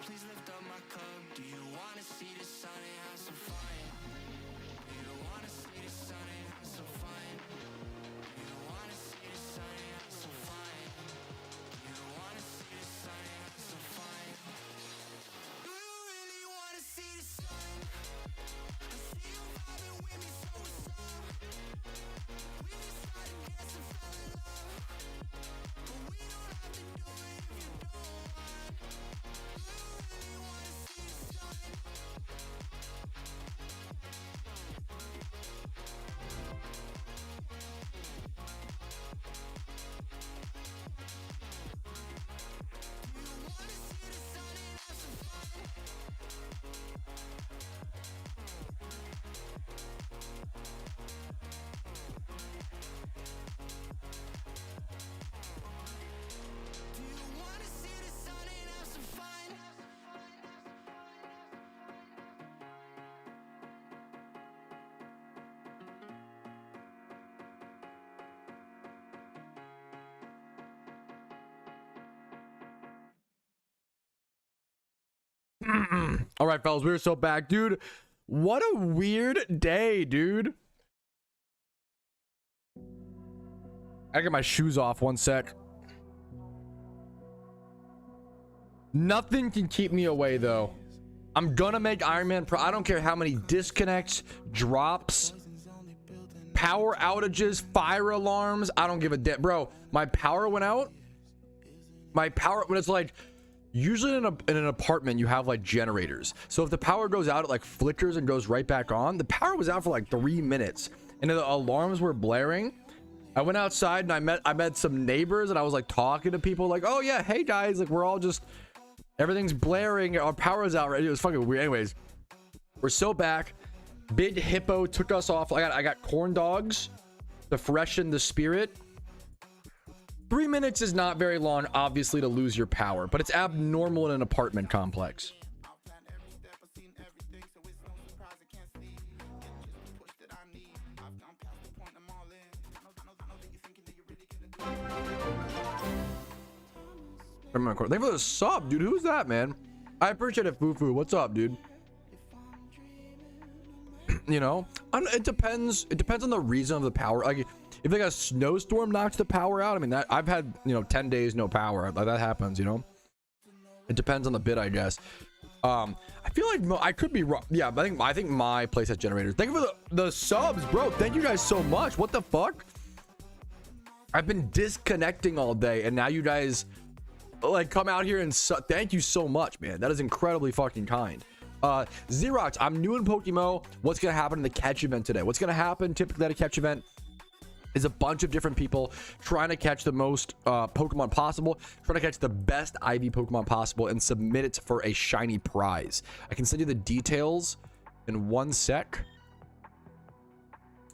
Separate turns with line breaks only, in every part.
please lift up my cup? Do you wanna see the sun and have some fun? Do you wanna see the sun and have some fun? Do you wanna see the sun and have some fun? Do you wanna see the sun and have some fun? Do you really wanna see the sun? I see you vibing with me, so what's up? We just started dancing, fell in love, but we don't have to do it if you don't want. Do you really wanna see the sun? Do you wanna see the sun and have some fun? Do you wanna see the sun and have some fun?
All right, fellas, we're so back, dude. What a weird day, dude. I get my shoes off 1 sec. Nothing can keep me away though. I'm gonna make IronMan Pro. I don't care how many disconnects, drops, power outages, fire alarms. I don't give a damn, bro. My power went out. My power, when it's like, usually in an apartment you have like generators, so if the power goes out, it like flickers and goes right back on. The power was out for like 3 minutes and the alarms were blaring. I went outside and I met some neighbors and I was like talking to people like, oh yeah, hey guys, like we're all just, everything's blaring, our power's out, right? It was fucking weird. Anyways, we're so back. Big Hippo took us off. I got corn dogs to freshen the spirit. 3 minutes is not very long, obviously, to lose your power, but it's abnormal in an apartment complex. Thank you for the sub, dude. Who's that, man? I appreciate it, Fufu. What's up, dude? You know, it depends. It depends on the reason of the power. Like, if like a snowstorm knocks the power out, I mean, that I've had, you know, 10 days no power. Like, that happens, you know. It depends on the bit, I guess. I feel like I could be wrong. Yeah, but I think my place has generators. Thank you for the subs, bro. Thank you guys so much. What the fuck? I've been disconnecting all day, and now you guys like come out here and thank you so much, man. That is incredibly fucking kind. Xerox, I'm new in PokeMMO. What's gonna happen in the catch event today? What's gonna happen typically at a catch event is a bunch of different people trying to catch the most Pokemon possible, trying to catch the best IV Pokemon possible and submit it for a shiny prize. I can send you the details in 1 sec.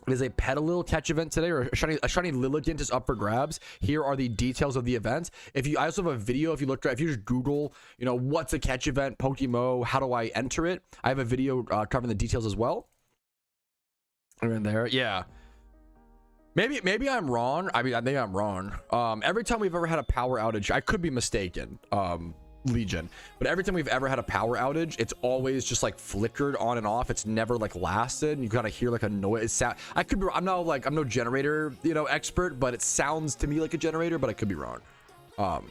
It is a Petalil catch event today, or a shiny Lilligant is up for grabs. Here are the details of the event. I also have a video. If you just Google, you know, what's a catch event, PokeMMO, how do I enter it? I have a video covering the details as well. And there, yeah. Maybe I'm wrong. I mean, I think I'm wrong. Every time we've ever had a power outage, I could be mistaken, Legion, but every time we've ever had a power outage, it's always just like flickered on and off. It's never like lasted, and you gotta hear like a noise. I could be, I'm no generator, you know, expert, but it sounds to me like a generator, but I could be wrong. How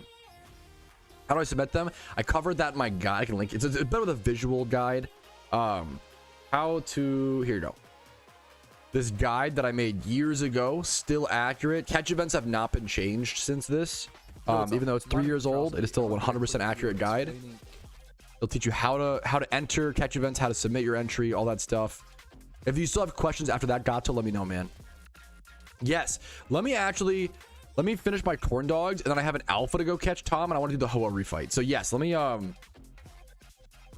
do I submit them? I covered that in my guide. I can link it. It's better with a visual guide. How to, here you go. This guide that I made years ago, still accurate. Catch events have not been changed since this. Even though it's 3 years old, it is still a 100% accurate guide. It'll teach you how to enter catch events, how to submit your entry, all that stuff. If you still have questions after that, Gato, let me know, man. Yes, let me finish my corn dogs, and then I have an alpha to go catch Tom, and I want to do the Hoa refight. So yes, let me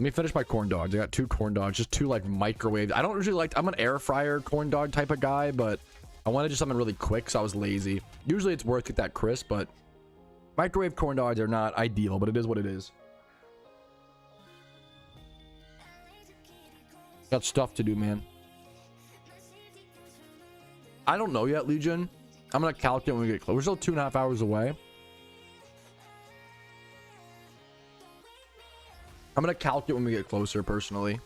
finish my corn dogs. I got 2 corn dogs, just 2 like microwave. I don't usually like, I'm an air fryer corn dog type of guy, but I wanted just something really quick, so I was lazy. Usually it's worth it that crisp, but microwave corn dogs are not ideal, but it is what it is. Got stuff to do, man. I don't know yet, Legion. I'm gonna calculate when we get close. We're still 2.5 hours away. I'm gonna calculate when we get closer personally.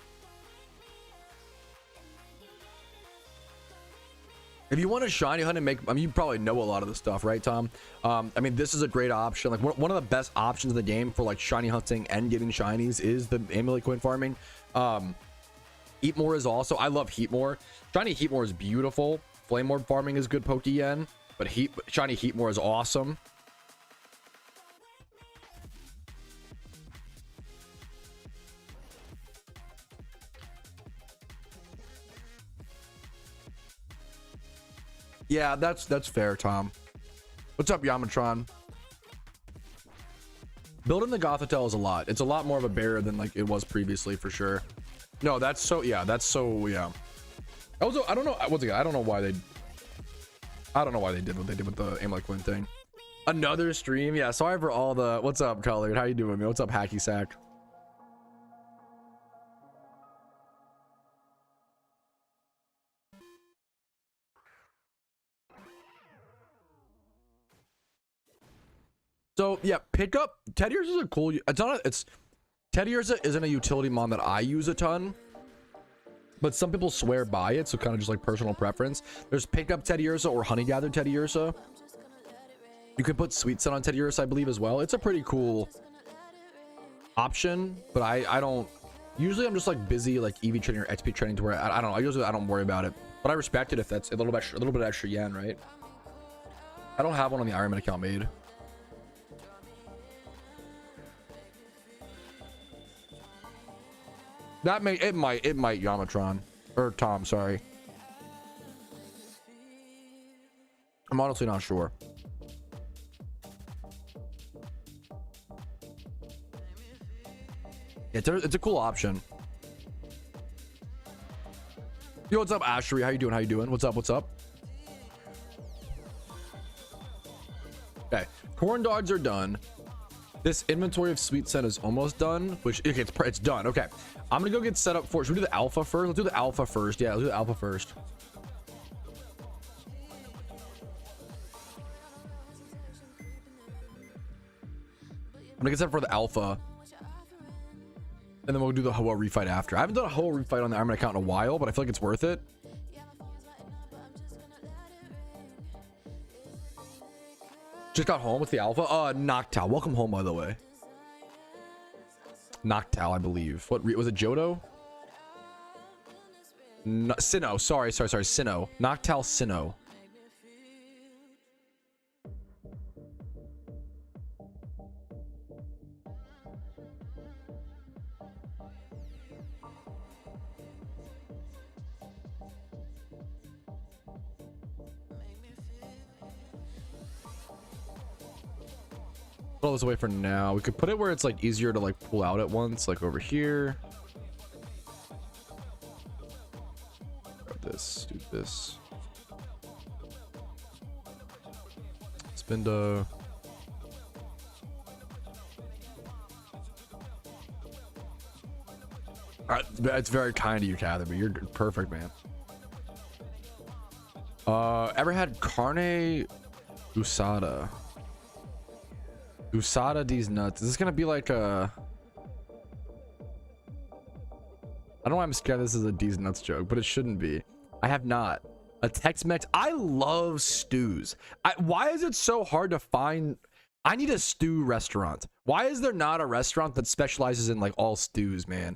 If you want a shiny hunt and make, I mean, you probably know a lot of the stuff, right, Tom? I mean, this is a great option. Like one of the best options in the game for like shiny hunting and getting shinies is the amulet coin farming. Heatmore is also, I love Heatmore. Shiny Heatmore is beautiful. Flame Orb farming is good Pokeyen, but shiny Heatmore is awesome. Yeah, that's fair, Tom. What's up, Yamatron? Building the Gothitelle is a lot. It's a lot more of a barrier than like it was previously, for sure. No, that's so, yeah. Also, I don't know. Once again, I don't know why they did what they did with the amulet coin thing. Another stream, yeah. Sorry for all the. What's up, Colored? How you doing, man? What's up, Hacky Sack? So yeah, pick up Teddiers is a cool. It's Teddiers isn't a utility mon that I use a ton, but some people swear by it, so kind of just like personal preference. There's pick up Teddiursa or honey gathered Teddiursa. You can put Sweet Sun on Teddiursa, I believe, as well. It's a pretty cool option, but I don't. Usually, I'm just like busy like EV training or XP training to where I don't know. I don't worry about it, but I respect it if that's a little bit extra yen, right? I don't have one on the IronMan account made. That it might Yamatron or Tom, sorry. I'm honestly not sure. It's a cool option. Yo, what's up, Ashery? How you doing? What's up? Okay, corn dogs are done. This inventory of Sweet Sun is almost done, which okay, it's done. Okay, I'm gonna go get set up for. Should we do the alpha first? Let's do the alpha first. Yeah, let's do the alpha first. I'm gonna get set up for the alpha, and then we'll do the Hoa refight after. I haven't done a Hoa refight on the IronMan account in a while, but I feel like it's worth it. Just got home with the alpha. Noctowl. Welcome home, by the way. Noctowl, I believe. What was it? Johto? No, Sinnoh. Sorry. Sinnoh. Noctowl Sinnoh. Put all this away for now. We could put it where it's like easier to like pull out at once, like over here. Grab this, do this. Spin to. Alright, it's very kind of you, Cather, but you're perfect, man. Ever had carne usada? Usada these nuts. Is this gonna be like a? I don't know why I'm scared this is a D's nuts joke, but it shouldn't be. I have not. A Tex-Mex. I love stews. Why is it so hard to find? I need a stew restaurant. Why is there not a restaurant that specializes in like all stews, man?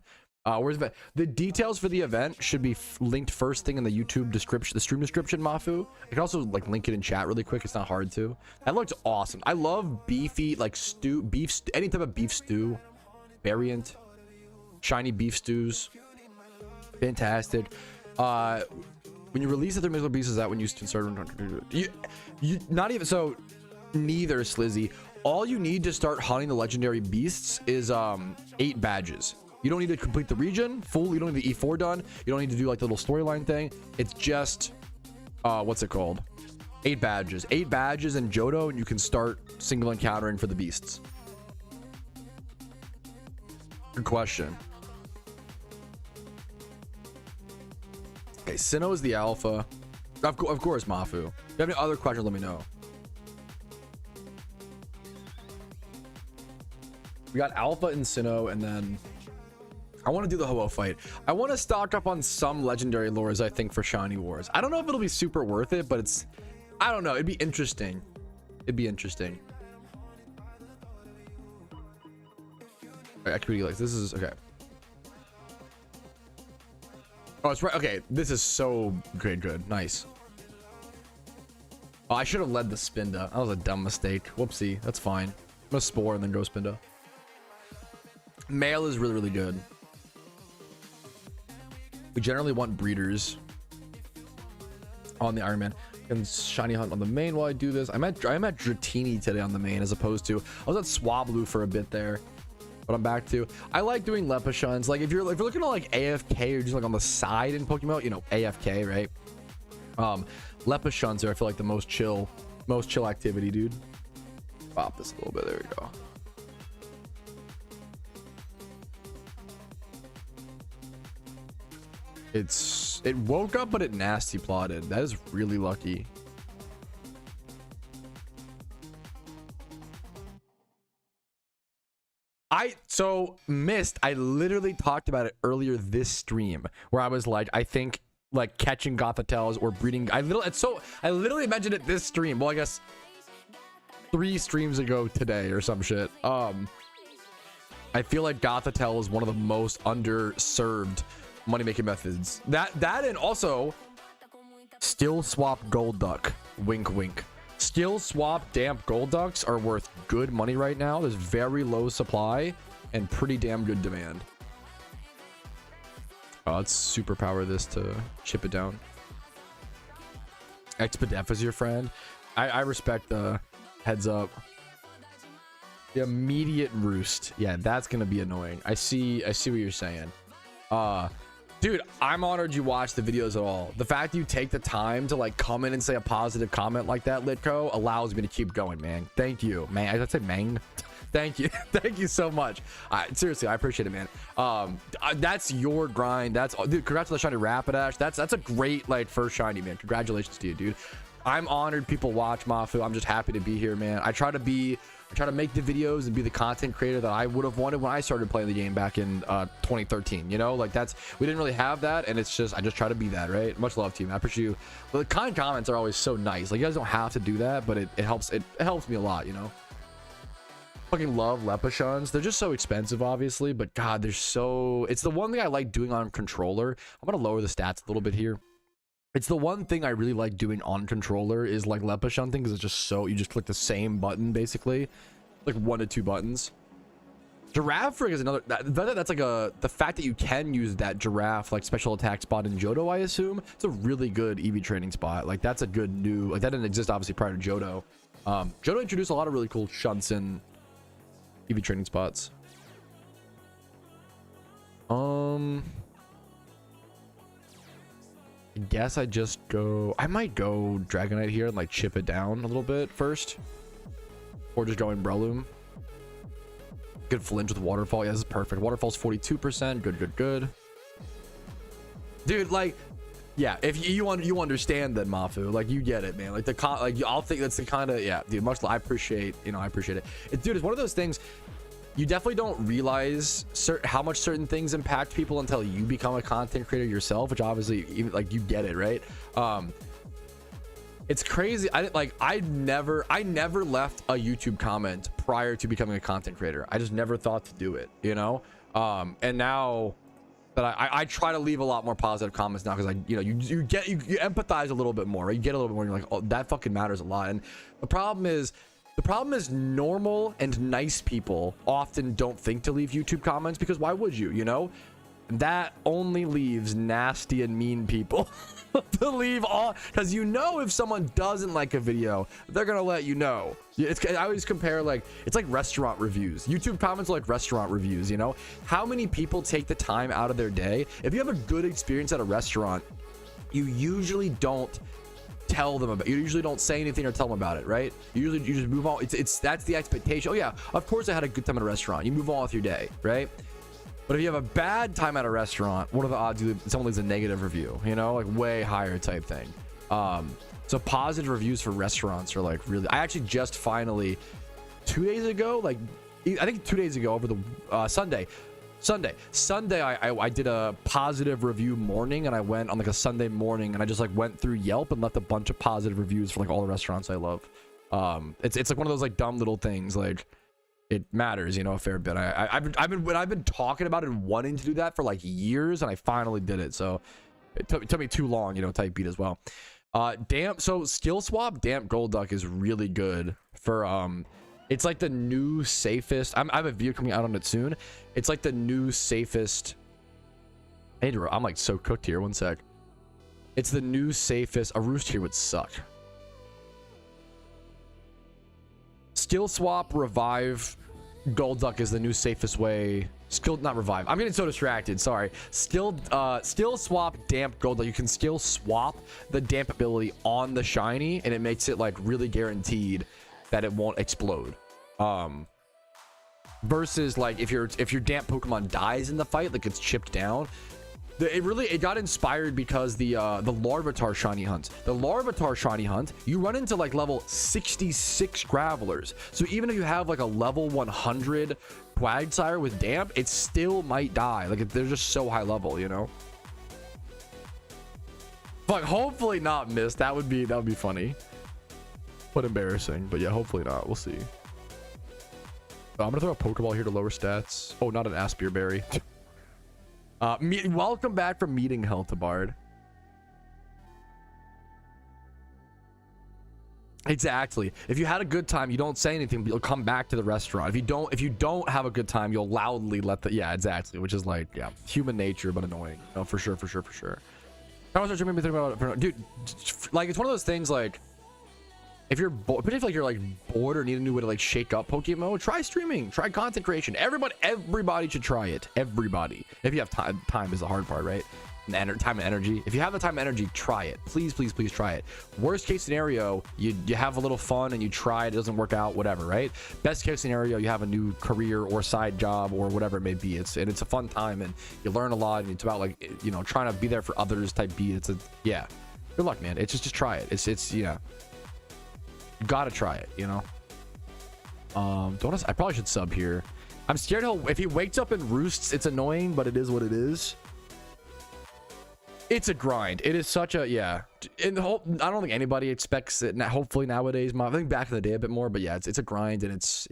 Where's the details for the event should be linked first thing in the YouTube description, the stream description, Mafu. I can also like link it in chat really quick. It's not hard to. That looks awesome. I love beefy like any type of beef stew variant. Shiny beef stews, fantastic. When you release other miserable beasts, is that when you start? You not even so. Neither, Slizzy. All you need to start hunting the legendary beasts is 8 badges. You don't need to complete the region full. You don't need the E4 done. You don't need to do like the little storyline thing. It's just what's it called? 8 badges. 8 badges in Johto, and you can start single encountering for the beasts. Good question. Okay, Sinnoh is the alpha. Of course, Mafu. If you have any other questions, let me know. We got alpha in Sinnoh, and then I want to do the Ho-Oh fight. I want to stock up on some legendary lures, I think, for Shiny Wars. I don't know if it'll be super worth it, but it's, I don't know. It'd be interesting. It'd be interesting. Activity like this is okay. Oh, it's right. Okay, this is so good. Nice. Oh, I should have led the Spinda. That was a dumb mistake. Whoopsie. That's fine. I'm gonna Spore and then go Spinda. Male is really good. We generally want breeders on the Iron Man and shiny hunt on the main while I do this. I'm at Dratini today on the main, as opposed to I was at Swablu for a bit there, but I'm back to. I like doing Lepushuns. Like if you're looking at like AFK or just like on the side in Pokemon, you know, AFK, right? Lepushuns are, I feel like, the most chill activity, dude. Pop this a little bit. There we go. It woke up, but it nasty plotted. That is really lucky. I literally talked about it earlier this stream, where I was like, I think like catching Gothitelles or breeding. I literally mentioned it this stream. Well, I guess 3 streams ago today or some shit. I feel like Gothitelle is one of the most underserved money making methods. That and also still swap gold duck. Wink wink. Still swap damp gold ducks are worth good money right now. There's very low supply and pretty damn good demand. Let's superpower this to chip it down. Expedef is your friend. I respect the heads up. The immediate roost. Yeah, that's gonna be annoying. I see what you're saying. Dude, I'm honored you watched the videos at all. The fact that you take the time to like come in and say a positive comment like that, Litco, allows me to keep going, man. Thank you, man. I'd say mang. Thank you. Thank you so much. Seriously, I appreciate it, man. That's your grind. Dude, congrats on the shiny Rapidash. That's a great like first shiny, man. Congratulations to you, dude. I'm honored people watch Mafu. I'm just happy to be here, man. I try to make the videos and be the content creator that I would have wanted when I started playing the game back in 2013. You know, like we didn't really have that, and I just try to be that, right? Much love to you, man. I appreciate you. The kind comments are always so nice. Like, you guys don't have to do that, but it helps me a lot, you know. Fucking love Lepushuns. They're just so expensive, obviously, but God, it's the one thing I like doing on controller. I'm gonna lower the stats a little bit here. It's the one thing I really like doing on controller is like Lepushun thing, because it's just so, you just click the same button basically, like 1 to 2 buttons. Giraffe Rig is another, that's like the fact that you can use that giraffe like special attack spot in Johto, I assume it's a really good EV training spot. Like that's a good new, like that didn't exist obviously prior to Johto. Johto introduced a lot of really cool shunts and EV training spots. I guess I might go Dragonite here and like chip it down a little bit first, or just go in Breloom. Good flinch with Waterfall. Yeah, this is perfect. Waterfall's 42%. Good. Dude, like, yeah, if you understand that, Mafu, like, you get it, man. Like I'll think that's the kind of, yeah, dude. I appreciate it. Dude, it's one of those things. You definitely don't realize how much certain things impact people until you become a content creator yourself, which obviously, even like, you get it, right? It's crazy. I never left a YouTube comment prior to becoming a content creator. I just never thought to do it, you know? And now that I try to leave a lot more positive comments now, because you empathize a little bit more, right? You get a little bit more, you're like, oh, that fucking matters a lot. And the problem is normal and nice people often don't think to leave YouTube comments, because why would you, you know? That only leaves nasty and mean people to leave all, because you know if someone doesn't like a video, they're gonna let you know. I always compare, like, it's like restaurant reviews. YouTube comments are like restaurant reviews, you know? How many people take the time out of their day? If you have a good experience at a restaurant, you usually don't tell them about it. You usually don't say anything or tell them about it, right? You just move on. That's the expectation. Oh yeah, of course I had a good time at a restaurant. You move on with your day, right? But if you have a bad time at a restaurant, what are the odds someone leaves a negative review? You know, like way higher type thing. So positive reviews for restaurants are like really. I actually just finally 2 days ago, like I think 2 days ago over the Sunday, Sunday, I did a positive review morning, and I went on like a Sunday morning, and I just like went through Yelp and left a bunch of positive reviews for like all the restaurants I love. It's like one of those like dumb little things, like it matters, you know, a fair bit. I've been talking about it and wanting to do that for like years, and I finally did it. So it took me too long, you know, type beat as well. So skill swap damp gold duck is really good for it's like the new safest. I have a video coming out on it soon. It's like the new safest. I'm like so cooked here. One sec. It's the new safest. A roost here would suck. Skill swap revive gold duck is the new safest way. Not revive. I'm getting so distracted. Sorry. Skill swap damp gold duck. You can skill swap the damp ability on the shiny, and it makes it like really guaranteed that it won't explode. Versus like if your damp Pokemon dies in the fight, like it's chipped down. It got inspired because the Larvitar shiny hunt. The Larvitar shiny hunt, you run into like level 66 Gravelers. So even if you have like a level 100 Quagsire with damp, it still might die. Like they're just so high level, you know. But hopefully not miss. That would be funny. But embarrassing. But yeah, hopefully not. We'll see. I'm gonna throw a Pokeball here to lower stats. Oh, not an Aspire Berry. Welcome back from meeting Heltabard. Exactly. If you had a good time, you don't say anything, but you'll come back to the restaurant. If you don't have a good time, you'll loudly let the exactly, which is like human nature, but annoying. No, for sure. I was thinking about it, dude. Like it's one of those things like. If you're particularly like you're like bored or need a new way to like shake up PokeMMO, try streaming, try content creation. Everybody should try it. Everybody. If you have time is the hard part, right? And time and energy. If you have the time and energy, try it. Please try it. Worst case scenario, you have a little fun and you try it, doesn't work out, whatever, right? Best case scenario, you have a new career or side job or whatever it may be. It's a fun time and you learn a lot, and it's about like, you know, trying to be there for others type beat. Good luck, man. It's just try it. It's you gotta try it, you know. I probably should sub here. I'm scared if he wakes up and roosts, it's annoying, but it is what it is. It's a grind. It is such a I don't think anybody expects it. Hopefully nowadays, I think back in the day a bit more, but yeah, it's a grind, and it's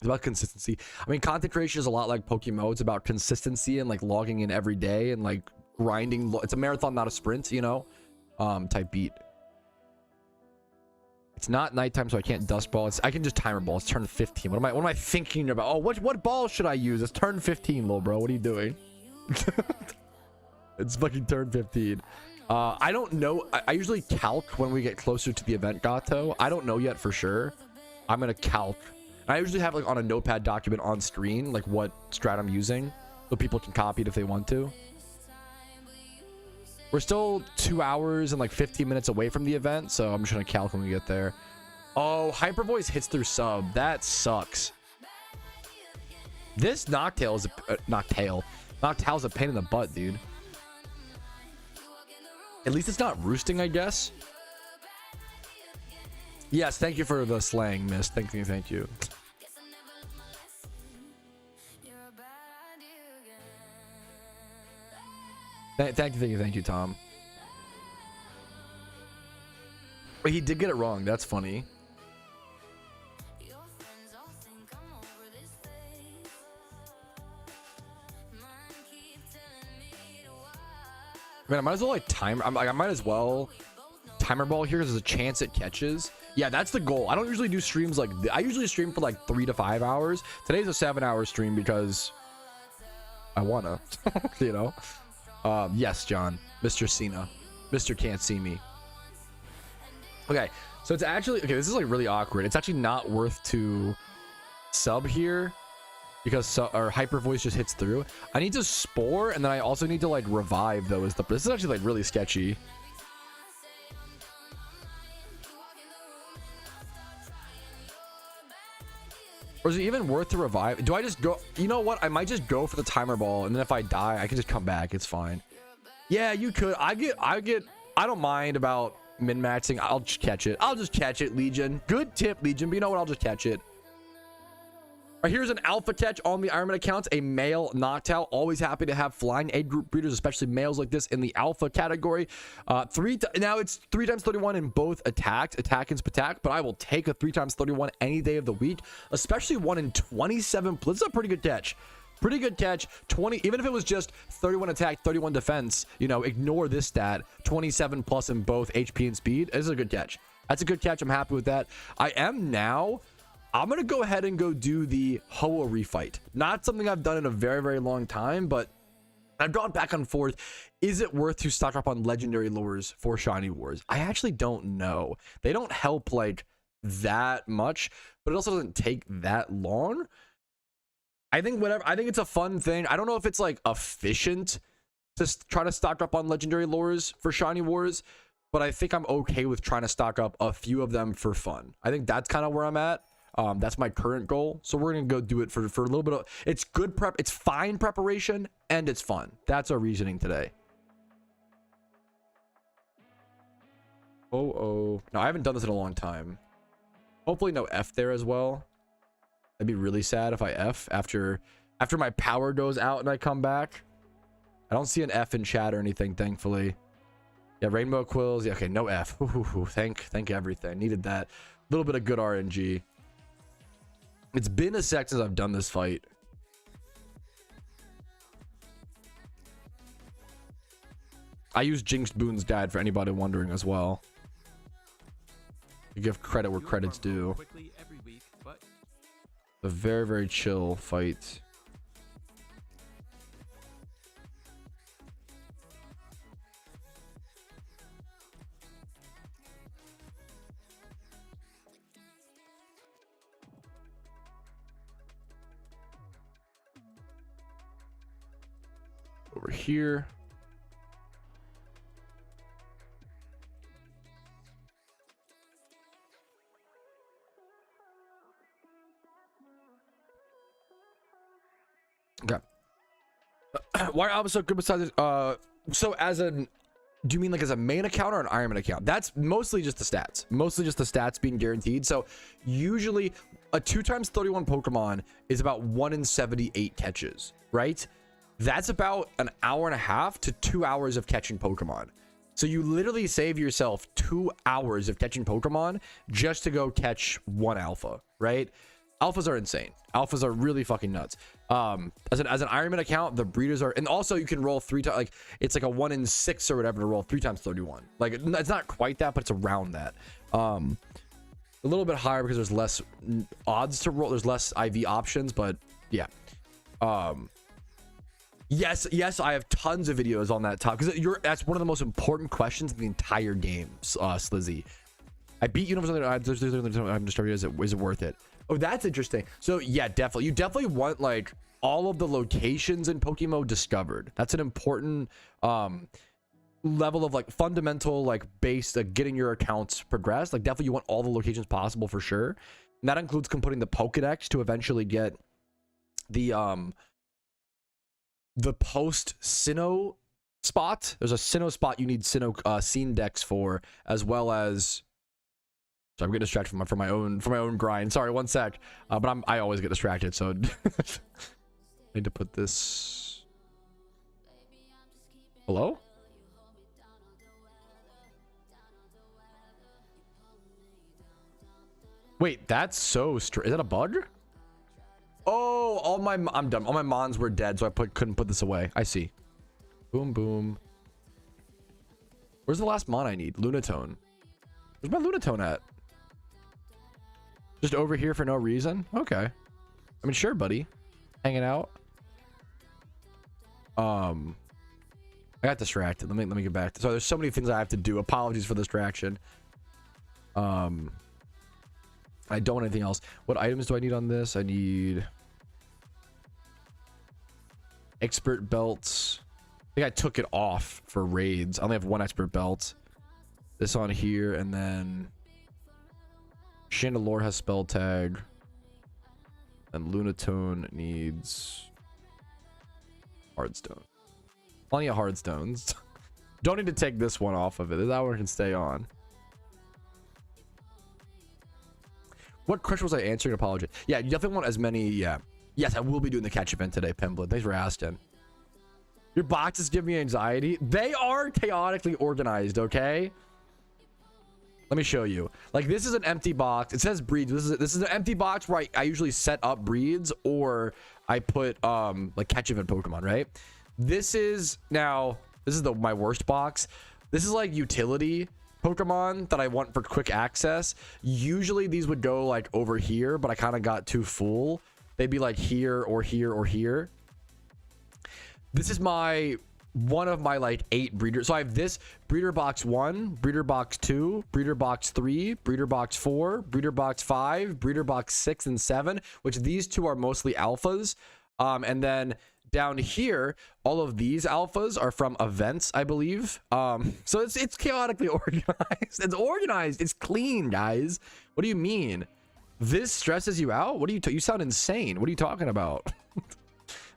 about consistency. I mean, content creation is a lot like PokeMMO. It's about consistency and like logging in every day and like grinding. It's a marathon, not a sprint, you know, type beat. It's not nighttime, so I can't dust ball. I can just timer ball. It's turn 15. What am I thinking about? Oh, what ball should I use? It's turn 15, little bro. What are you doing? It's fucking turn 15. I don't know. I usually calc when we get closer to the event, Gato. I don't know yet for sure. I'm gonna calc. I usually have like on a notepad document on screen like what strat I'm using, so people can copy it if they want to. We're still 2 hours and like 15 minutes away from the event, so I'm just gonna calc when we get there. Oh, Hyper Voice hits through sub. That sucks. This Noctail is Noctail's a pain in the butt, dude. At least it's not roosting, I guess. Yes, thank you for the slang, miss. Thank you. Thank you, Tom. But he did get it wrong. That's funny. Man, I might as well like timer. I might as well timer ball here because there's a chance it catches. Yeah, that's the goal. I don't usually do streams like I usually stream for like 3 to 5 hours. Today's a 7-hour stream because I wanna, you know. Yes, John, Mr. Cena, Mr. Can't See Me. Okay, so it's actually this is like really awkward. It's actually not worth to sub here because our Hyper Voice just hits through. I need to spore, and then I also need to like revive though. This is actually like really sketchy. Or is it even worth to revive? Do I just go? You know what? I might just go for the timer ball, and then if I die, I can just come back. It's fine. Yeah, you could. I don't mind about min-maxing. I'll just catch it. Legion. Good tip, Legion. But you know what? I'll just catch it. All right, here's an alpha catch on the IronMan accounts, a male Noctowl. Always happy to have flying A group breeders, especially males like this in the alpha category. Now it's 3 times 31 in both attack and spatak, but I will take a 3 times 31 any day of the week, especially one in 27. This is a pretty good catch. Pretty good catch. 20, even if it was just 31 attack, 31 defense, you know, ignore this stat. 27 plus in both HP and speed. This is a good catch. That's a good catch. I'm happy with that. I'm going to go ahead and go do the Hoa refight. Not something I've done in a very, very long time, but I've gone back and forth. Is it worth to stock up on legendary lures for Shiny Wars? I actually don't know. They don't help like that much, but it also doesn't take that long. I think it's a fun thing. I don't know if it's like efficient to try to stock up on legendary lures for Shiny Wars, but I think I'm okay with trying to stock up a few of them for fun. I think that's kind of where I'm at. That's my current goal, so we're gonna go do it for a little bit of, it's good prep, it's fine preparation, and it's fun. That's our reasoning today. No, I haven't done this in a long time. Hopefully no F there as well. That'd be really sad if I F after my power goes out and I come back. I don't see an F in chat or anything, thankfully. Yeah, rainbow quills. Yeah, okay, no F. Ooh, thank everything. Needed that. A little bit of good RNG. It's been a sec since I've done this fight. I use Jinxed Boone's guide for anybody wondering as well. You give credit where credit's due. A very, very chill fight. Over here. Okay. Why are Alpha so good besides so as an, do you mean like as a main account or an IronMan account? That's mostly just the stats. Mostly just the stats being guaranteed. So usually a 2 times 31 Pokemon is about 1 in 78 catches, right? That's about an hour and a half to 2 hours of catching Pokemon. So you literally save yourself 2 hours of catching Pokemon just to go catch one alpha, right? Alphas are insane. Alphas are really fucking nuts. As an IronMan account, the breeders are, and also you can roll 3 times, like it's like a 1 in 6 or whatever to roll 3 times 31. Like it's not quite that, but it's around that. A little bit higher because there's less odds to roll. There's less IV options, but yeah. Yes, I have tons of videos on that top because that's one of the most important questions in the entire game, Slizzy. I beat Universal. I'm disturbed. Is it worth it? Oh, that's interesting. So yeah, definitely. You definitely want like all of the locations in PokeMMO discovered. That's an important level of like fundamental like base getting your accounts progressed. Like definitely you want all the locations possible for sure. And that includes completing the Pokedex to eventually get the post Sinnoh spot. There's a Sinnoh spot you need Sinnoh scene decks for, as well as, so I'm getting distracted from my own grind. Sorry, one sec. But I always get distracted, so I need to put this. Hello? Wait, that's so strange. Is that a bug? Oh, I'm done. All my mons were dead, so I couldn't put this away. I see. Boom, boom. Where's the last mon I need? Lunatone. Where's my Lunatone at? Just over here for no reason? Okay. I mean, sure, buddy. Hanging out. I got distracted. Let me get back. So there's so many things I have to do. Apologies for the distraction. I don't want anything else. What items do I need on this? I need expert belts. I think I took it off for raids. I only have 1 expert belt. This on here, and then Chandelure has spell tag, and Lunatone needs hardstone. Plenty of hardstones. Don't need to take this one off of it. That one can stay on. What question was I answering? Apology. Yeah, you definitely want as many. Yeah. Yes, I will be doing the catch event today, Pimblin. Thanks for asking. Your boxes give me anxiety. They are chaotically organized, okay? Let me show you. Like, this is an empty box. It says breeds. This is an empty box where I usually set up breeds, or I put like catch event Pokemon, right? This is my worst box. This is like utility Pokemon that I want for quick access. Usually these would go like over here, but I kind of got too full. They'd be like here or here or here. This is one of my like 8 breeders. So I have this breeder box 1, breeder box 2, breeder box 3, breeder box 4, breeder box 5, breeder box 6 and 7, which these 2 are mostly alphas. And then down here, all of these alphas are from events, I believe. So it's chaotically organized. It's organized. It's clean, guys. What do you mean? This stresses you out? What do you sound insane. What are you talking about?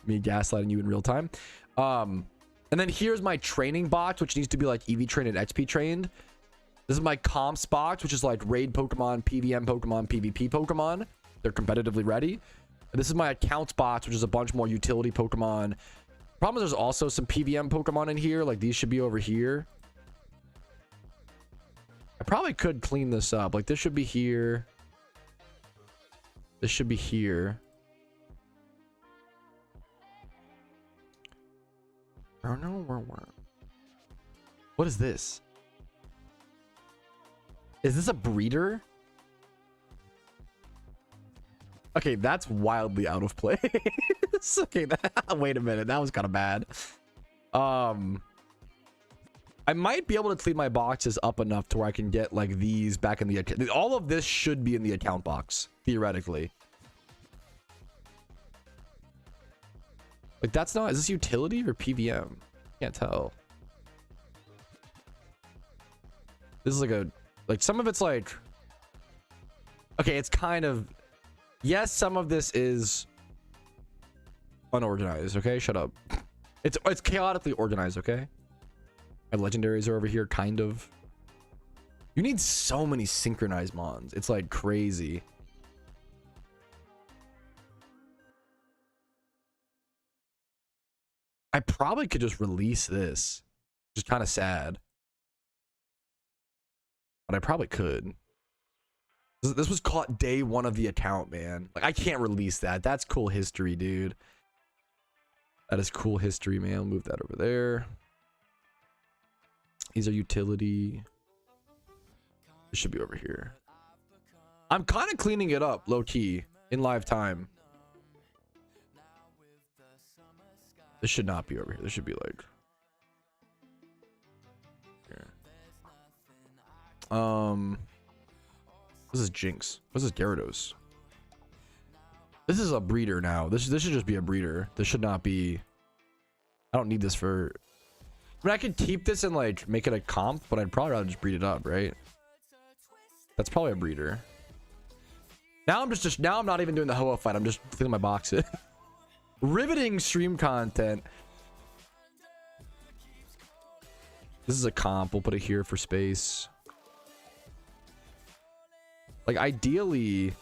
Me gaslighting you in real time. And then here's my training box, which needs to be like EV trained and XP trained. This is my comps box, which is like raid Pokemon, PVM Pokemon, PvP Pokemon. They're competitively ready. And this is my accounts box, which is a bunch more utility Pokemon. Problem is there's also some PVM Pokemon in here. Like, these should be over here. I probably could clean this up. Like, this should be here. This should be here. I don't know where we're... What is this? Is this a breeder? Okay, that's wildly out of place. Okay, wait a minute. That was kind of bad. I might be able to clean my boxes up enough to where I can get like these back in the account. All of this should be in the account box, theoretically. Like, that's not... Is this utility or PVM? Can't tell. This is like a... Like, some of it's like... Okay, it's kind of... Yes, some of this is unorganized, okay? Shut up. It's chaotically organized, okay? My legendaries are over here, kind of. You need so many synchronized mons. It's like crazy. I probably could just release this. Just kind of sad. But I probably could. This was caught day 1 of the account, man. Like, I can't release that. That's cool history, dude. That is cool history, man. I'll move that over there. These are utility. This should be over here. I'm kind of cleaning it up, low-key, in live time. This should not be over here. This should be like here. This is Jinx. This is Gyarados. This is a breeder now. This should just be a breeder. This should not be... I don't need this for... I mean, I could keep this and like make it a comp, but I'd probably rather just breed it up, right? That's probably a breeder. Now I'm just now I'm not even doing the Hoa fight. I'm just filling my boxes. Riveting stream content. This is a comp. We'll put it here for space. Like, ideally...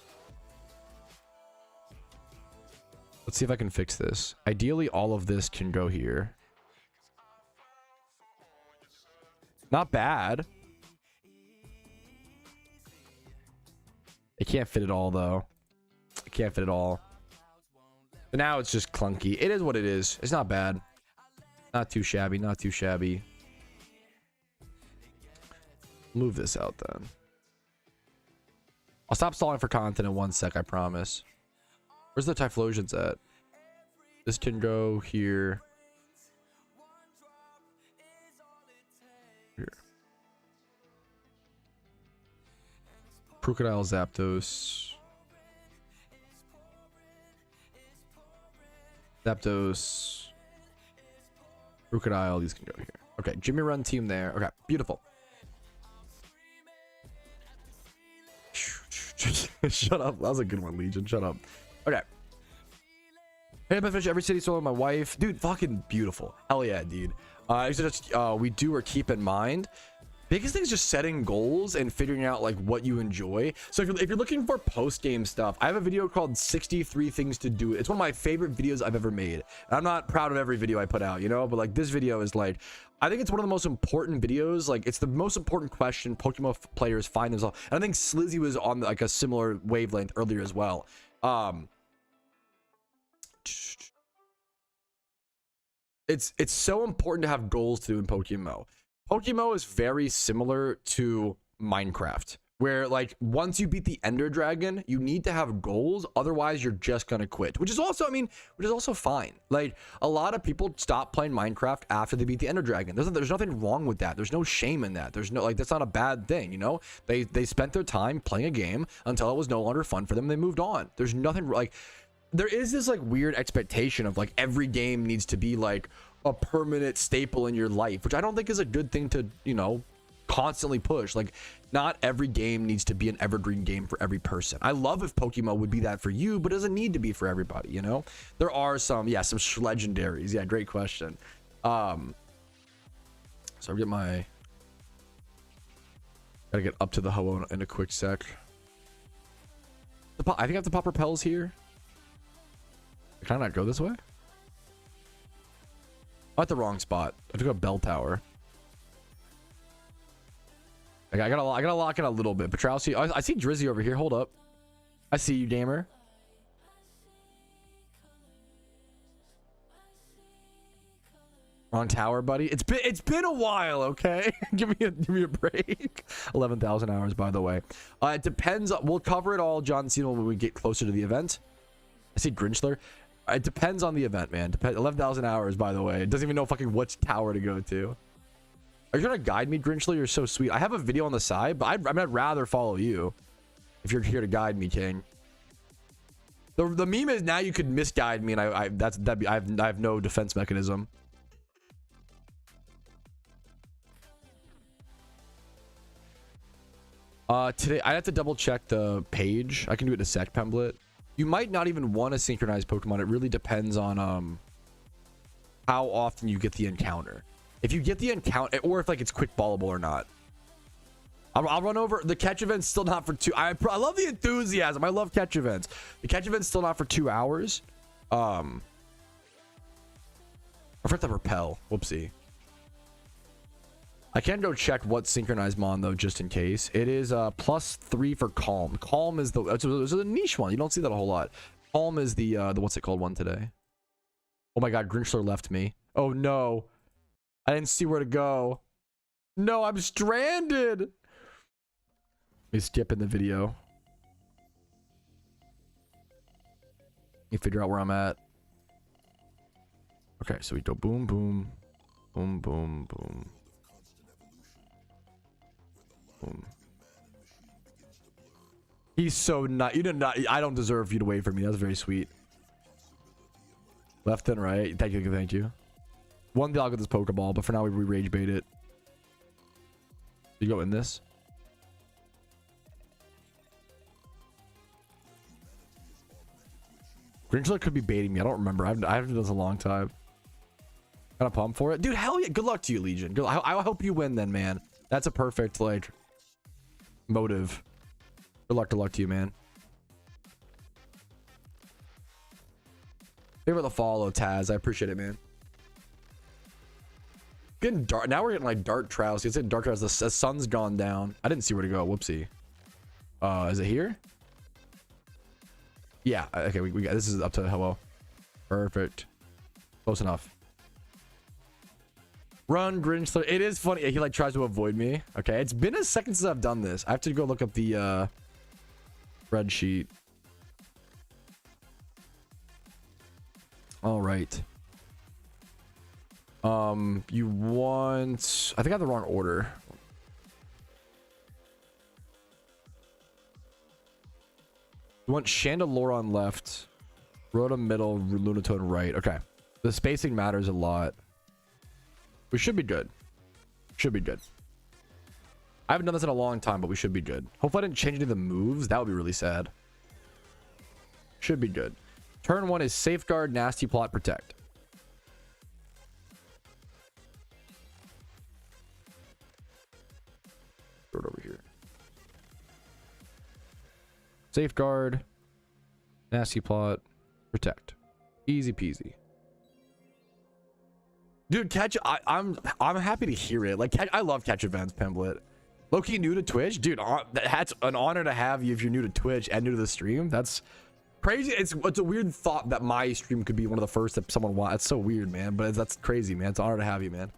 Let's see if I can fix this. Ideally, all of this can go here. Not bad. It can't fit it all, though. It can't fit it all. But now it's just clunky. It is what it is. It's not bad. Not too shabby. Not too shabby. Move this out, then. I'll stop stalling for content in 1 sec, I promise. Where's the Typhlosions at? This can go here. Here. Crocodile, Zapdos. Zapdos. Crocodile, these can go here. Okay, Jimmy Run team there. Okay, beautiful. Shut up. That was a good one, Legion. Shut up. Okay. Hey, I fish every city solo with my wife. Dude, fucking beautiful. Hell yeah, dude. Just, we do or keep in mind, Biggest thing is just setting goals and figuring out like what you enjoy. So if you're looking for post-game stuff, I have a video called 63 things to do. It's one of my favorite videos I've ever made. And I'm not proud of every video I put out, you know, but like this video is like, I think it's one of the most important videos. Like it's the most important question Pokemon players find themselves. And I think Slizzy was on like a similar wavelength earlier as well. It's so important to have goals to do in PokeMMO. PokeMMO is very similar to Minecraft, where like once you beat the Ender Dragon, you need to have goals, otherwise you're just gonna quit. Which is also, I mean, which is also fine. Like a lot of people stop playing Minecraft after they beat the Ender Dragon. There's nothing wrong with that. There's no shame in that. There's no like that's not a bad thing, you know. They spent their time playing a game until it was no longer fun for them. They moved on. There's nothing like. There is this like weird expectation of like every game needs to be like a permanent staple in your life, which I don't think is a good thing to, you know, constantly push. Like not every game needs to be an evergreen game for every person. I love if Pokemon would be that for you, but it doesn't need to be for everybody, you know. There are some, yeah, some legendaries. Yeah, great question. So I get my, gotta get up to the Ho in a quick sec. I think I have to pop repels here. Can I not go this way? I'm at the wrong spot. I have to go bell tower. Like, I gotta lock in a little bit. Patrouski, I see Drizzy over here. Hold up. I see you, gamer. Wrong tower, buddy. It's been a while, okay? give me a break. 11,000 hours, by the way. It depends. We'll cover it all, John Cena, when we get closer to the event. I see Grinchler. It depends on the event, man. 11,000 hours, by the way. It doesn't even know fucking which tower to go to. Are you trying to guide me, Grinchler? You're so sweet. I have a video on the side, but I'd rather follow you if you're here to guide me, King. The meme is now you could misguide me, and I have no defense mechanism. Today I have to double check the page. I can do it in a sec, Pemblet. You might not even want to synchronize Pokemon. It really depends on how often you get the encounter. If you get the encounter, or if like it's quick ballable or not. I'll run over. The catch event's still not for 2. I love the enthusiasm. I love catch events. The catch event's still not for 2 hours. I forgot to repel. Whoopsie. I can go check what synchronized mon though, just in case. It is +3 for calm. Calm is it's a niche one. You don't see that a whole lot. Calm is the what's it called one today. Oh my god, Grinchler left me. Oh no. I didn't see where to go. No, I'm stranded. Let me skip in the video. Let me figure out where I'm at. Okay, so we go boom, boom, boom, boom, boom. Boom. He's so not. You did not. I don't deserve you to wait for me. That's very sweet. Left and right. Thank you. Thank you. One day I'll get this Pokeball, but for now we rage bait it. You go in this. Grinchler could be baiting me. I don't remember. I haven't done this in a long time. Got a pump for it, dude. Hell yeah! Good luck to you, Legion. I hope you win, then, man. That's a perfect like motive. Good luck to you, man. Thank you for the follow, Taz. I appreciate it, man. Getting dark now. We're getting like dark trouts. It's in dark trouts. The sun's gone down. I didn't see where to go. Whoopsie. Is it here? Yeah. Okay. We got this. Is up to hello. Perfect. Close enough. Run, Grinchler. It is funny. He like tries to avoid me. Okay. It's been a second since I've done this. I have to go look up the spreadsheet. All right. You want... I think I have the wrong order. You want Chandelure on left, Rhoda middle, Lunatone right. Okay. The spacing matters a lot. We should be good. Should be good. I haven't done this in a long time, but we should be good. Hopefully I didn't change any of the moves. That would be really sad. Should be good. Turn 1 is Safeguard, Nasty Plot, Protect. Safeguard, nasty plot, protect. Easy peasy. Dude, catch, I'm happy to hear it. Like, I love catch events, Pemblet. Low-key new to Twitch? Dude, that's an honor to have you if you're new to Twitch and new to the stream. That's crazy. It's a weird thought that my stream could be one of the first that someone watched. That's so weird, man. But that's crazy, man. It's an honor to have you, man.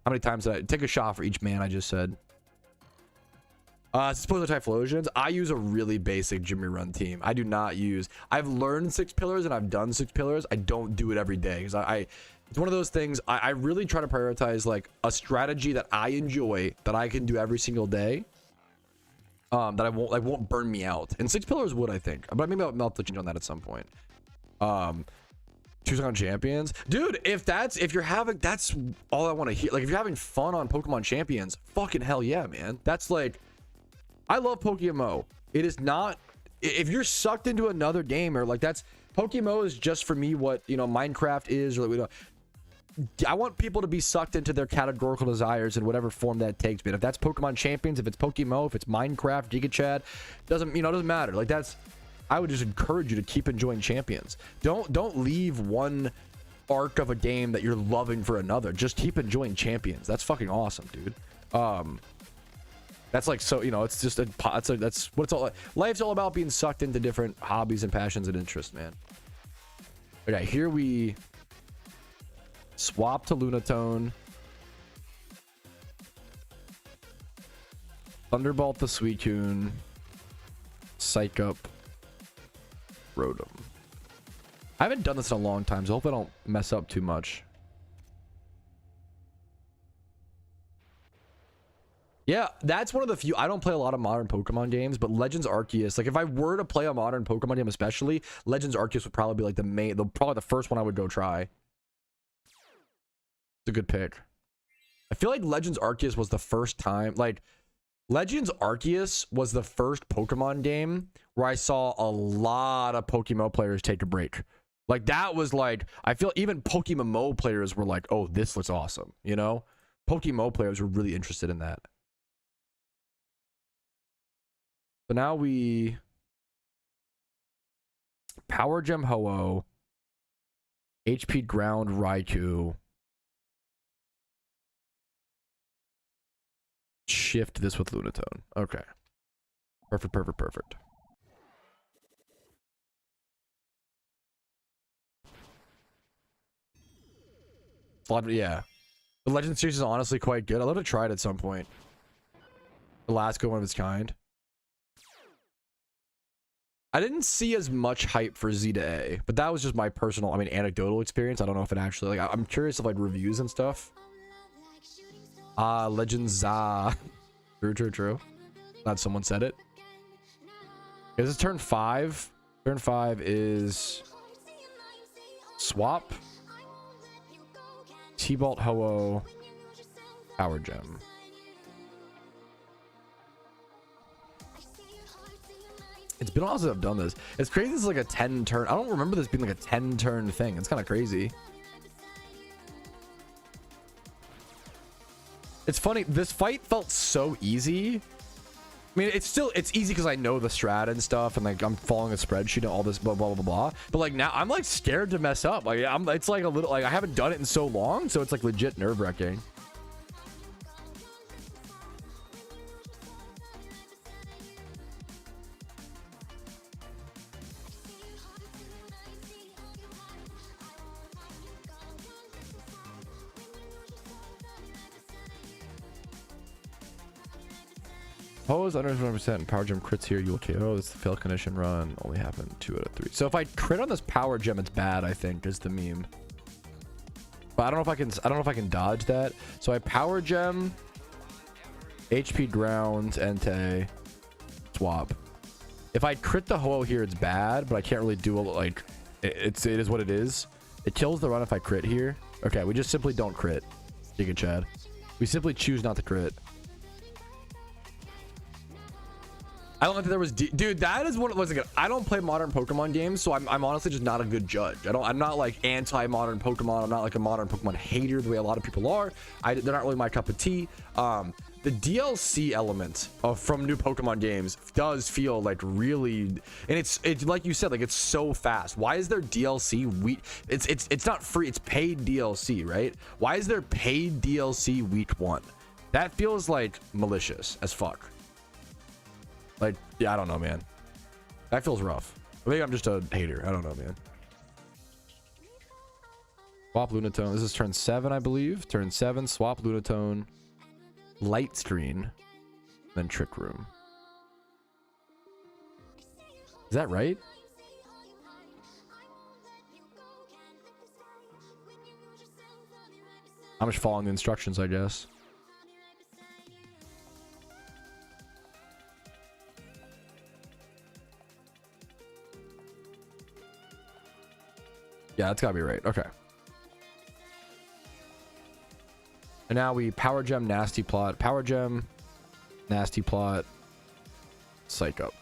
How many times did I take a shot for each man I just said? Spoiler Typhlosions. I use a really basic Jimmy Run team. I do not use. I've learned 6 pillars and I've done 6 pillars. I don't do it every day because it's one of those things. I really try to prioritize like a strategy that I enjoy, that I can do every single day. That I won't burn me out. And 6 pillars would, I think, but maybe I'll have to change on that at some point. Choosing on champions, dude. If you're having, that's all I want to hear. Like, if you're having fun on Pokemon Champions, fucking hell yeah, man. That's like, I love PokeMMO. It is not, if you're sucked into another game, or like, that's PokeMMO is just for me what, you know, Minecraft is, or I want people to be sucked into their categorical desires in whatever form that takes. But if that's Pokemon Champions, if it's PokeMMO, if it's Minecraft, Giga Chad, doesn't matter. Like, that's, I would just encourage you to keep enjoying Champions. Don't leave one arc of a game that you're loving for another. Just keep enjoying Champions. That's fucking awesome, dude. That's like, so, you know, it's just that's what it's all. Life's all about being sucked into different hobbies and passions and interests, man. Okay, here we swap to Lunatone. Thunderbolt the Suicune. Psych up Rotom. I haven't done this in a long time, so I hope I don't mess up too much. Yeah, that's one of the few. I don't play a lot of modern Pokemon games, but Legends Arceus, like if I were to play a modern Pokemon game especially, Legends Arceus would probably be like probably the first one I would go try. It's a good pick. I feel like Legends Arceus was the first time, like Legends Arceus was the first Pokemon game where I saw a lot of PokeMMO players take a break. Like that was like, I feel even PokeMMO players were like, oh, this looks awesome. You know, PokeMMO players were really interested in that. So now we Power Gem Ho-Oh, HP Ground Raikou, shift this with Lunatone. Okay. Perfect. Yeah. The Legend series is honestly quite good. I'd love to try it at some point. The last good one of its kind. I didn't see as much hype for Z to A, but that was just my personal, I mean, anecdotal experience. I don't know if it actually, like, I'm curious of like reviews and stuff. Legends, True. Glad someone said it. Okay, this is turn 5. Turn 5 is swap, T-Bolt Ho-Oh, Power Gem. It's been a while since I've done this. It's crazy. This is like a 10 turn. I don't remember this being like a 10 turn thing. It's kind of crazy. It's funny. This fight felt so easy. I mean, it's easy because I know the strat and stuff, and like I'm following a spreadsheet and all this blah blah blah blah. But like now I'm like scared to mess up. Like it's like a little, like I haven't done it in so long, so it's like legit nerve-wracking. Pose under 100% and Power Gem crits here, you will KO. This fail condition run only happened 2 out of 3. So if I crit on this Power Gem, it's bad, I think, is the meme. But I don't know if I can dodge that. So I Power Gem, HP Ground, Entei, swap. If I crit the Ho-Oh here, it's bad, but I can't really do a, like it is what it is. It kills the run if I crit here. Okay, we just simply don't crit. Giga Chad. We simply choose not to crit. I don't think there was dude, that is what it was. Again, I don't play modern Pokemon games, so I'm honestly just not a good judge. I'm not like anti-modern Pokemon. I'm not like a modern Pokemon hater the way a lot of people are. They're not really my cup of tea. the DLC element of from new Pokemon games does feel like really, and it's like you said, like it's so fast. Why is there DLC it's not free, it's paid DLC, right? Why is there paid DLC week 1? That feels like malicious as fuck. Like, yeah, I don't know, man. That feels rough. Maybe I'm just a hater. I don't know, man. Swap Lunatone. This is turn 7, I believe. Turn 7, swap Lunatone, Light Screen, then Trick Room. Is that right? I'm just following the instructions, I guess. Yeah, that's gotta be right. Okay. And now we Power Gem, Nasty Plot, Power Gem, Nasty Plot, Psych Up.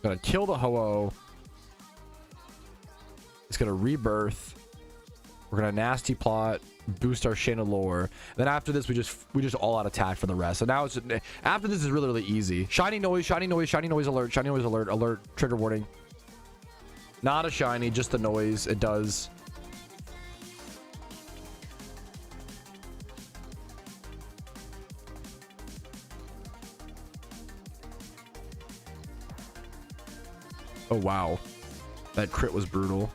Gonna kill the Ho-Oh. It's gonna rebirth. We're gonna Nasty Plot, boost our Shayna lore. Then after this, we just all out attack for the rest. So now it's after this is really easy. Shiny noise, shiny noise, shiny noise alert, shiny noise alert, alert, trigger warning. Not a shiny, just the noise. It does. Oh wow, that crit was brutal.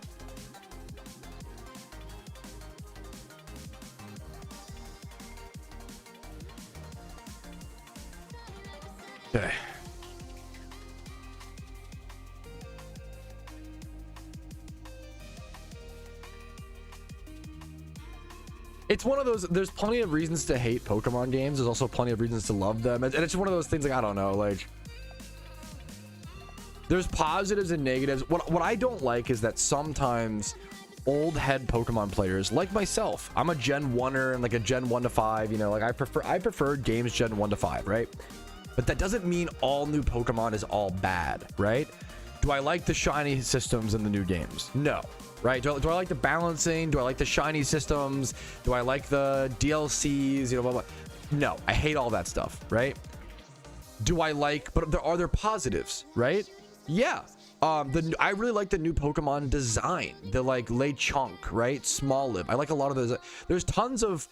Okay. It's one of those, there's plenty of reasons to hate Pokemon games. There's also plenty of reasons to love them. And it's one of those things, like, I don't know, like, there's positives and negatives. What I don't like is that sometimes old head Pokemon players like myself, I'm a Gen 1er and like a Gen 1 to 5, you know, like I prefer games Gen 1 to 5, right? But that doesn't mean all new Pokemon is all bad, right? Do I like the shiny systems in the new games? No. Right? Do I like the balancing? Do I like the shiny systems? Do I like the DLCs? You know, blah, blah. No, I hate all that stuff, right? Do I like, but are there positives, right? Yeah. I really like the new Pokemon design. The like Lechonk, right? Small Lip. I like a lot of those. There's tons of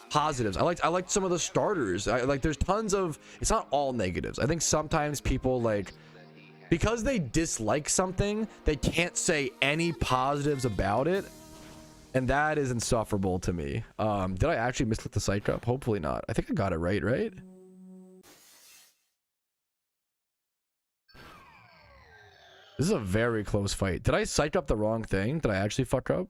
positives. I liked some of the starters. There's tons of, it's not all negatives. I think sometimes people like, because they dislike something, they can't say any positives about it, and that is insufferable to me. Did I actually misclick the Psych Up? Hopefully not. I think I got it right? This is a very close fight. Did I Psych Up the wrong thing? Did I actually fuck up?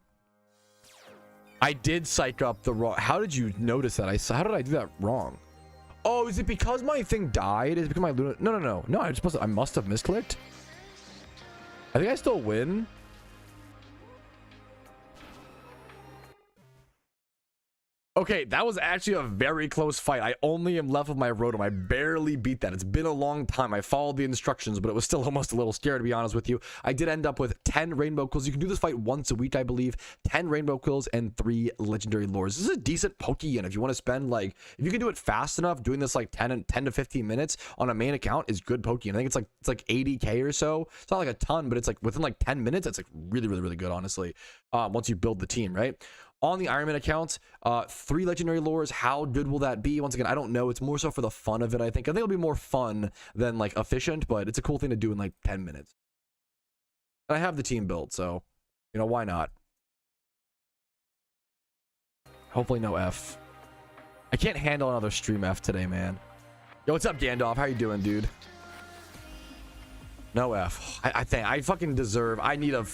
I did Psych Up the wrong. How did you notice that? How did I do that wrong? Oh, is it because my thing died? Is it because my Luna? No. I must have misclicked. I think I still win. Okay, that was actually a very close fight. I only am left with my Rotom. I barely beat that. It's been a long time. I followed the instructions, but it was still almost a little scary, to be honest with you. I did end up with 10 rainbow kills. You can do this fight once a week, I believe. 10 rainbow kills and 3 legendary lures. This is a decent Pokeyen. If you want to spend, like, if you can do it fast enough, doing this like 10 to 15 minutes on a main account is good Pokeyen. I think it's like 80k or so. It's not like a ton, but it's like within like 10 minutes, it's like really good, honestly. Once you build the team, right? On the IronMan account, 3 legendary lures. How good will that be? Once again, I don't know. It's more so for the fun of it, I think. I think it'll be more fun than like efficient, but it's a cool thing to do in like 10 minutes. And I have the team built, so, you know, why not? Hopefully no F. I can't handle another stream F today, man. Yo, what's up, Gandalf? How you doing, dude? No F. I think I fucking deserve. I need a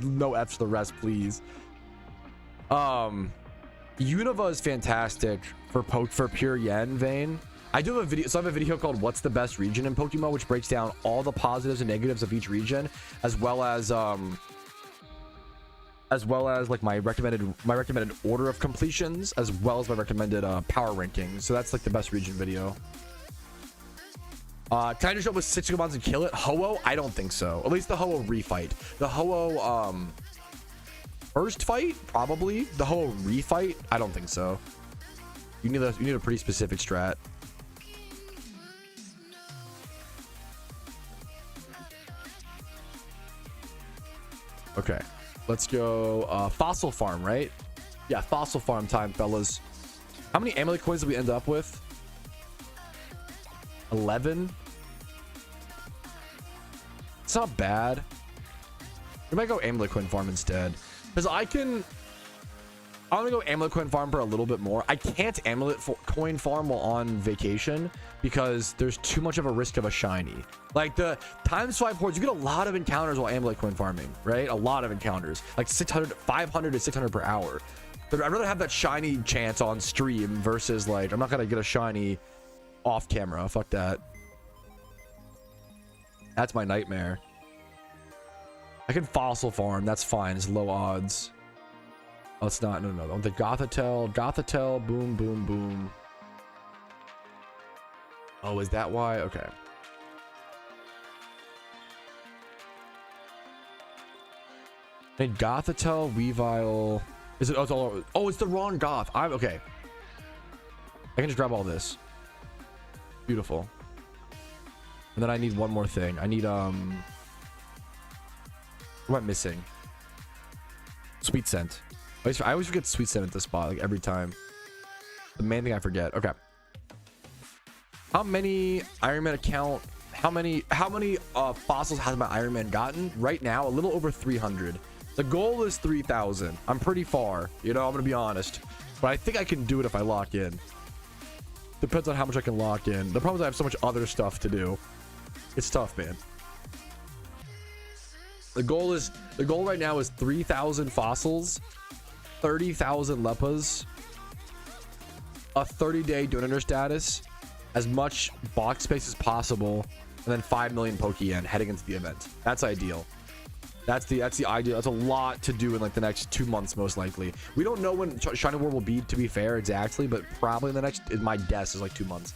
no F to the rest, please. Unova is fantastic for pure yen vein. I do have a video, so I have a video called "What's the Best Region in PokeMMO," which breaks down all the positives and negatives of each region, as well as like my recommended order of completions, as well as my recommended power rankings. So that's like the best region video. Can I just show up with 6 Pokemons and kill it? Ho-Oh? I don't think so. At least the Ho-Oh refight. The Ho-Oh First fight, probably. The whole refight, I don't think so. You need a pretty specific strat. Okay, let's go fossil farm, right? Yeah, fossil farm time, fellas. How many amulet coins did we end up with? 11. It's not bad. We might go amulet coin farm instead, because I'm gonna go amulet coin farm for a little bit more. I can't amulet coin farm while on vacation because there's too much of a risk of a shiny. Like the ×5 hordes, you get a lot of encounters while amulet coin farming, right? A lot of encounters, like 500 to 600 per hour. But I'd rather have that shiny chance on stream versus like, I'm not gonna get a shiny off camera. Fuck that. That's my nightmare. I can fossil farm. That's fine. It's low odds. Oh, it's not. No. The Gothitelle. Boom, boom, boom. Oh, is that why? Okay. And Gothitelle, Weavile. Is it? Oh, it's all over. Oh, it's the wrong Goth. I'm okay. I can just grab all this. Beautiful. And then I need one more thing. I need what am I missing? Sweet scent. I always forget sweet scent at this spot, like every time. The main thing I forget. Okay. How many IronMan account? How many fossils has my IronMan gotten? Right now, a little over 300. The goal is 3,000. I'm pretty far. You know, I'm gonna be honest, but I think I can do it if I lock in. Depends on how much I can lock in. The problem is I have so much other stuff to do. It's tough, man. The goal right now is 3,000 fossils, 30,000 lepas, a 30-day donator status, as much box space as possible, and then 5 million Pokeyen heading into the event. That's ideal. That's the ideal. That's a lot to do in like the next 2 months, most likely. We don't know when Shiny War will be, to be fair, exactly, but probably in the next, my guess is like 2 months.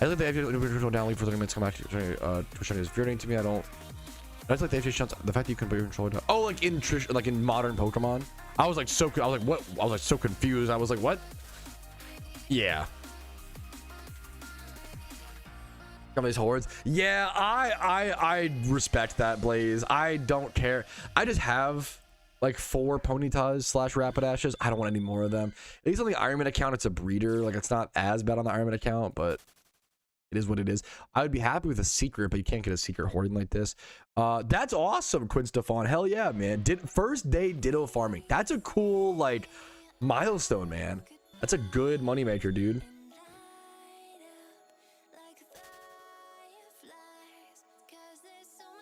I think the FJ down leave for 30 minutes. Come back to Shiny is infuriating to me. I don't. I just like the FJ shots. The fact that you can put your controller down. Oh, like in modern Pokemon. I was like so confused. I was like, what? Yeah. Some of these hordes. Yeah, I respect that, Blaze. I don't care. I just have like 4 Ponytas / Rapidashes. I don't want any more of them. At least on the IronMan account, it's a breeder. Like it's not as bad on the IronMan account, but it is what it is. I would be happy with a secret, but you can't get a secret hoarding like this. That's awesome, Quinn Stefan. Hell yeah, man. First day Ditto farming. That's a cool like milestone, man. That's a good moneymaker, dude.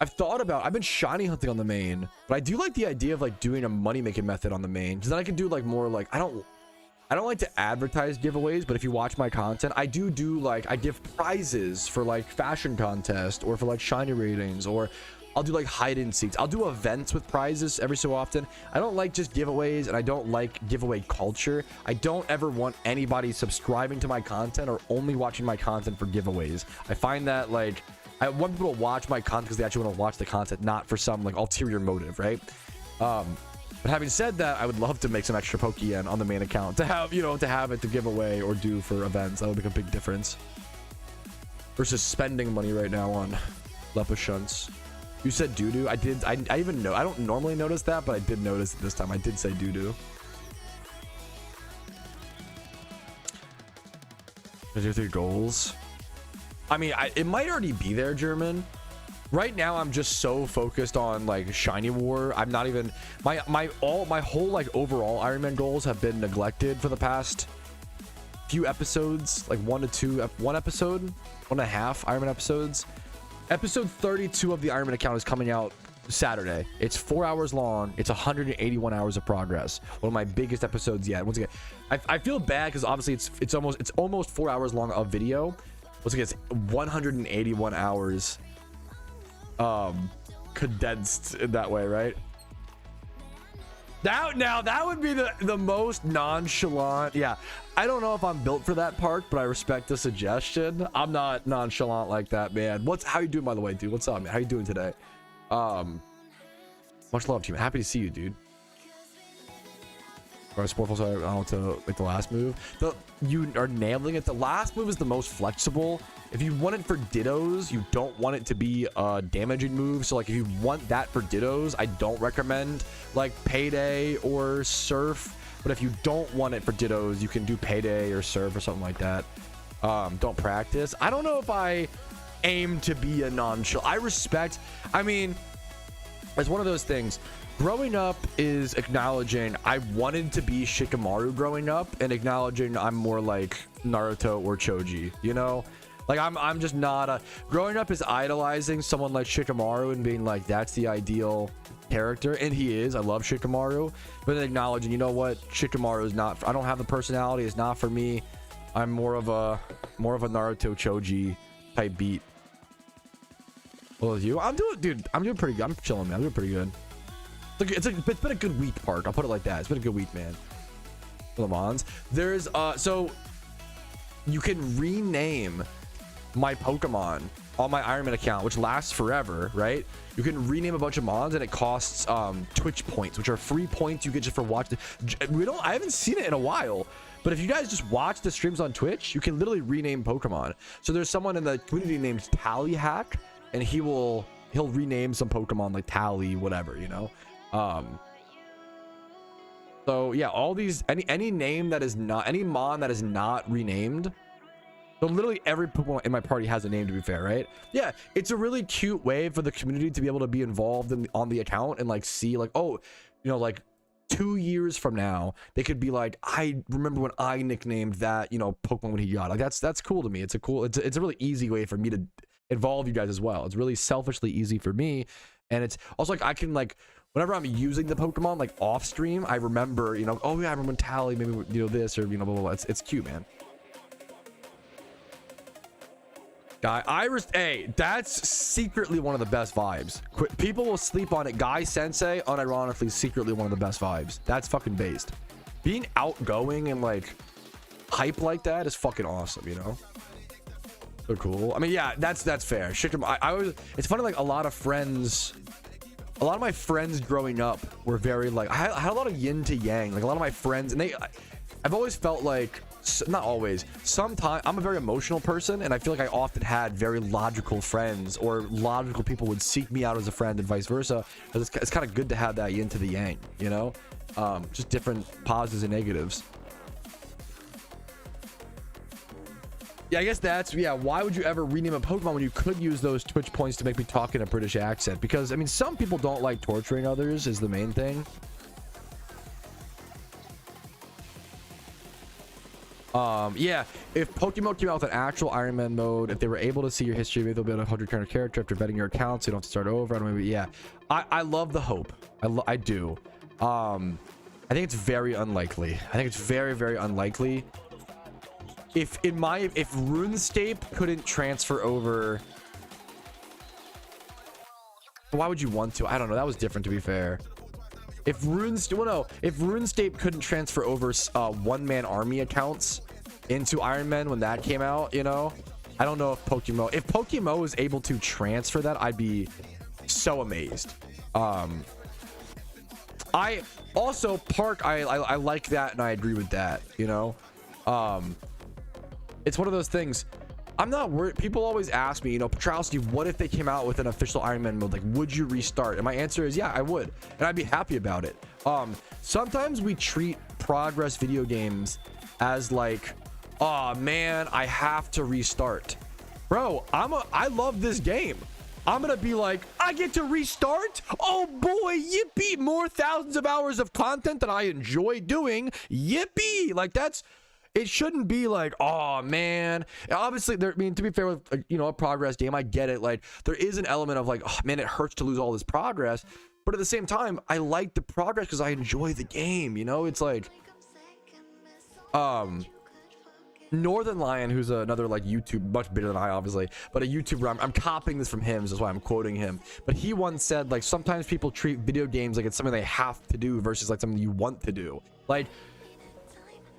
I've been shiny hunting on the main, but I do like the idea of like doing a money making method on the main, because then I can do like more like, I don't like to advertise giveaways, but if you watch my content, I do like, I give prizes for like fashion contest or for like shiny ratings, or I'll do like hide and seeks. I'll do events with prizes every so often. I don't like just giveaways, and I don't like giveaway culture. I don't ever want anybody subscribing to my content or only watching my content for giveaways. I find that like, I want people to watch my content because they actually want to watch the content, not for some like ulterior motive, right? But having said that, I would love to make some extra Pokeyen on the main account to have, you know, to have it to give away or do for events. That would make a big difference versus spending money right now on Lepashunts. You said doo-doo. I did. I even know. I don't normally notice that, but I did notice it this time. I did say doo-doo. Those are 3 goals. I mean, it might already be there, German. Right now, I'm just so focused on like Shiny War. I'm not even my whole like overall IronMan goals have been neglected for the past few episodes, like 1 to 2, 1 episode, 1.5 IronMan episodes. Episode 32 of the IronMan account is coming out Saturday. It's 4 hours long. It's 181 hours of progress. One of my biggest episodes yet. Once again, I feel bad because obviously it's almost 4 hours long of video. Once again, it's 181 hours condensed in that way, right? That would be the most nonchalant. Yeah, I don't know if I'm built for that part, but I respect the suggestion. I'm not nonchalant like that, man. How you doing, by the way, dude? What's up, man? How you doing today? Much love to you, man. Happy to see you, dude. or Sportful, sorry, I don't know, to like the last move. You are nailing it. The last move is the most flexible. If you want it for dittos, you don't want it to be a damaging move. So like if you want that for dittos, I don't recommend like Payday or Surf. But if you don't want it for dittos, you can do Payday or Surf or something like that. Don't practice. I don't know if I aim to be a nonchalant. I respect, I mean, it's one of those things. Growing up is acknowledging I wanted to be Shikamaru growing up, and acknowledging I'm more like Naruto or Choji, you know? Like I'm just not a, growing up is idolizing someone like Shikamaru and being like, that's the ideal character, and he is. I love Shikamaru, but then acknowledging, you know what, Shikamaru is not, I don't have the personality, it's not for me. I'm more of a Naruto Choji type beat. Well, with you, I'm doing pretty good. I'm chilling, man. I'm doing pretty good. It's been a good week, Park. I'll put it like that. It's been a good week, man. Le Mans. There's so you can rename my Pokemon on my IronMan account, which lasts forever, right? You can rename a bunch of mons, and it costs Twitch points, which are free points you get just for watching. I haven't seen it in a while, but if you guys just watch the streams on Twitch, you can literally rename Pokemon. So there's someone in the community named Tallyhack, and he'll rename some Pokemon like Tally, whatever, you know. So yeah, all these, any name that is not, any mon that is not renamed. So literally every Pokemon in my party has a name, to be fair, right? Yeah, it's a really cute way for the community to be able to be involved on the account and like see like, oh, you know, like 2 years from now, they could be like, I remember when I nicknamed that, you know, Pokemon when he got. Like that's cool to me. It's a really easy way for me to involve you guys as well. It's really selfishly easy for me, and it's also like I can like, whenever I'm using the Pokemon like off stream, I remember, you know, oh yeah, I remember when Tally, maybe, you know, this, or, you know, blah, blah, blah. It's cute, man. Guy Iris, hey, that's secretly one of the best vibes. People will sleep on it. Guy Sensei, unironically, secretly one of the best vibes. That's fucking based. Being outgoing and like hype like that is fucking awesome, you know. So cool. I mean, yeah, that's fair. I always, it's funny, like a lot of my friends growing up were very like, I had a lot of yin to yang, like a lot of my friends, and I've always felt like, not always, sometimes I'm a very emotional person, and I feel like I often had very logical friends, or logical people would seek me out as a friend and vice versa. It's kind of good to have that yin to the yang, you know, just different positives and negatives. Yeah, I guess that's, yeah, why would you ever rename a Pokemon when you could use those Twitch points to make me talk in a British accent? Because I mean, some people don't like torturing others is the main thing. Yeah, if PokeMMO came out with an actual IronMan mode, if they were able to see your history, maybe they'll be able to 100 character after vetting your account, so you don't have to start over. I don't know, maybe, yeah, I love the hope. I do. I think it's very unlikely. I think it's very, very unlikely. If RuneScape couldn't transfer over, why would you want to? I don't know. That was different, to be fair. If RuneScape couldn't transfer over one-man army accounts into IronMan when that came out, you know, I don't know if PokeMMO was able to transfer that, I'd be so amazed. I also, Park, I like that, and I agree with that, you know. It's one of those things. I'm not worried. People always ask me, you know, Patrouski, what if they came out with an official IronMan mode? Like, would you restart? And my answer is, yeah, I would, and I'd be happy about it. Sometimes we treat progress video games as like, oh man, I have to restart. Bro, I love this game. I'm gonna be like, I get to restart? Oh boy, yippee! More thousands of hours of content that I enjoy doing. Yippee! Like it shouldn't be like, oh man. Obviously, I mean, to be fair with, you know, a progress game, I get it. Like, there is an element of like, oh man, it hurts to lose all this progress. But at the same time, I like the progress because I enjoy the game. You know, it's like, Northern Lion, who's another like YouTube, much bigger than I obviously, but a YouTuber, I'm copying this from him, so that's why I'm quoting him. But he once said, like, sometimes people treat video games like it's something they have to do versus like something you want to do. Like,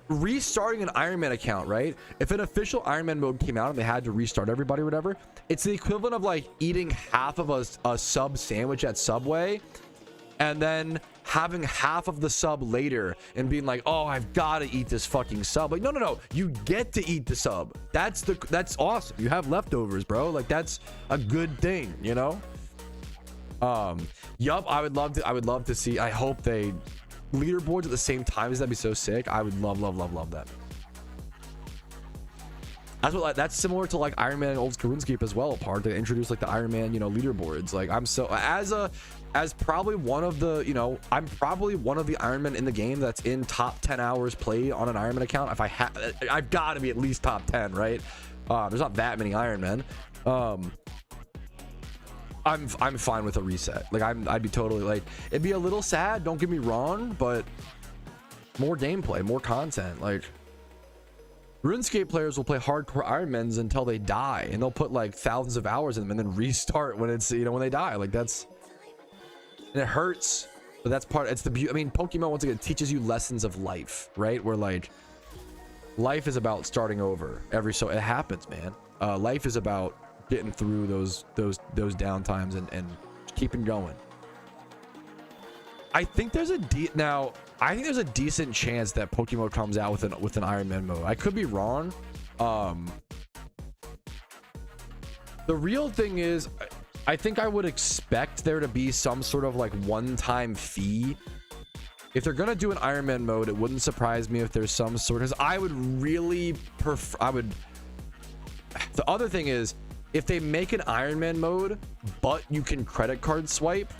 restarting an IronMan account, right? If an official IronMan mode came out and they had to restart everybody or whatever, it's the equivalent of like eating half of a sub sandwich at Subway and then having half of the sub later and being like, oh, I've got to eat this fucking sub. Like, no, you get to eat the sub. That's awesome. You have leftovers, bro. Like, that's a good thing, you know? Yup, I would love to see, I hope they leaderboards at the same time. That'd be so sick. I would love that. That's similar to like Iron Man and old RuneScape as well, part to introduce like the Iron Man, you know, leaderboards. Like, I'm so as probably one of the, you know, I'm probably one of the Iron Men in the game that's in top 10 hours played on an Iron Man account. If I've got to be at least top 10, right? There's not that many Iron Men. I'm fine with a reset. Like, I'd be totally, like, it'd be a little sad, don't get me wrong, but more gameplay, more content. Like, RuneScape players will play hardcore Ironmans until they die, and they'll put like thousands of hours in them and then restart when it's, you know, when they die. Like, that's, and it hurts, but that's it's the beauty. I mean, Pokemon, once again, teaches you lessons of life, right? Where like life is about starting over it happens, man. Life is about getting through those down times and keeping going. I think there's a decent chance that PokeMMO comes out with an Iron Man mode. I could be wrong. The real thing is, I think I would expect there to be some sort of like one-time fee. If they're gonna do an Iron Man mode, it wouldn't surprise me if there's some sort of, I would really prefer, the other thing is, if they make an Iron Man mode, but you can credit card swipe,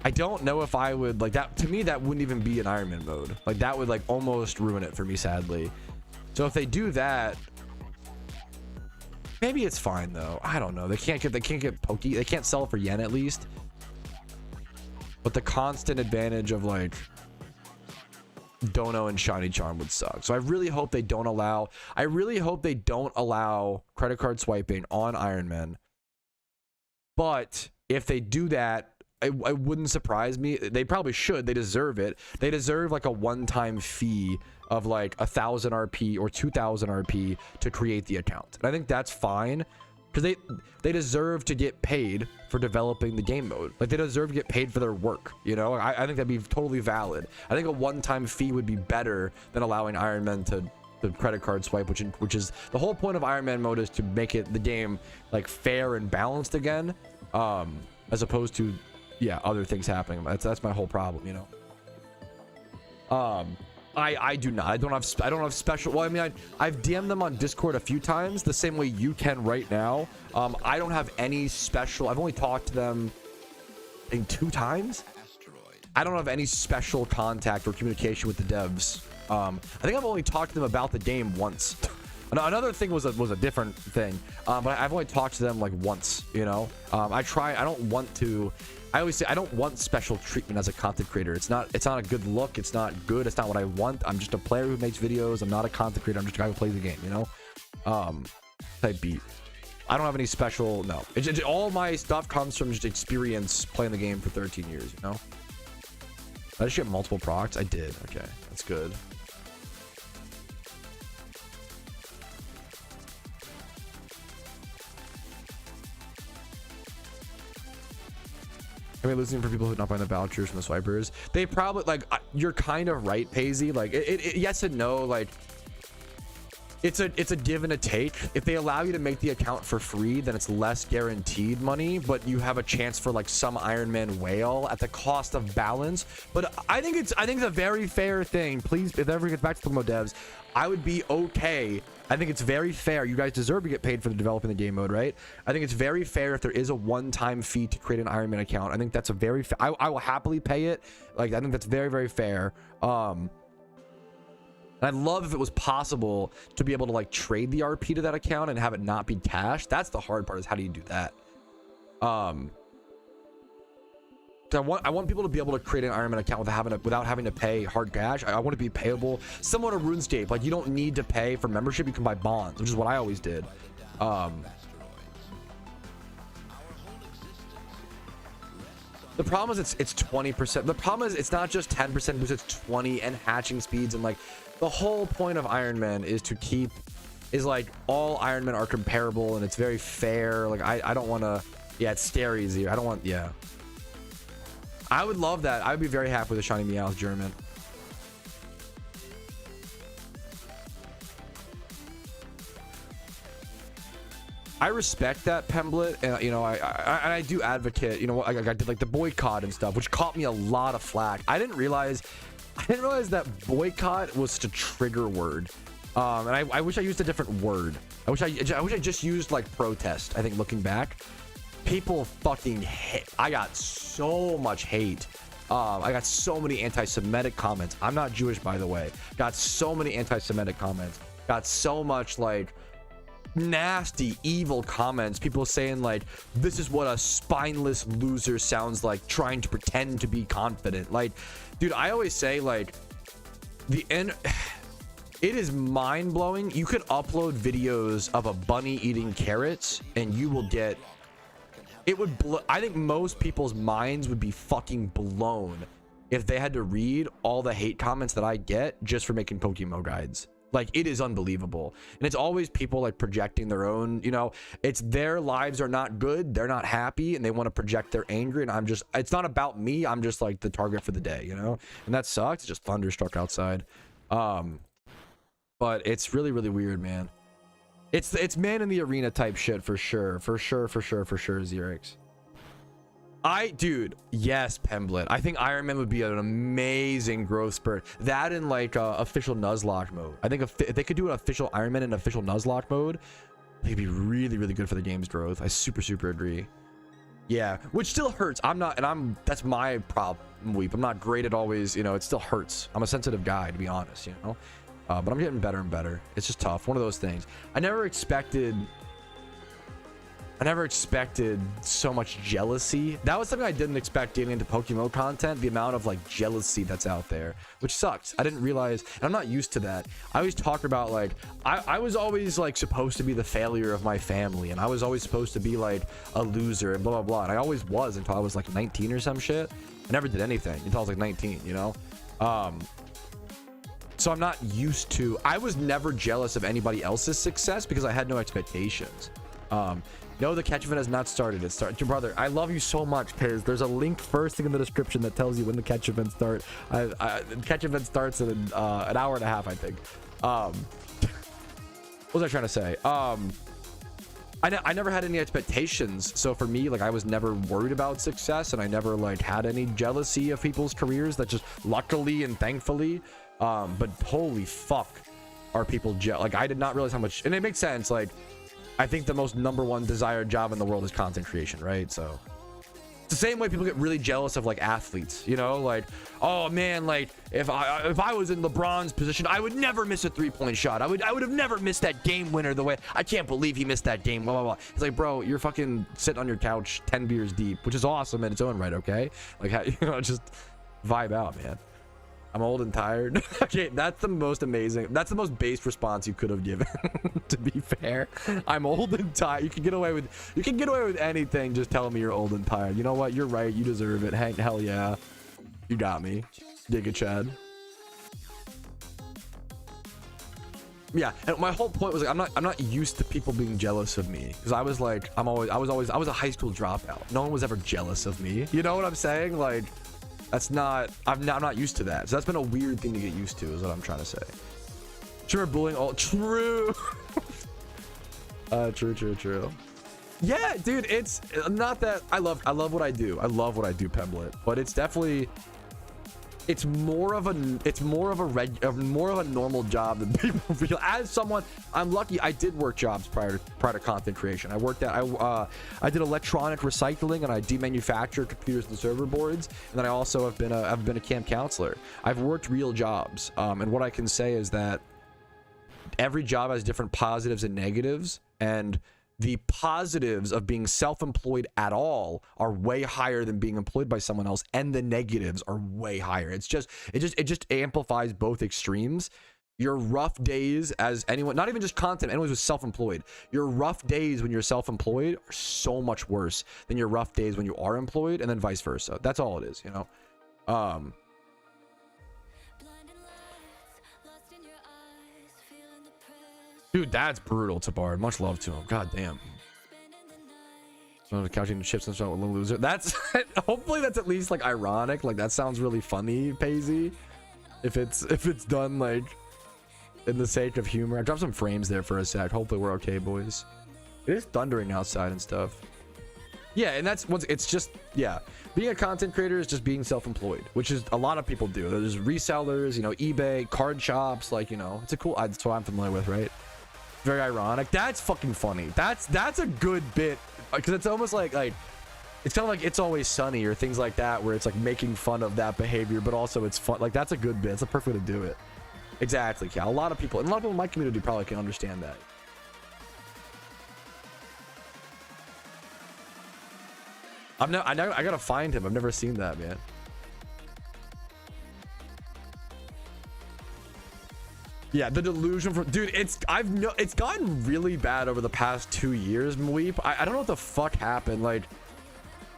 I don't know if I would like that. To me, that wouldn't even be an Iron Man mode. Like, that would like almost ruin it for me, sadly. So if they do that, maybe it's fine though. I don't know. They can't get Poke. They can't sell it for yen at least. But the constant advantage of like Dono and Shiny Charm would suck. So I really hope they don't allow. I really hope they don't allow credit card swiping on Iron Man. But if they do that, it wouldn't surprise me. They probably should. They deserve it. They deserve like a one-time fee of like 1,000 RP or 2,000 RP to create the account. And I think that's fine, because they deserve to get paid for developing the game mode. Like, they deserve to get paid for their work, you know? I think that'd be totally valid. I think a one-time fee would be better than allowing Iron Man to the credit card swipe, which is the whole point of Iron Man mode, is to make the game like fair and balanced again, as opposed to, yeah, other things happening. That's my whole problem, you know. I don't have special. Well, I mean, I've DM'd them on Discord a few times, the same way you can right now. I don't have any special. I've only talked to them in 2 times. I don't have any special contact or communication with the devs. I think I've only talked to them about the game once. Another thing was a different thing, but I've only talked to them like once, you know. I always say I don't want special treatment as a content creator. It's not a good look. It's not good. It's not what I want. I'm just a player who makes videos. I'm not a content creator. I'm just a guy who plays the game, you know. Type beat. I don't have any special. No, all my stuff comes from just experience playing the game for 13 years, you know. Did I just get multiple procs? I did. Okay, that's good. I mean, listening for people who are not buying the vouchers from the swipers, they probably, like, you're kind of right, Paisy. Like, yes and no. Like, it's a give and a take. If they allow you to make the account for free, then it's less guaranteed money, but you have a chance for like some Iron Man whale at the cost of balance. But I think it's a very fair thing. Please, if it ever gets back to PokeMMO devs, I would be okay. I think it's very fair. You guys deserve to get paid for the developing the game mode, right? I think it's very fair if there is a one-time fee to create an Iron Man account. I think that's a very fair. I will happily pay it. Like, I think that's very, very fair. And I'd love if it was possible to be able to like trade the RP to that account and have it not be cash. That's the hard part, is how do you do that? I want people to be able to create an Iron Man account without having to pay hard cash. I want it to be payable, similar to RuneScape. Like, you don't need to pay for membership. You can buy bonds, which is what I always did. The problem is it's 20%. The problem is it's not just 10% boost, it's 20 and hatching speeds. And like, the whole point of Iron Man is like all Iron Men are comparable and it's very fair. Like, I don't want to, yeah, it's stare easier. I don't want, yeah. I would love that. I would be very happy with a shiny Meowth German. I respect that, Pemblet, and you know, I do advocate, you know, I did like the boycott and stuff, which caught me a lot of flack. I didn't realize that boycott was such a trigger word, and I wish I used a different word. I wish I just used like protest. I think looking back, people fucking hate. I got so much hate. I got so many anti-Semitic comments. I'm not Jewish, by the way. Got so many anti-Semitic comments. Got so much like nasty evil comments, people saying like, this is what a spineless loser sounds like, trying to pretend to be confident. Like, dude, I always say like it is mind-blowing. You could upload videos of a bunny eating carrots and you will get, it would blow. I think most people's minds would be fucking blown if they had to read all the hate comments that I get just for making PokeMMO guides. Like, it is unbelievable. And it's always people like projecting their own, you know, it's their lives are not good, they're not happy, and they want to project their anger, and I'm just, it's not about me, I'm just like the target for the day, you know. And that sucks. It's just thunderstruck outside. But it's really weird, man. It's man in the arena type shit for sure, Xerix. Dude, yes, Pemblet. I think Iron Man would be an amazing growth spurt. That in like official Nuzlocke mode. I think if they could do an official Iron Man in official Nuzlocke mode, they'd be really good for the game's growth. I super agree. Yeah, which still hurts. That's my problem, Weep. I'm not great at always, you know, it still hurts. I'm a sensitive guy, to be honest, you know. But I'm getting better and better. It's just tough. One of those things. I never expected so much jealousy. That was something I didn't expect getting into PokeMMO content, the amount of like jealousy that's out there, which sucks. I didn't realize, and I'm not used to that. I always talk about like, I was always like supposed to be the failure of my family, and I was always supposed to be like a loser and blah, blah, blah. And I always was until I was like 19 or some shit. I never did anything until I was like 19, you know? So I'm not used to, I was never jealous of anybody else's success because I had no expectations. No, the catch event has not started. It started. Your brother, I love you so much, Piz. There's a link first thing in the description that tells you when the catch event starts. The catch event starts in an hour and a half, I think. What was I trying to say? I never had any expectations. So for me, like, I was never worried about success, and I never like had any jealousy of people's careers. That just luckily and thankfully. But holy fuck, are people like, I did not realize how much, and it makes sense. Like, I think the most #1 desired job in the world is content creation, right? So it's the same way people get really jealous of like athletes, you know, like, oh man, like if I was in LeBron's position, I would never miss a 3-point shot. I would have never missed that game winner the way, I can't believe he missed that game, blah blah blah. It's like, bro, you're fucking sitting on your couch 10 beers deep, which is awesome in its own right, okay? Like, how, you know, just vibe out, man. I'm old and tired. Okay, that's the most amazing, that's the most base response you could have given. To be fair, I'm old and tired. You can get away with anything, just tell me you're old and tired. You know what, you're right, you deserve it. Hell yeah, you got me, Giga Chad. Yeah, and my whole point was like, I'm not used to people being jealous of me, because I was like, I was a high school dropout. No one was ever jealous of me, you know what I'm saying? Like, that's not, I'm not used to that. So that's been a weird thing to get used to, is what I'm trying to say. Sure, bullying all true. True. Yeah, dude, it's not that I love what I do. I love what I do, Pemblet, but it's definitely, it's more of a normal job than people feel. As someone, I'm lucky I did work jobs prior to content creation. I worked at, I did electronic recycling, and I demanufactured computers and server boards, and then I also have been a camp counselor. I've worked real jobs, and what I can say is that every job has different positives and negatives, and the positives of being self-employed at all are way higher than being employed by someone else, and the negatives are way higher. It just amplifies both extremes. Your rough days as anyone, not even just content, anyone who's self-employed, your rough days when you're self-employed are so much worse than your rough days when you are employed, and then vice versa. That's all it is, you know. Dude, that's brutal, Tabard. Much love to him. God damn. So couching chips and stuff with a loser. That's hopefully that's at least like ironic. Like that sounds really funny, Paisy. If it's done like in the sake of humor. I dropped some frames there for a sec. Hopefully we're okay, boys. It is thundering outside and stuff. Yeah, and that's what's it's just yeah. Being a content creator is just being self-employed, which is a lot of people do. There's resellers, you know, eBay, card shops, like, you know, it's a cool. That's what I'm familiar with, right? Very ironic. That's fucking funny. That's a good bit. Because it's almost like it's kind of like It's Always Sunny or things like that, where it's like making fun of that behavior, but also it's fun. Like that's a good bit. It's a perfect way to do it. Exactly, Cal. A lot of people in my community probably can understand that. I gotta find him. I've never seen that, man. Yeah, the delusion from dude. It's gotten really bad over the past 2 years, Mweep. I don't know what the fuck happened. Like,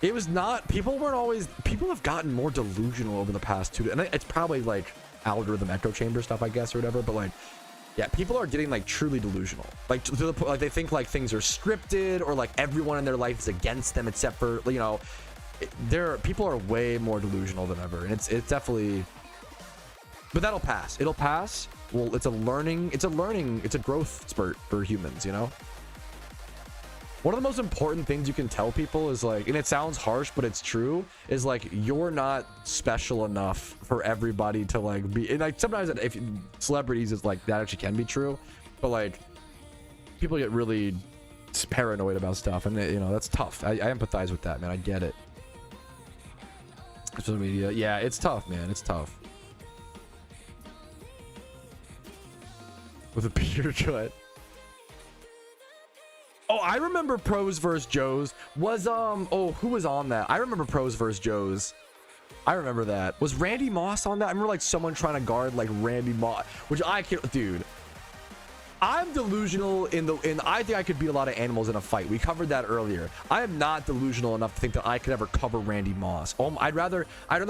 it was not. People have gotten more delusional over the past 2. And it's probably like algorithm echo chamber stuff, I guess, or whatever. But like, yeah, people are getting like truly delusional. Like to the point, like they think like things are scripted or like everyone in their life is against them except for, you know, people are way more delusional than ever, and it's definitely. But that'll pass. It'll pass. Well, it's a growth spurt for humans, you know? One of the most important things you can tell people is like, and it sounds harsh, but it's true, is like, you're not special enough for everybody to like be, and like sometimes if celebrities is like, that actually can be true, but like people get really paranoid about stuff, and you know, that's tough. I empathize with that, man. I get it. Social media. Yeah, it's tough, man. It's tough. With a beer cut. Oh, I remember Pros vs. Joes was oh, who was on that? I remember Pros vs. Joes. I remember that. Was Randy Moss on that? I remember like someone trying to guard like Randy Moss, which I can't, dude. I'm delusional in I think I could beat a lot of animals in a fight. We covered that earlier. I am not delusional enough to think that I could ever cover Randy Moss. I'd rather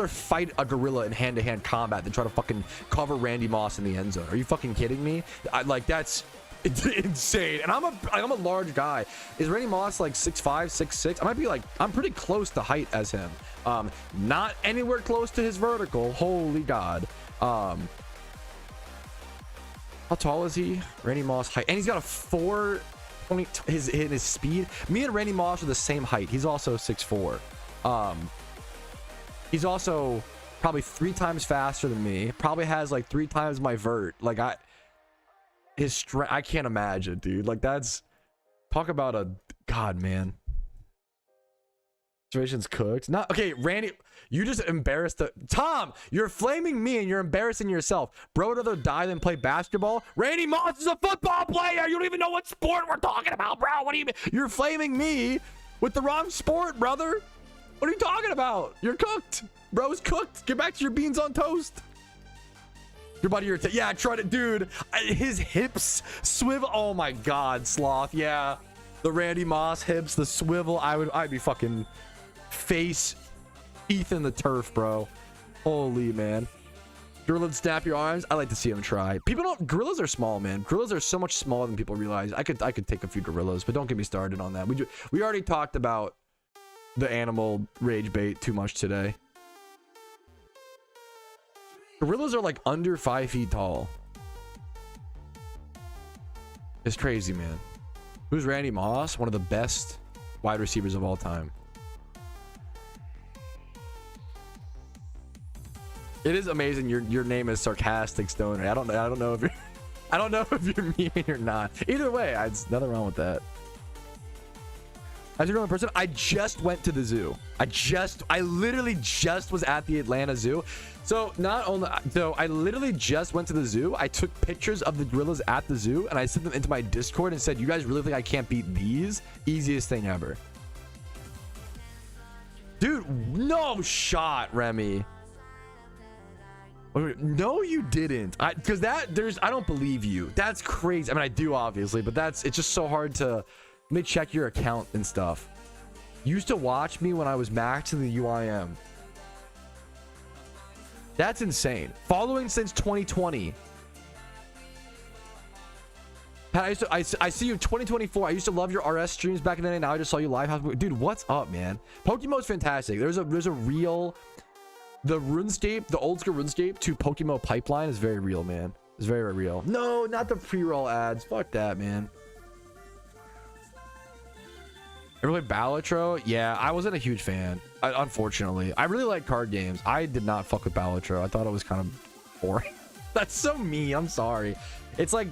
fight a gorilla in hand-to-hand combat than try to fucking cover Randy Moss in the end zone. Are you fucking kidding me? Like that's insane. And I'm a large guy. Is Randy Moss like 6'5", 6'6"? I might be like, I'm pretty close to height as him. Not anywhere close to his vertical. Holy God. How tall is he? Randy Moss height, and he's got a 4 point his speed. Me and Randy Moss are the same height. He's also 6'4". He's also probably 3 times faster than me. Probably has like 3 times my vert. Like his strength, I can't imagine, dude. Like that's, talk about a god, man. Situation's cooked. Not okay, Randy. You just embarrassed the Tom. You're flaming me and you're embarrassing yourself. Bro would rather die than play basketball. Randy Moss is a football player. You don't even know what sport we're talking about, bro. What do you mean? You're flaming me with the wrong sport, brother. What are you talking about? You're cooked. Bro's cooked. Get back to your beans on toast. Your buddy, yeah, try to, dude. His hips swivel. Oh my God, Sloth. Yeah, the Randy Moss hips, the swivel. I'd be fucking face teeth in the turf, bro. Holy man. Gorilla would snap your arms. I like to see him try. People don't. Gorillas are small, man. Gorillas are so much smaller than people realize. I could take a few gorillas, but don't get me started on that. We already talked about the animal rage bait too much today. Gorillas are like under 5 feet tall. It's crazy, man. Who's Randy Moss? One of the best wide receivers of all time. It is amazing. Your name is Sarcastic Stoner. I don't know if you're I don't know if you're memeing or not. Either way, there's nothing wrong with that. As a real person, I just went to the zoo. I literally just was at the Atlanta Zoo. So I literally just went to the zoo. I took pictures of the gorillas at the zoo and I sent them into my Discord and said, "You guys really think I can't beat these? Easiest thing ever." Dude, no shot, Remy. No, you didn't. I don't believe you. That's crazy. I mean, I do obviously, but it's just so hard to. Let me check your account and stuff. You used to watch me when I was maxing the UIM. That's insane. Following since 2020. Pat, I see you 2024. I used to love your RS streams back in the day. Now I just saw you live. Dude, what's up, man? PokeMMO is fantastic. There's a real, the RuneScape, the old school RuneScape to PokeMMO pipeline is very real, man. It's very, very real. No, not the pre-roll ads. Fuck that, man. Ever played Balatro? Yeah, I wasn't a huge fan, unfortunately. I really like card games. I did not fuck with Balatro. I thought it was kind of boring. That's so me. I'm sorry. It's like,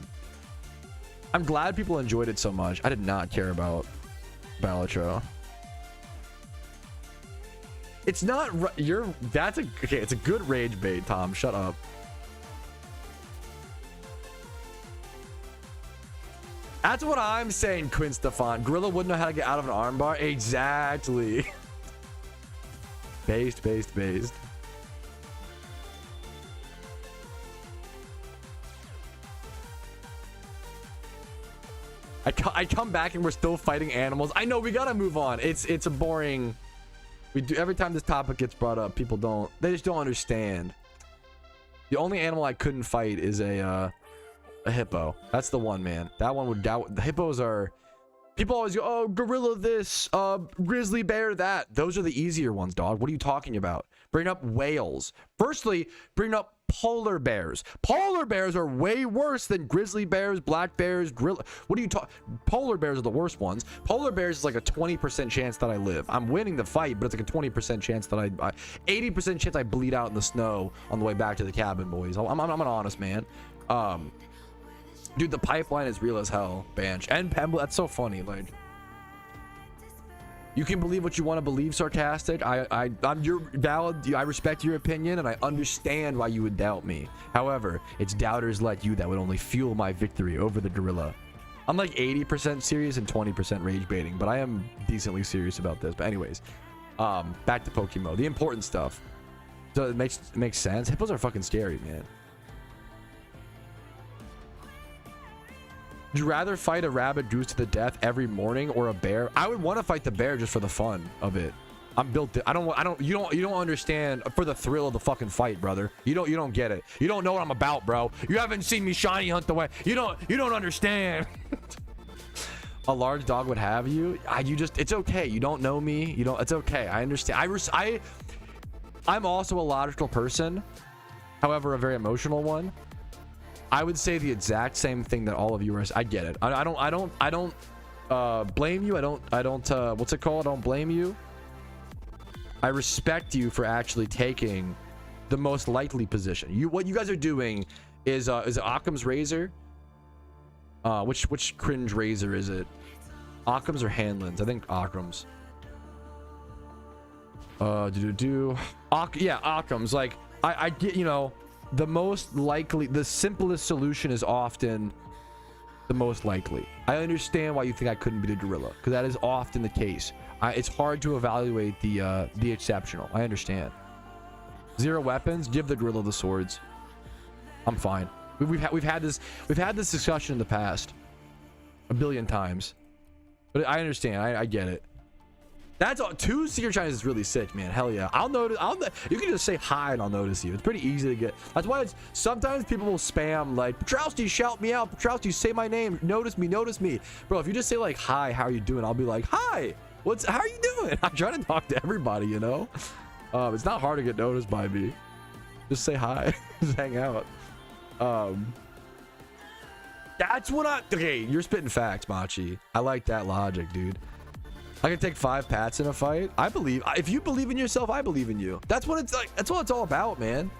I'm glad people enjoyed it so much. I did not care about Balatro. It's not that's a okay. It's a good rage bait, Tom. Shut up. That's what I'm saying, Quinn Stefan. Gorilla wouldn't know how to get out of an armbar. Exactly. Based. I come back and we're still fighting animals. I know, we gotta move on. It's a boring. We do every time this topic gets brought up. People they just don't understand. The only animal I couldn't fight is a hippo. That's the one, man. That one would doubt. The hippos are. People always go, oh, gorilla this, grizzly bear that. Those are the easier ones, dog. What are you talking about? Bring up whales. Firstly, bring up polar bears. Polar bears are way worse than grizzly bears, black bears, gorilla. What are you talking? Polar bears are the worst ones. Polar bears is like a 20% chance that I live. I'm winning the fight, but it's like a 20% chance that 80% chance I bleed out in the snow on the way back to the cabin, boys. I'm an honest man. Dude, the pipeline is real as hell, Banch. And Pemble, that's so funny. Like, you can believe what you want to believe, sarcastic. I'm your valid. I respect your opinion, and I understand why you would doubt me. However, it's doubters like you that would only fuel my victory over the gorilla. I'm like 80% serious and 20% rage baiting, but I am decently serious about this. But anyways, back to PokeMMO, the important stuff. So it makes sense. Hippos are fucking scary, man. Would you rather fight a rabbit goose to the death every morning or a bear? I would want to fight the bear just for the fun of it. I'm built. You don't understand, for the thrill of the fucking fight, brother. You don't get it. You don't know what I'm about, bro. You haven't seen me shiny hunt the way. You don't understand. A large dog would have you. It's okay. You don't know me. It's okay. I understand. I'm also a logical person, however, a very emotional one. I would say the exact same thing that all of you are. I get it. I don't blame you. I don't what's it called? I don't blame you. I respect you for actually taking the most likely position. What you guys are doing is it Occam's razor? Which cringe razor is it? Occam's or Hanlon's? I think Occam's. Yeah, Occam's. Like I get, the most likely, the simplest solution is often the most likely. I understand why you think I couldn't beat a gorilla, because that is often the case. It's hard to evaluate the exceptional. I understand. Zero weapons, give the gorilla the swords. I'm fine. We've had this discussion in the past a billion times, but I understand. I get it. That's all. 2 secret shinies is really sick, man. Hell yeah. I'll notice. You can just say hi and I'll notice you. It's pretty easy to get. That's why sometimes people will spam like, Patrouski, shout me out. Patrouski, say my name. Notice me. Bro, if you just say like, hi, how are you doing? I'll be like, hi. How are you doing? I'm trying to talk to everybody, It's not hard to get noticed by me. Just say hi. Just hang out. That's what okay, you're spitting facts, Machi. I like that logic, dude. I can take 5 pats in a fight. I believe. If you believe in yourself, I believe in you. That's what it's like. That's what it's all about, man.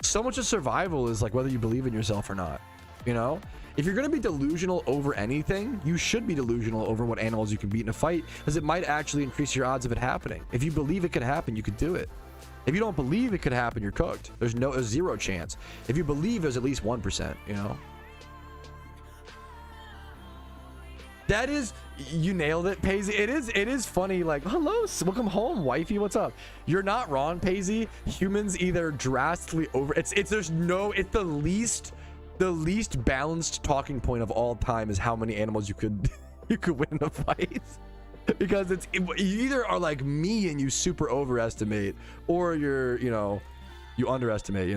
So much of survival is like whether you believe in yourself or not. If you're going to be delusional over anything, you should be delusional over what animals you can beat in a fight, because it might actually increase your odds of it happening. If you believe it could happen, you could do it. If you don't believe it could happen, you're cooked. There's zero chance. If you believe, there's at least 1%, That is, you nailed it, Paisley. It is funny, like, hello, welcome home, wifey, what's up? You're not wrong, Paisley. Humans either drastically it's the least balanced talking point of all time is how many animals you could win in a fight. Because you either are like me and you super overestimate, or you underestimate,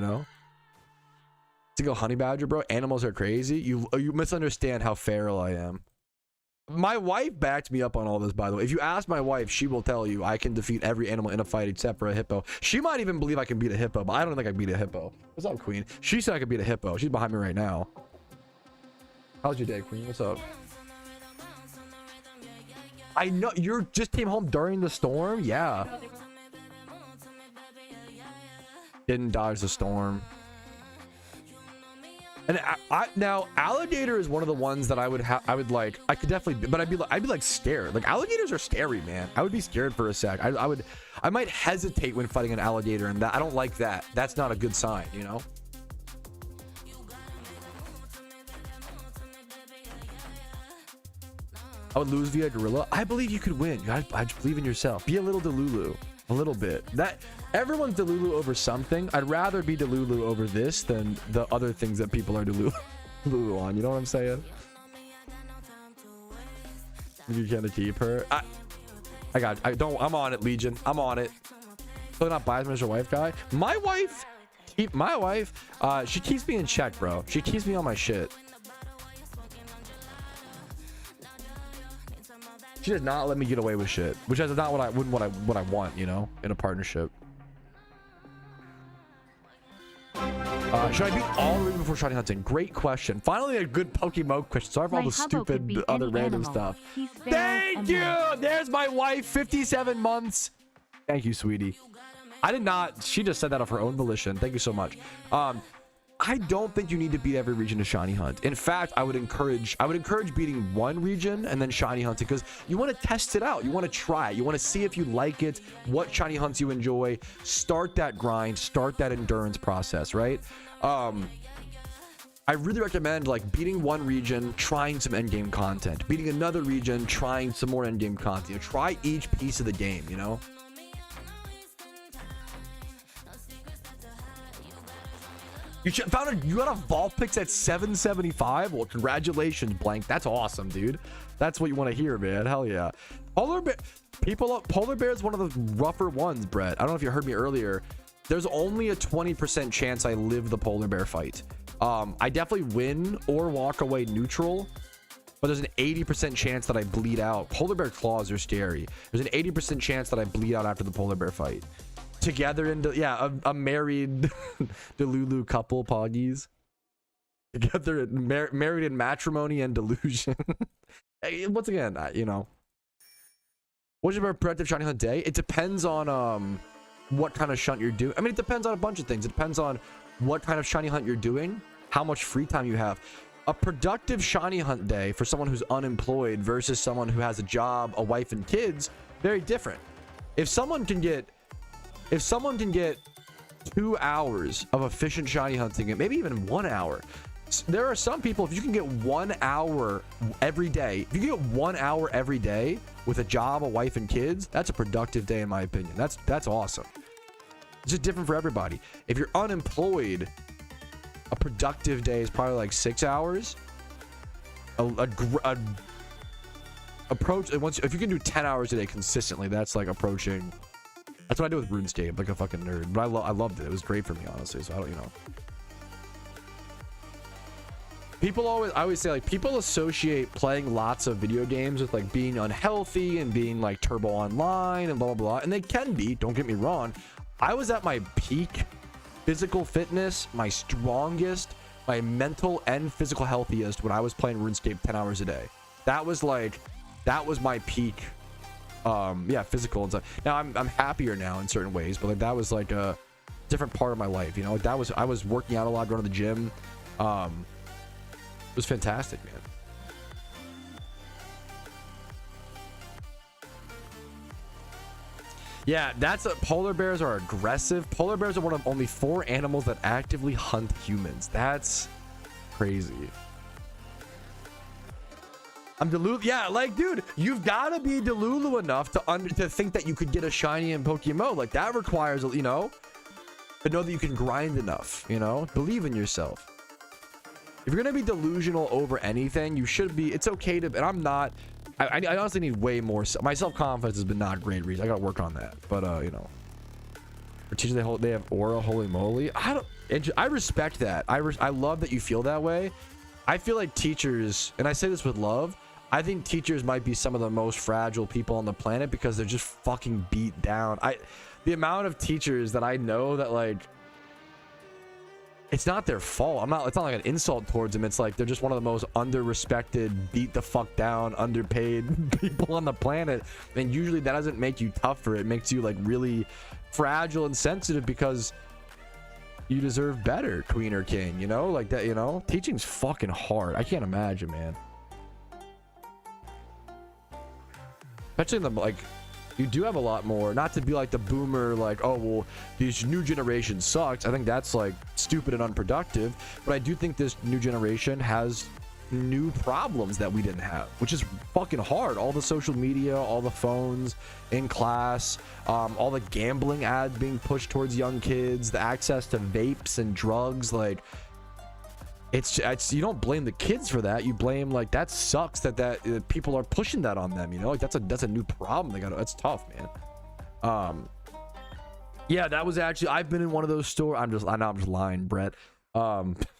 to go honey badger, bro. Animals are crazy. You misunderstand how feral I am. My wife backed me up on all this, by the way. If you ask my wife, she will tell you I can defeat every animal in a fight except for a hippo. She might even believe I can beat a hippo, but I don't think I can beat a hippo. What's up, Queen? She said I could beat a hippo. She's behind me right now. How's your day, Queen? What's up? I know you just came home during the storm. Yeah. Didn't dodge the storm. And now alligator is one of the ones that I would could definitely, but I'd be like scared. Like alligators are scary, man. I would be scared for a sec. I might hesitate when fighting an alligator, and that I don't like that. That's not a good sign, you know. I would lose via gorilla. I believe you could win. I just believe in yourself. Be a little Delulu. A little bit. That everyone's Delulu over something. I'd rather be Delulu over this than the other things that people are Delulu on. You know what I'm saying? You can't keep her. I'm on it, Legion. I'm on it. So not biased as your wife guy. My wife, she keeps me in check, bro. She keeps me on my shit. She does not let me get away with shit, which is not what I want, you know, in a partnership. Should I beat all the way before shiny hunting? Great question. Finally, a good PokeMMO question. Sorry for all the stupid other random stuff. Thank you. There's my wife, 57 months. Thank you, sweetie. I did not. She just said that of her own volition. Thank you so much. I don't think you need to beat every region to shiny hunt. In fact, I would encourage beating one region and then shiny hunting, because you want to test it out. You want to try it. You want to see if you like it, what shiny hunts you enjoy. Start that grind, start that endurance process, right? I really recommend like beating one region, trying some endgame content, beating another region, trying some more endgame content. You know, try each piece of the game, you know? You got a Vulpix at 775. Well, congratulations, Blank. That's awesome, dude. That's what you want to hear, man. Hell yeah. Polar bear is one of the rougher ones, Brett. I don't know if you heard me earlier. There's only a 20% chance I live the polar bear fight. I definitely win or walk away neutral, but there's an 80% chance that I bleed out. Polar bear claws are scary. There's an 80% chance that I bleed out after the polar bear fight. Together in a married Delulu couple, Poggies. Together married in matrimony and delusion. Once again, you know, what's your productive shiny hunt day? It depends on what kind of shunt you're doing. I mean, it depends on a bunch of things. It depends on what kind of shiny hunt you're doing, how much free time you have. A productive shiny hunt day for someone who's unemployed versus someone who has a job, a wife, and kids, very different. If someone can get 2 hours of efficient shiny hunting, and maybe even 1 hour, there are some people, if you can get 1 hour every day, if you can get 1 hour every day with a job, a wife, and kids, that's a productive day in my opinion. That's awesome. It's just different for everybody. If you're unemployed, a productive day is probably like 6 hours. If you can do 10 hours a day consistently, that's like approaching. That's what I do with RuneScape, like a fucking nerd. But I loved it. It was great for me, honestly. So I don't, you know. I always say, like, people associate playing lots of video games with like being unhealthy and being like turbo online and blah blah blah. And they can be. Don't get me wrong. I was at my peak physical fitness, my strongest, my mental and physical healthiest when I was playing RuneScape 10 hours a day. That was my peak. Physical and stuff. Now I'm happier now in certain ways, but like that was like a different part of my life, you know. Like I was working out a lot, going to the gym. It was fantastic, man. Yeah, polar bears are aggressive. Polar bears are one of only 4 animals that actively hunt humans. That's crazy. I'm Delulu. Yeah, like, dude, you've got to be Delulu enough to think that you could get a shiny in PokeMMO. Like, that requires, you know, to know that you can grind enough, you know? Believe in yourself. If you're going to be delusional over anything, you should be. It's okay to, and I'm not. I honestly need way more. My self-confidence has been not great recently. I got to work on that. But, you know. For teachers, they have aura, holy moly. I respect that. I love that you feel that way. I feel like teachers, and I say this with love, I think teachers might be some of the most fragile people on the planet because they're just fucking beat down. The amount of teachers that I know that, like, it's not their fault. It's not like an insult towards them. It's like they're just one of the most under-respected, beat the fuck down, underpaid people on the planet. And usually that doesn't make you tougher. It makes you like really fragile and sensitive because you deserve better, queen or king, you know, like that. You know, teaching's fucking hard. I can't imagine, man. Especially in the, like, you do have a lot more, not to be like the boomer, like, oh, well, this new generation sucks. I think that's like stupid and unproductive. But I do think this new generation has new problems that we didn't have, which is fucking hard. All the social media, all the phones in class, all the gambling ads being pushed towards young kids, the access to vapes and drugs. Like, it's you don't blame the kids for that. You blame, like, that sucks that people are pushing that on them, you know. Like, that's a new problem they got. That's tough, man. Yeah, that was actually, I've been in one of those stores. I know I'm just lying, Brett. You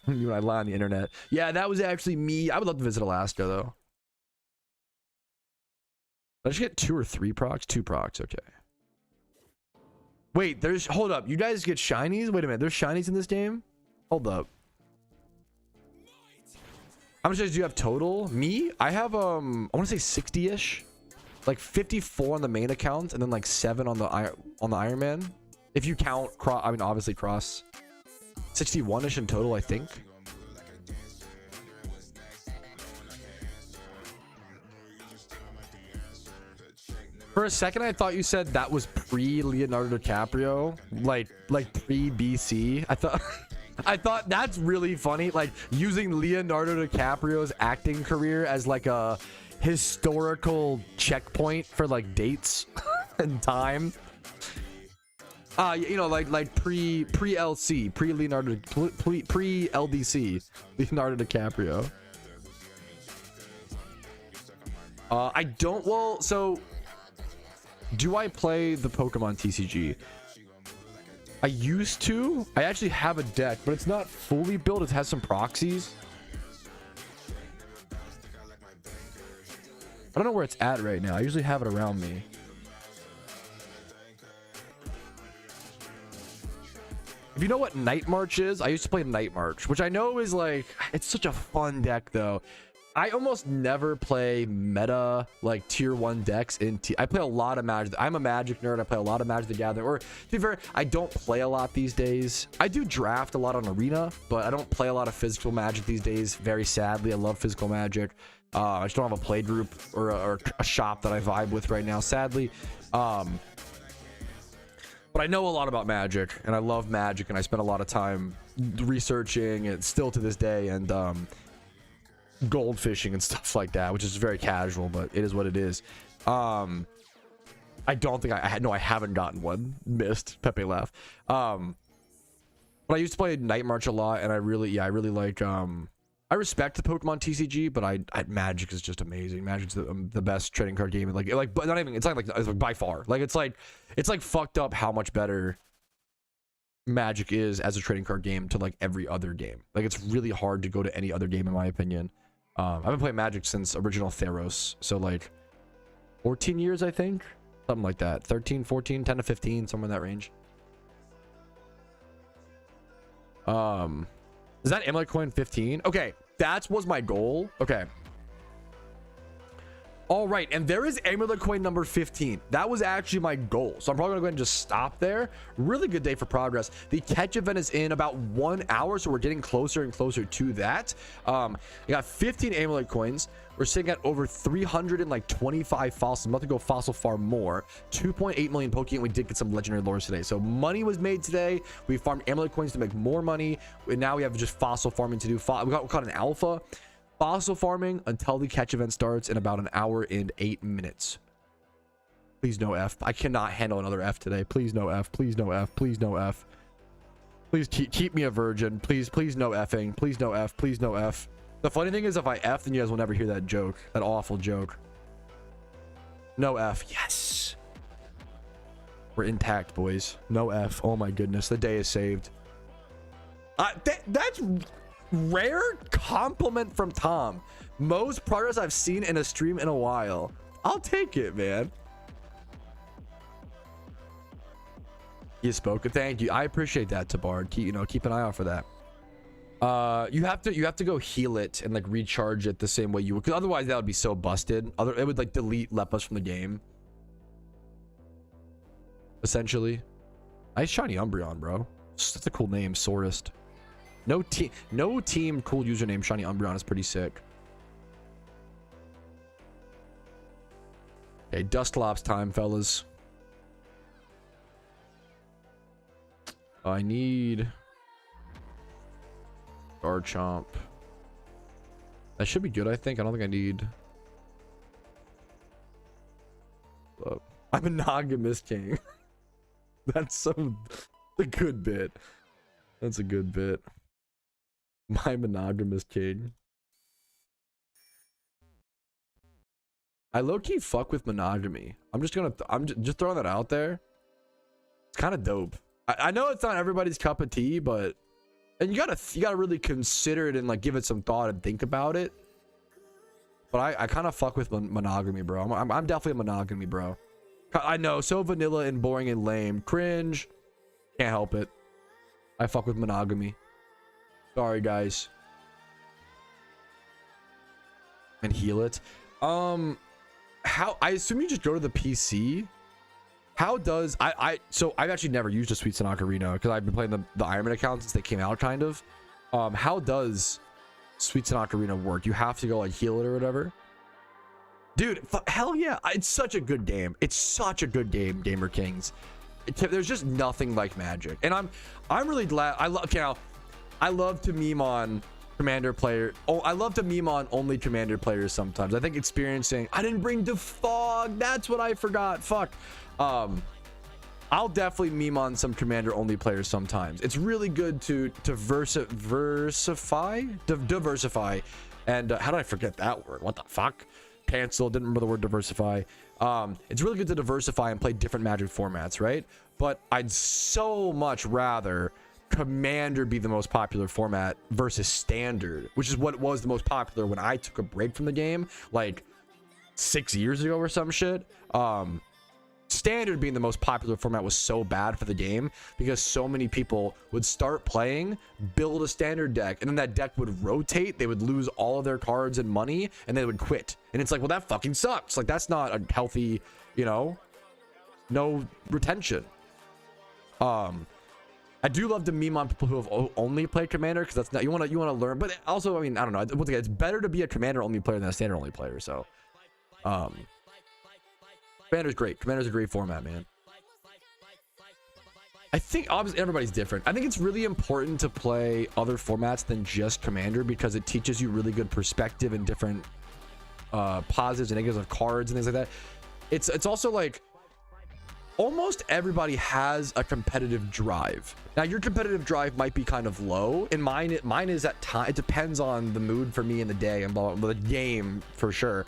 and I lie on the internet. Yeah, that was actually me. I would love to visit Alaska though. Did I just get 2 or 3 procs? 2 procs, okay. Wait, hold up, you guys get shinies? Wait a minute, there's shinies in this game? Hold up. How much do you have total? Me? I have I want to say 60-ish. Like 54 on the main account and then like 7 on the IronMan. If you count cross, I mean obviously cross. 61-ish in total, I think. For a second I thought you said that was pre-Leonardo DiCaprio, like pre-BC. I thought that's really funny, like using Leonardo DiCaprio's acting career as like a historical checkpoint for like dates and time. You know, like pre-LC, pre-Leonardo, pre-LDC, Leonardo DiCaprio. I don't, well, so do I play the Pokemon TCG? I used to. I actually have a deck, but it's not fully built. It has some proxies. I don't know where it's at right now. I usually have it around me. If you know what Night March is, I used to play Night March, which I know is like, it's such a fun deck though. I almost never play meta, like tier 1 decks I play a lot of Magic. I'm a Magic nerd. I play a lot of Magic the Gathering. Or to be fair, I don't play a lot these days. I do draft a lot on Arena, but I don't play a lot of physical Magic these days. Very sadly, I love physical Magic. I just don't have a play group or a shop that I vibe with right now, sadly. But I know a lot about Magic, and I love Magic, and I spend a lot of time researching it still to this day, and gold fishing and stuff like that, which is very casual, but it is what it is. I don't think I haven't gotten one. Missed. Pepe laugh. But I used to play Night March a lot, and I really like I respect the Pokemon TCG, but Magic is just amazing. Magic's the best trading card game. Like, but not even. It's like by far. Like it's like fucked up how much better Magic is as a trading card game to like every other game. Like it's really hard to go to any other game in my opinion. I've been playing Magic since original Theros, so like 14 years, I think, something like that. 13, 14, 10 to 15, somewhere in that range. Is that Amulet Coin 15? Okay, that was my goal. Okay. All right, and there is Amulet Coin number 15. That was actually my goal. So I'm probably gonna go ahead and just stop there. Really good day for progress. The catch event is in about 1 hour, so we're getting closer and closer to that. We got 15 Amulet Coins. We're sitting at over 325 fossils. I'm about to go fossil farm more. 2.8 million Pokeyen. We did get some legendary lures today. So money was made today. We farmed Amulet Coins to make more money. And now we have just fossil farming to do. We caught an alpha. Fossil farming until the catch event starts in about 1 hour and 8 minutes. Please no F. I cannot handle another F today. Please no F. Please no F. Please no F. Please keep me a virgin. Please no effing. Please no F. Please no F. The funny thing is, if I F, then you guys will never hear that joke. That awful joke. No F. Yes. We're intact, boys. No F. Oh my goodness. The day is saved. That's rare compliment from Tom. Most progress I've seen in a stream in a while. I'll take it, man. You spoke. Thank you. I appreciate that, Tabard. Keep an eye out for that. You have to go heal it and like recharge it the same way you would, because otherwise that would be so busted. It would like delete Lepus from the game. Essentially. Nice shiny Umbreon, bro. That's a cool name, Sorest. No team cool username shiny Umbreon is pretty sick. Okay, Dustlops time, fellas. I need Garchomp. That should be good, I think. I don't think I need. I'm a monogamous king. That's a good bit. That's a good bit. My monogamous king. I low-key fuck with monogamy. I'm just throwing that out there. It's kind of dope. I know it's not everybody's cup of tea, but and you gotta really consider it and like give it some thought and think about it. But I kind of fuck with monogamy, bro. I'm definitely a monogamy, bro. I know, so vanilla and boring and lame. Cringe. Can't help it. I fuck with monogamy. Sorry, guys. And heal it. How? I assume you just go to the PC. How does so I've actually never used a Sweet Sun Ocarina because I've been playing the IronMan account since they came out, kind of. How does Sweet Sun Ocarina work? You have to go like heal it or whatever. Dude, hell yeah. It's such a good game. It's such a good game, Gamer Kings. There's just nothing like Magic. And I'm really glad. I love to meme on Commander player. Oh, I love to meme on only Commander players sometimes. I think experiencing. I didn't bring Defog. That's what I forgot. Fuck. I'll definitely meme on some Commander only players sometimes. It's really good to diversify. And how did I forget that word? What the fuck? Cancel. Didn't remember the word diversify. It's really good to diversify and play different Magic formats, right? But I'd so much rather Commander be the most popular format versus Standard, which is what was the most popular when I took a break from the game like 6 years ago or some shit. Standard being the most popular format was so bad for the game because so many people would start playing, build a Standard deck, and then that deck would rotate. They would lose all of their cards and money, and they would quit. And it's like, well, that fucking sucks. Like, that's not a healthy, no retention. I do love to meme on people who have only played Commander because that's not, you want to learn. But also, I mean, I don't know. Once again, it's better to be a Commander only player than a Standard only player. So, Commander's great. Commander's a great format, man. I think obviously everybody's different. I think it's really important to play other formats than just Commander because it teaches you really good perspective and different positives and negatives of cards and things like that. It's also like almost everybody has a competitive drive. Now your competitive drive might be kind of low, and mine is at time. It depends on the mood for me in the day and the game for sure.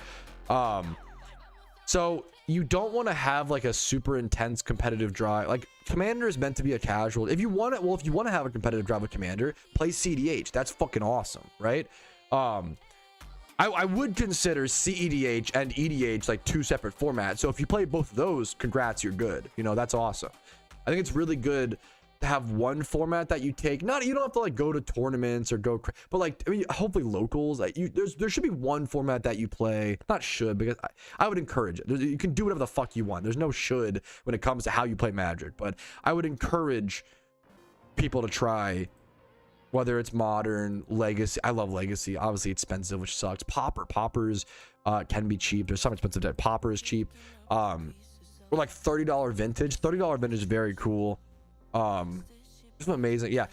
So you don't want to have like a super intense competitive drive. Like Commander is meant to be a casual. If you want to have a competitive drive with Commander, play CDH. That's fucking awesome, right? I would consider CEDH and EDH like two separate formats. So if you play both of those, congrats, you're good. That's awesome. I think it's really good to have one format that you take. You don't have to like go to tournaments or go, but like, I mean, hopefully locals. Like there should be one format that you play. Not should, because I would encourage it. You can do whatever the fuck you want. There's no should when it comes to how you play Magic, but I would encourage people to try. Whether it's modern, legacy. I love legacy. Obviously expensive, which sucks. Poppers can be cheap. There's some expensive debt. Popper is cheap. Or like $30 vintage. $30 vintage is very cool. It's amazing. Yeah.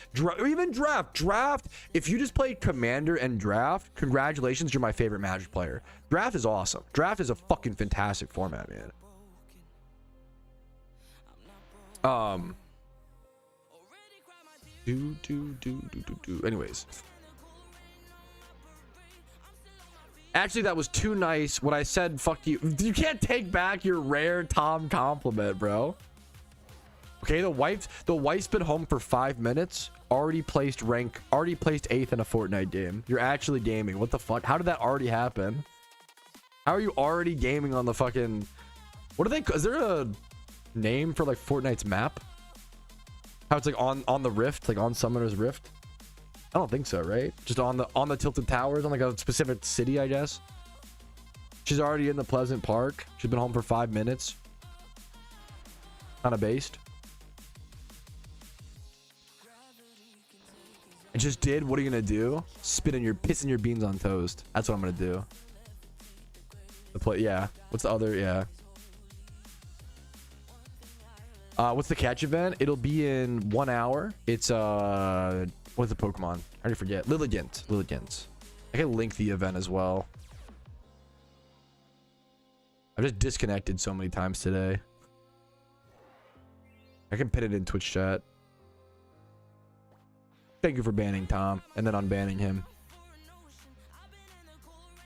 Even draft. If you just play Commander and draft, congratulations, you're my favorite Magic player. Draft is awesome. Draft is a fucking fantastic format, man. Anyways, actually that was too nice. What I said, fuck you. You can't take back your rare Tom compliment, bro. Okay, the wife's been home for 5 minutes, already placed 8th in a Fortnite game. You're actually gaming. What the fuck? How did that already happen? How are you already gaming on the fucking... What are they... Is there a name for like Fortnite's map? How it's like on the rift, like on Summoner's Rift? I don't think so, right? Just on the tilted towers, on like a specific city, I guess. She's already in the Pleasant Park. She's been home for 5 minutes. Kind of based. I just did. What are you gonna do? Pissing your beans on toast. That's what I'm gonna do. Yeah. What's the other? Yeah. What's the catch event? It'll be in 1 hour. It's what's the Pokemon? I already forget. Lilligant. I can link the event as well. I've just disconnected so many times today. I can pin it in Twitch chat. Thank you for banning Tom and then unbanning him.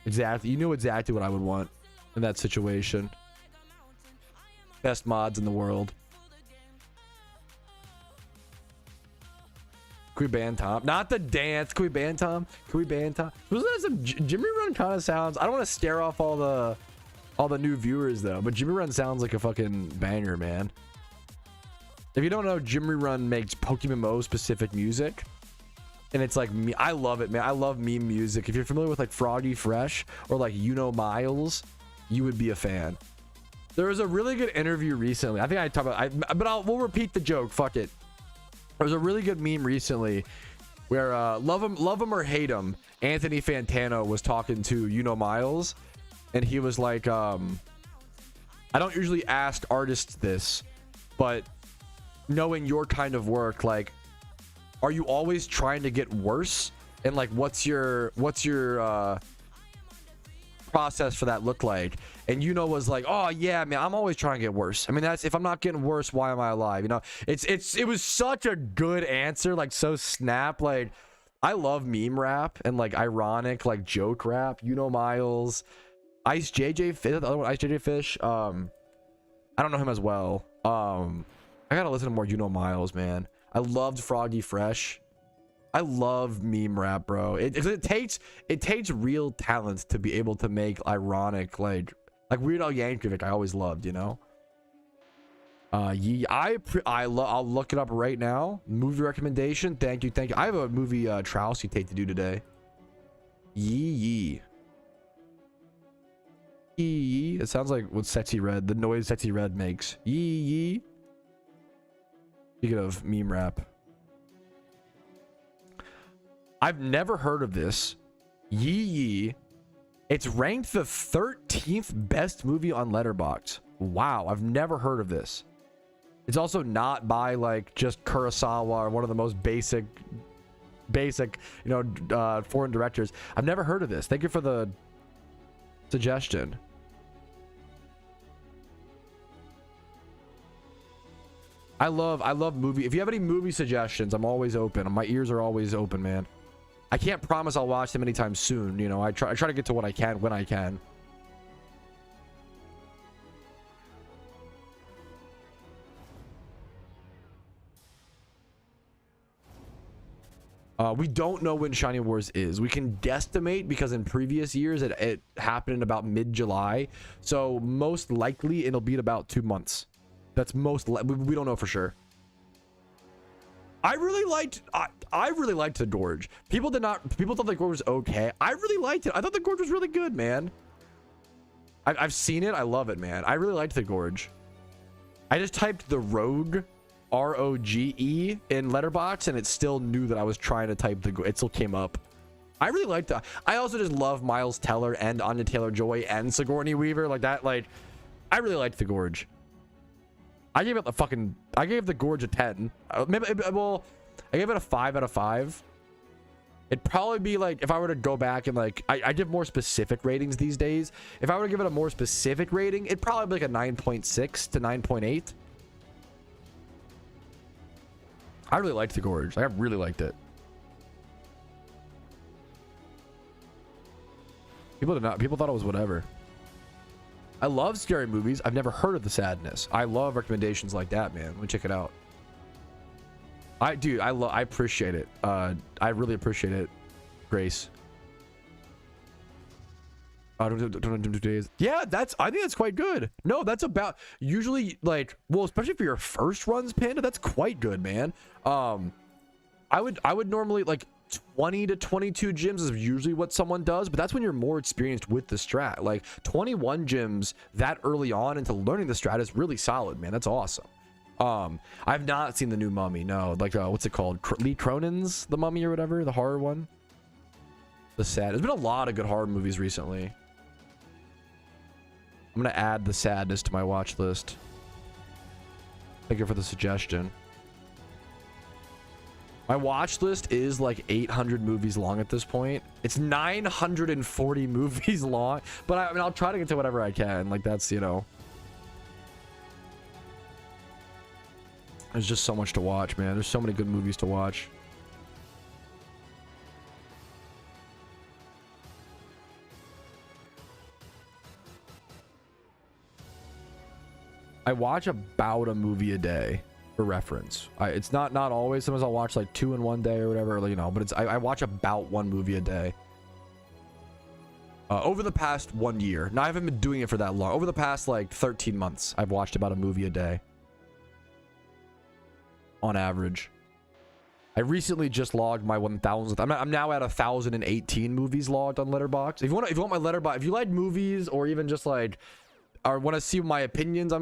Exactly. You knew exactly what I would want in that situation. Best mods in the world. Can we ban Tom? Not the dance. Can we ban Tom? Can we ban Tom? Wasn't that some Jimmy Run kind of sounds? I don't want to scare off all the new viewers though, but Jimmy Run sounds like a fucking banger, man. If you don't know, Jimmy Run makes PokeMMO specific music. And it's like me. I love it, man. I love meme music. If you're familiar with like Froggy Fresh or like Miles, you would be a fan. There was a really good interview recently. I think I talked about but we'll repeat the joke. Fuck it. There was a really good meme recently where love him or hate him, Anthony Fantano was talking to Miles, and he was like, I don't usually ask artists this, but knowing your kind of work, like, are you always trying to get worse? And like, what's your process for that look like? And was like, oh yeah, man, I'm always trying to get worse. I mean, that's, if I'm not getting worse, why am I alive? It was such a good answer, like so snap. Like, I love meme rap and like ironic, like joke rap. Miles, Ice JJ Fish, the other one, Ice JJ Fish. I don't know him as well. I gotta listen to more Miles, man. I loved Froggy Fresh. I love meme rap, bro. It takes real talent to be able to make ironic, like Weird Al Yankovic. I always loved, I'll look it up right now. Movie recommendation. Thank you. I have a movie Patrouski take to do today. Yee. It sounds like what Sexy Red, the noise Sexy Red makes. Yee. Speaking of meme rap, I've never heard of this. Yee. It's ranked the 13th best movie on Letterboxd. Wow, I've never heard of this. It's also not by like just Kurosawa or one of the most basic foreign directors. I've never heard of this. Thank you for the suggestion. I love movie. If you have any movie suggestions, I'm always open. My ears are always open, man. I can't promise I'll watch them anytime soon. I try to get to what I can when I can. We don't know when Shiny Wars is. We can guesstimate because in previous years it happened in about mid-July. So most likely it'll be in about 2 months. That's we don't know for sure. I really liked the Gorge. People thought the Gorge was okay. I really liked it. I thought the Gorge was really good, man. I've seen it. I love it, man. I really liked the Gorge. I just typed the Rogue, R-O-G-E, in Letterboxd, and it still knew that I was trying to type it still came up. I really liked that. I also just love Miles Teller and Anya Taylor-Joy and Sigourney Weaver, like that. Like, I really liked the Gorge. I gave the Gorge a 10. I gave it a 5 out of 5. It'd probably be like, if I were to go back and like, I give more specific ratings these days. If I were to give it a more specific rating, it'd probably be like a 9.6 to 9.8. I really liked the Gorge. Like, I really liked it. People thought it was whatever. I love scary movies. I've never heard of The Sadness. I love recommendations like that, man. Let me check it out. I appreciate it. I really appreciate it, Grace. Yeah, I think that's quite good. No, that's about usually like, well, especially for your first runs, Panda, that's quite good, man. I would normally like 20 to 22 gyms is usually what someone does, but that's when you're more experienced with the strat. Like 21 gyms that early on into learning the strat is really solid, man. That's awesome. I've not seen the new Mummy. No, like what's it called? Lee Cronin's The Mummy or whatever, the horror one. The Sad. There's been a lot of good horror movies recently. I'm gonna add The Sadness to my watch list. Thank you for the suggestion. My watch list is like 800 movies long at this point. It's 940 movies long, but I mean, I'll try to get to whatever I can. Like that's, you know, there's just so much to watch, man. There's so many good movies to watch. I watch about a movie a day for reference. It's not always. Sometimes I'll watch like 2 in one day or whatever, you know, but I watch about 1 movie a day. Over the past 1 year. Now I haven't been doing it for that long. Over the past like 13 months, I've watched about a movie a day. On average. I recently just logged my 1000th. I'm now at 1018 movies logged on Letterboxd. If you want my Letterboxd, if you like movies or even just like or want to see my opinions,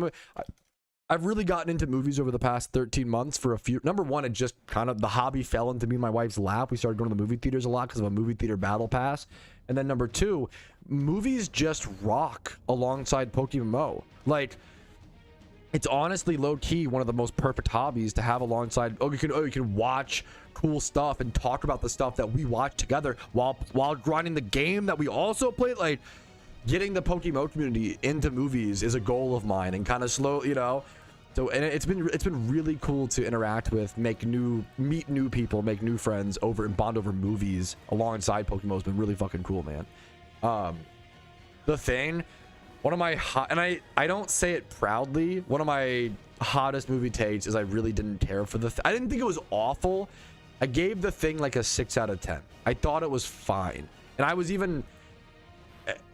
I've really gotten into movies over the past 13 months for a few. Number one, it just kind of the hobby fell into me and my wife's lap. We started going to the movie theaters a lot because of a movie theater battle pass. And then number two, movies just rock alongside PokeMMO. Like, it's honestly low-key one of the most perfect hobbies to have alongside. You can watch cool stuff and talk about the stuff that we watch together while grinding the game that we also play. Like, getting the PokeMMO community into movies is a goal of mine, and kind of slow, you know. So, and it's been really cool to interact with, meet new people, make new friends over and bond over movies alongside PokeMMO. Has been really fucking cool, man. The Thing, one of my and I don't say it proudly, one of my hottest movie takes is I really didn't care for I didn't think it was awful. I gave The Thing like a 6 out of 10. I thought it was fine, and I was even,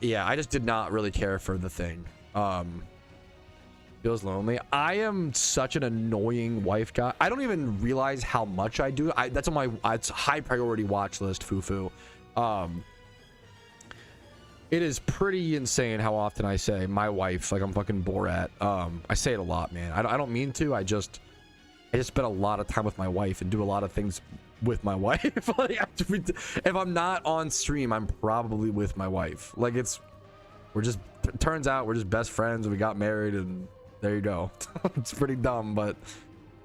yeah, I just did not really care for The Thing. Feels lonely. I am such an annoying wife guy. I don't even realize how much I do. That's on my it's high priority watch list, foo-foo. It is pretty insane how often I say my wife, like I'm fucking Borat. I say it a lot, man. I don't mean to. I just spend a lot of time with my wife and do a lot of things with my wife. Like, if I'm not on stream, I'm probably with my wife. Like, it turns out we're just best friends and we got married, and there you go. It's pretty dumb, but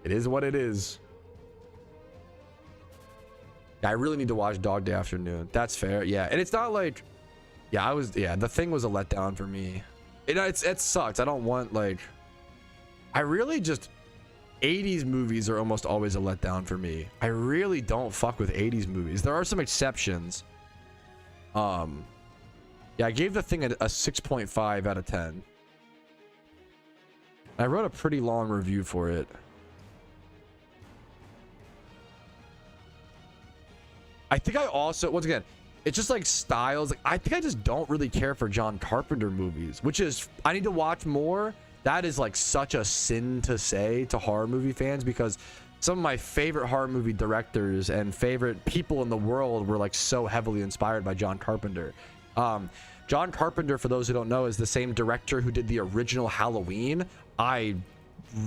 it is what it is. Yeah, I really need to watch Dog Day Afternoon. That's fair. Yeah, and it's not like, The Thing was a letdown for me. It sucks. I don't want, like, I really just 80s movies are almost always a letdown for me. I really don't fuck with 80s movies. There are some exceptions. Yeah, I gave The Thing a 6.5 out of 10. I wrote a pretty long review for it. I think I also, once again, it's just like styles. Like, I think I just don't really care for John Carpenter movies, which is, I need to watch more. That is like such a sin to say to horror movie fans, because some of my favorite horror movie directors and favorite people in the world were like so heavily inspired by John Carpenter. John Carpenter, for those who don't know, is the same director who did the original Halloween. I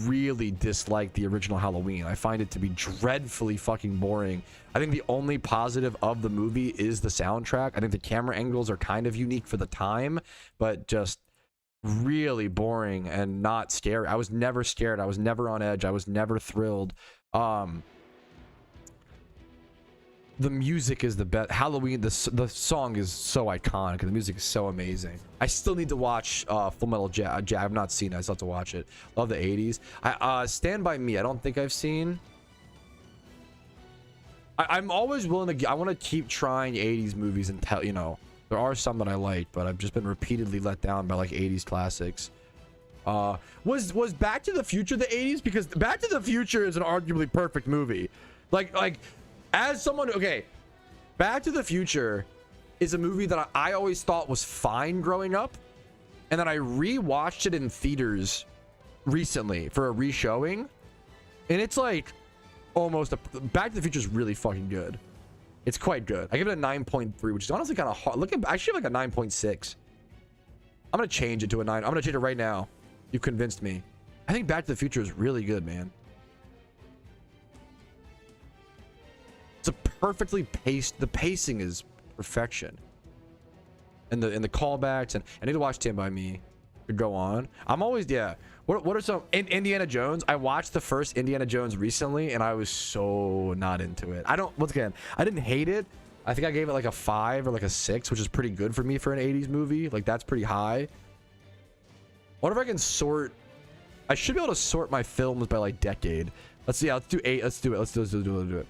really dislike the original Halloween. I find it to be dreadfully fucking boring. I think the only positive of the movie is the soundtrack. I think the camera angles are kind of unique for the time, but just really boring and not scary. I was never scared. I was never on edge. I was never thrilled. The music is the best. Halloween, the song is so iconic and the music is so amazing. I still need to watch Full Metal Jacket. I've not seen it. I still have to watch it. Love the 80s. Stand By Me, I don't think I've seen. I'm always willing to, I want to keep trying 80s movies and tell, you know, there are some that I like, but I've just been repeatedly let down by like 80s classics. Was Back to the Future the 80s? Because Back to the Future is an arguably perfect movie. Like as someone, okay, Back to the Future is a movie that I always thought was fine growing up, and then I rewatched it in theaters recently for a reshowing, and it's like almost Back to the Future is really fucking good. It's quite good. I give it a 9.3, which is honestly kind of hard. I should have like a 9.6. I'm gonna change it to a 9. I'm gonna change it right now. You convinced me. I think Back to the Future is really good, man. It's a perfectly paced. The pacing is perfection. And the callbacks, and I need to watch Stand By Me to go on. I'm always, yeah. What are some Indiana Jones? I watched the first Indiana Jones recently, and I was so not into it. Once again, I didn't hate it. I think I gave it like a 5 or like a 6, which is pretty good for me for an 80s movie. Like, that's pretty high. What if I can sort? I should be able to sort my films by like decade. Let's see. Let's do 8. Let's do it. Let's do it.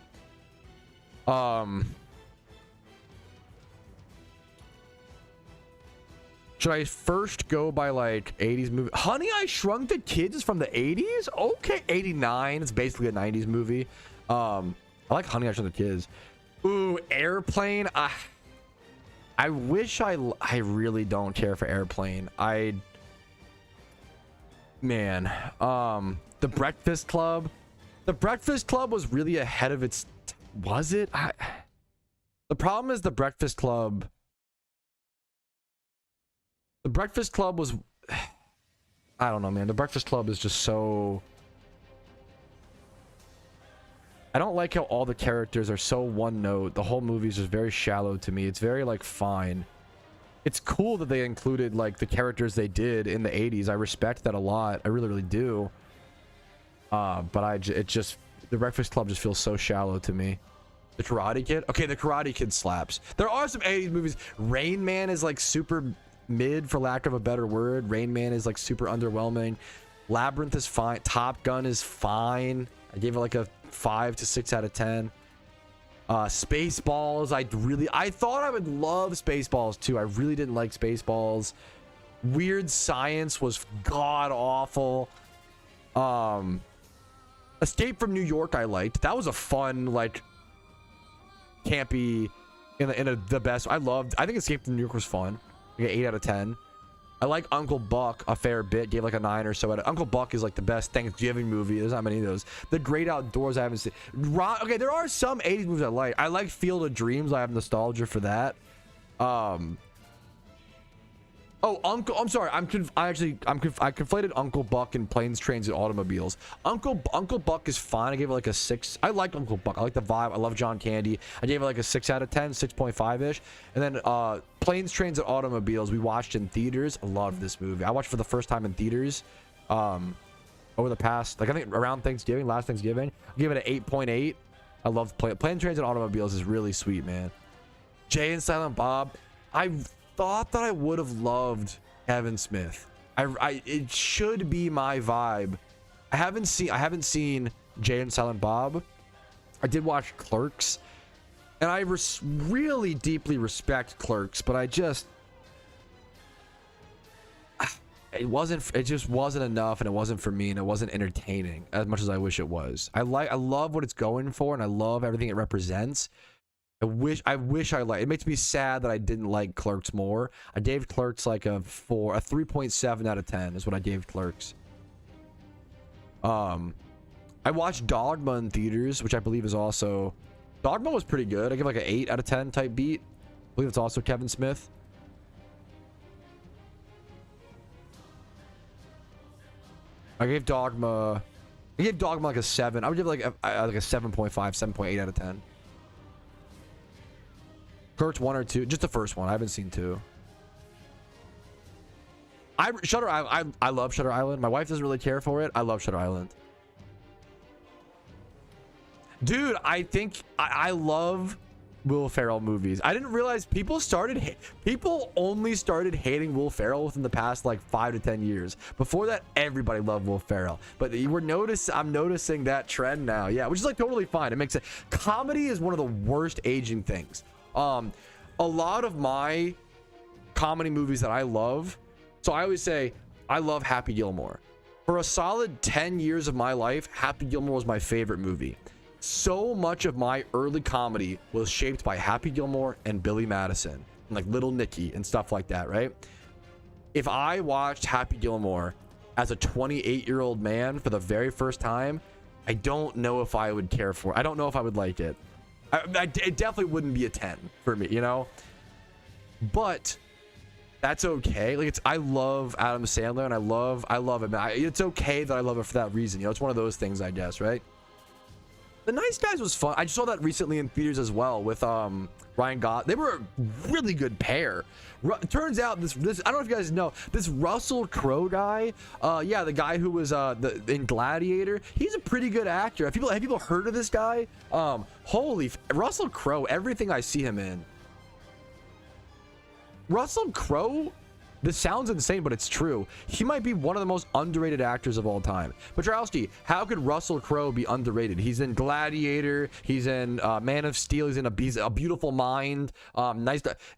Should I first go by like 80s movie? Honey, I Shrunk the Kids is from the 80s? Okay, 89. It's basically a 90s movie. I like Honey, I Shrunk the Kids. Ooh, Airplane. I wish I really don't care for Airplane. Man, The Breakfast Club. The Breakfast Club was really ahead of its... Was it? The problem is The Breakfast Club... The Breakfast Club was... I don't know, man. The Breakfast Club is just so... I don't like how all the characters are so one note. The whole movie is just very shallow to me. It's very, like, fine. It's cool that they included, like, the characters they did in the 80s. I respect that a lot. I really, really do. But The Breakfast Club just feels so shallow to me. The Karate Kid? Okay, The Karate Kid slaps. There are some 80s movies. Rain Man is, like, super mid, for lack of a better word. Rain Man is, like, super underwhelming. Labyrinth is fine. Top Gun is fine. I gave it, like, a 5 to 6 out of 10. Spaceballs, I thought I would love Spaceballs too. I really didn't like Spaceballs. Weird Science was god awful. Escape from New York I liked. That was a fun, like, campy the best. I think Escape from New York was fun. Like an 8 out of 10. I like Uncle Buck a fair bit. Gave like a 9 or so. Uncle Buck is like the best Thanksgiving movie. There's not many of those. The Great Outdoors I haven't seen. Okay, there are some 80s movies I like. I like Field of Dreams. I have nostalgia for that. I'm sorry. I conflated Uncle Buck and Planes, Trains, and Automobiles. Uncle Buck is fine. I gave it like a 6. I like Uncle Buck. I like the vibe. I love John Candy. I gave it like a 6 out of 10, 6.5-ish. And then Planes, Trains, and Automobiles we watched in theaters. I love this movie. I watched for the first time in theaters over the past, like, I think around Thanksgiving, last Thanksgiving. I gave it an 8.8. I love Planes, Trains, and Automobiles is really sweet, man. Jay and Silent Bob. I thought that I would have loved Kevin Smith. It should be my vibe. I haven't seen Jay and Silent Bob. I did watch Clerks, and I really deeply respect Clerks, but it just wasn't enough, and it wasn't for me, and it wasn't entertaining as much as I wish it was. I love what it's going for, and I love everything it represents. I wish I liked it. Makes me sad that I didn't like Clerks more. I gave Clerks like a 3.7 out of 10 is what I gave Clerks. I watched Dogma in theaters, which I believe is also... Dogma was pretty good. I give like an 8 out of 10 type beat. I believe it's also Kevin Smith. I gave Dogma like a 7. I would give it like a 7.5, 7.8 out of 10. Clerks 1 or 2, just the first one. I haven't seen 2. Shutter Island. I love Shutter Island. My wife doesn't really care for it. I love Shutter Island. Dude, I think I love Will Ferrell movies. I didn't realize people only started hating Will Ferrell within the past like 5 to 10 years. Before that, everybody loved Will Ferrell. But I'm noticing that trend now. Yeah, which is like totally fine. It makes it. Comedy is one of the worst aging things. A lot of my comedy movies that I love, so I always say I love Happy Gilmore. For a solid 10 years of my life, Happy Gilmore was my favorite movie. So much of my early comedy was shaped by Happy Gilmore and Billy Madison, and like Little Nicky and stuff like that, right? If I watched Happy Gilmore as a 28-year-old man for the very first time, I don't know if I would care for it. I don't know if I would like it. It definitely wouldn't be a 10 for me, you know? But that's okay. Like, I love Adam Sandler, and I love it, man. It's okay that I love it for that reason. You know, it's one of those things, I guess, right? The Nice Guys was fun. I just saw that recently in theaters as well with Ryan Gosling. They were a really good pair. Turns out this I don't know if you guys know, this Russell Crowe guy, yeah, the guy who was in Gladiator, he's a pretty good actor. Have people heard of this guy? Russell Crowe, everything I see him in. Russell Crowe, this sounds insane, but it's true. He might be one of the most underrated actors of all time. Patrouski, how could Russell Crowe be underrated? He's in Gladiator. He's in Man of Steel. He's in A Beautiful Mind.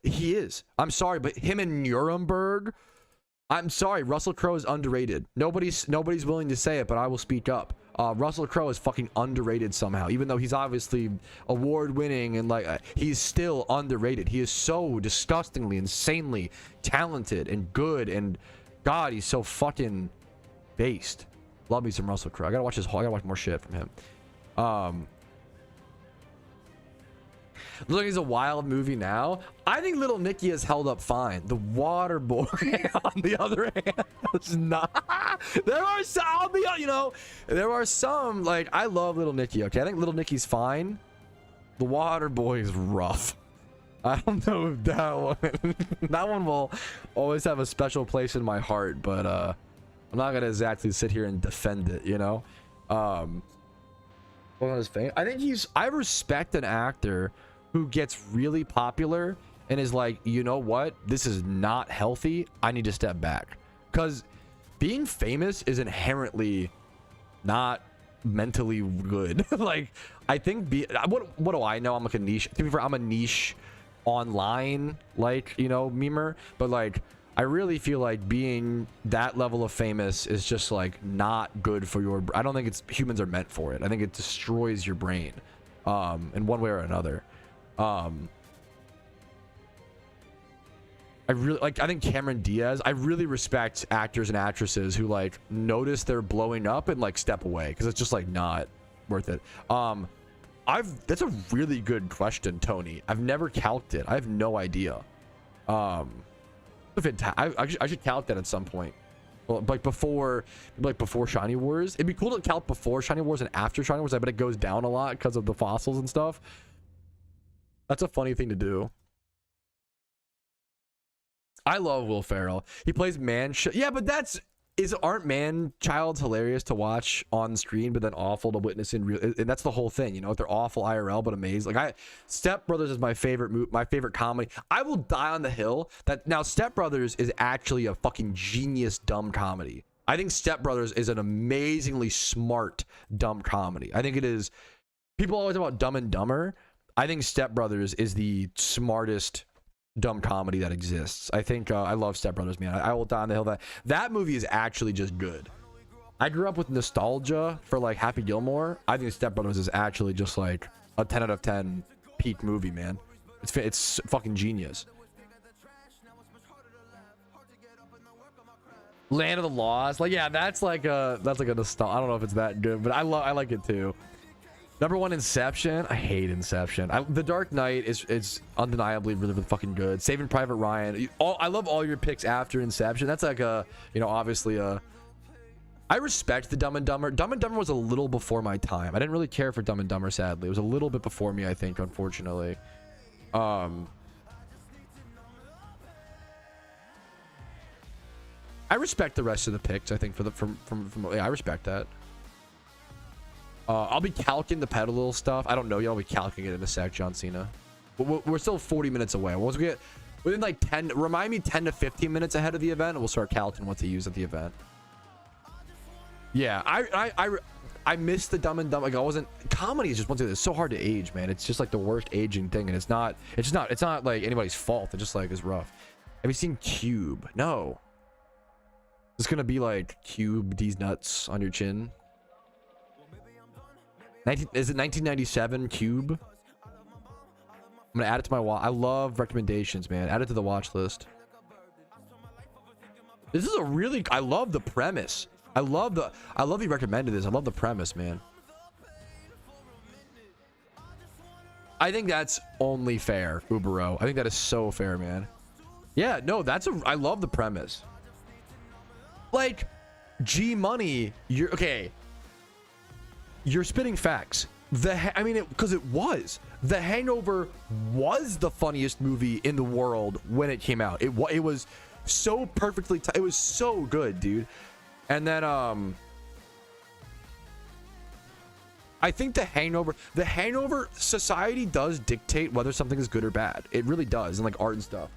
He is. I'm sorry, but him in Nuremberg. I'm sorry, Russell Crowe is underrated. Nobody's willing to say it, but I will speak up. Russell Crowe is fucking underrated somehow, even though he's obviously award-winning and like he's still underrated. He is so disgustingly, insanely talented and good, and God, he's so fucking based. Love me some Russell Crowe. I gotta watch more shit from him. Look, he's a wild movie now. I think Little Nicky has held up fine. The Water Boy, on the other hand, is not. There are some, there are some, like, I love Little Nicky, okay? I think Little Nicky's fine. The Water Boy is rough. I don't know if that one, that one will always have a special place in my heart, but I'm not gonna exactly sit here and defend it, you know? What was his fame? I think I respect an actor who gets really popular and is like, you know what, this is not healthy, I need to step back. Because being famous is inherently not mentally good. Like, I think what do I know, I'm like a niche, to be fair, I'm a niche online, like, you know, memer, but like I really feel like being that level of famous is just like not good for your, I don't think humans are meant for it. I think it destroys your brain in one way or another. I think Cameron Diaz, I really respect actors and actresses who like notice they're blowing up and like step away, because it's just like not worth it. That's a really good question, Tony. I've never calced it. I have no idea. I should calc that at some point. Well, like before Shiny Wars. It'd be cool to calc before Shiny Wars and after Shiny Wars. I bet it goes down a lot because of the fossils and stuff. That's a funny thing to do. I love Will Ferrell. He plays yeah, but aren't man-childs hilarious to watch on screen, but then awful to witness in real? And that's the whole thing, you know. They're awful IRL, but amazing. Like Step Brothers is my favorite comedy. I will die on the hill that now Step Brothers is actually a fucking genius dumb comedy. I think Step Brothers is an amazingly smart dumb comedy. I think it is. People always talk about Dumb and Dumber. I think Step Brothers is the smartest dumb comedy that exists. I think I love Step Brothers, man. I will die on the hill that movie is actually just good. I grew up with nostalgia for like Happy Gilmore. I think Step Brothers is actually just like a 10 out of 10 peak movie, man. It's fucking genius. Land of the Lost, like, yeah, that's like a nostalgia. I don't know if it's that good, but I like it too. Number one, Inception. I hate Inception. The Dark Knight is undeniably really, really fucking good. Saving Private Ryan. I love all your picks after Inception. That's like obviously I respect the Dumb and Dumber. Dumb and Dumber was a little before my time. I didn't really care for Dumb and Dumber, sadly. It was a little bit before me, I think, unfortunately. I respect the rest of the picks, I think, yeah, I respect that. I'll be calcing the pedal stuff. I don't know yet. I'll be calcing it in a sec, John Cena. We're still 40 minutes away. Once we get within like 10, remind me 10 to 15 minutes ahead of the event, and we'll start calcing what to use at the event. Yeah, I missed the Dumb and Dumb. Like comedy is just one thing that's so hard to age, man. It's just like the worst aging thing, and it's not like anybody's fault. It just like is rough. Have you seen Cube? No. It's gonna be like cube these nuts on your chin. Is it 1997 cube? I'm gonna add it to my watch. I love recommendations, man. Add it to the watch list. This is a really, I love the premise. I love you recommended this. I love the premise, man. I think that's only fair, Ubero. I think that is so fair, man. Yeah, no, I love the premise. Like, G Money, you're okay. You're spitting facts. I mean, because it was. The Hangover was the funniest movie in the world when it came out. It was so perfectly. It was so good, dude. And then I think the Hangover society does dictate whether something is good or bad. It really does, and like art and stuff.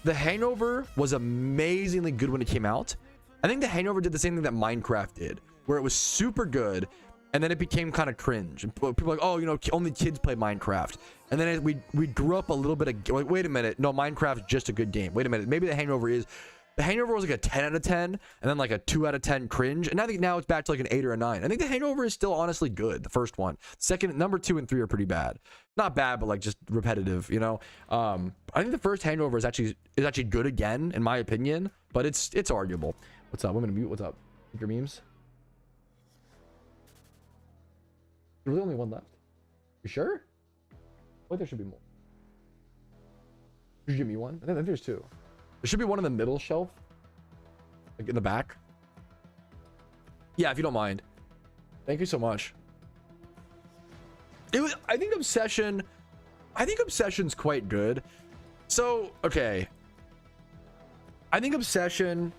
The Hangover was amazingly good when it came out. I think the Hangover did the same thing that Minecraft did, where it was super good, and then it became kind of cringe. And people were like, oh, you know, only kids play Minecraft. And then we grew up a little bit of like, wait a minute, no, Minecraft's just a good game. Wait a minute, maybe the Hangover was like a 10 out of 10, and then like a 2 out of 10 cringe, and I think now it's back to like an 8 or a 9. I think the Hangover is still honestly good, the first one. Second, number 2 and 3 are pretty bad. Not bad, but like just repetitive, you know. I think the first Hangover is actually good again, in my opinion, but it's arguable. What's up? I'm gonna mute. What's up? Your memes? There's really only one left. You sure? Wait, there should be more. Did you give me one? I think there's 2. There should be one in the middle shelf, like in the back. Yeah, if you don't mind. Thank you so much. I think Obsession's quite good. So, okay. I think Obsession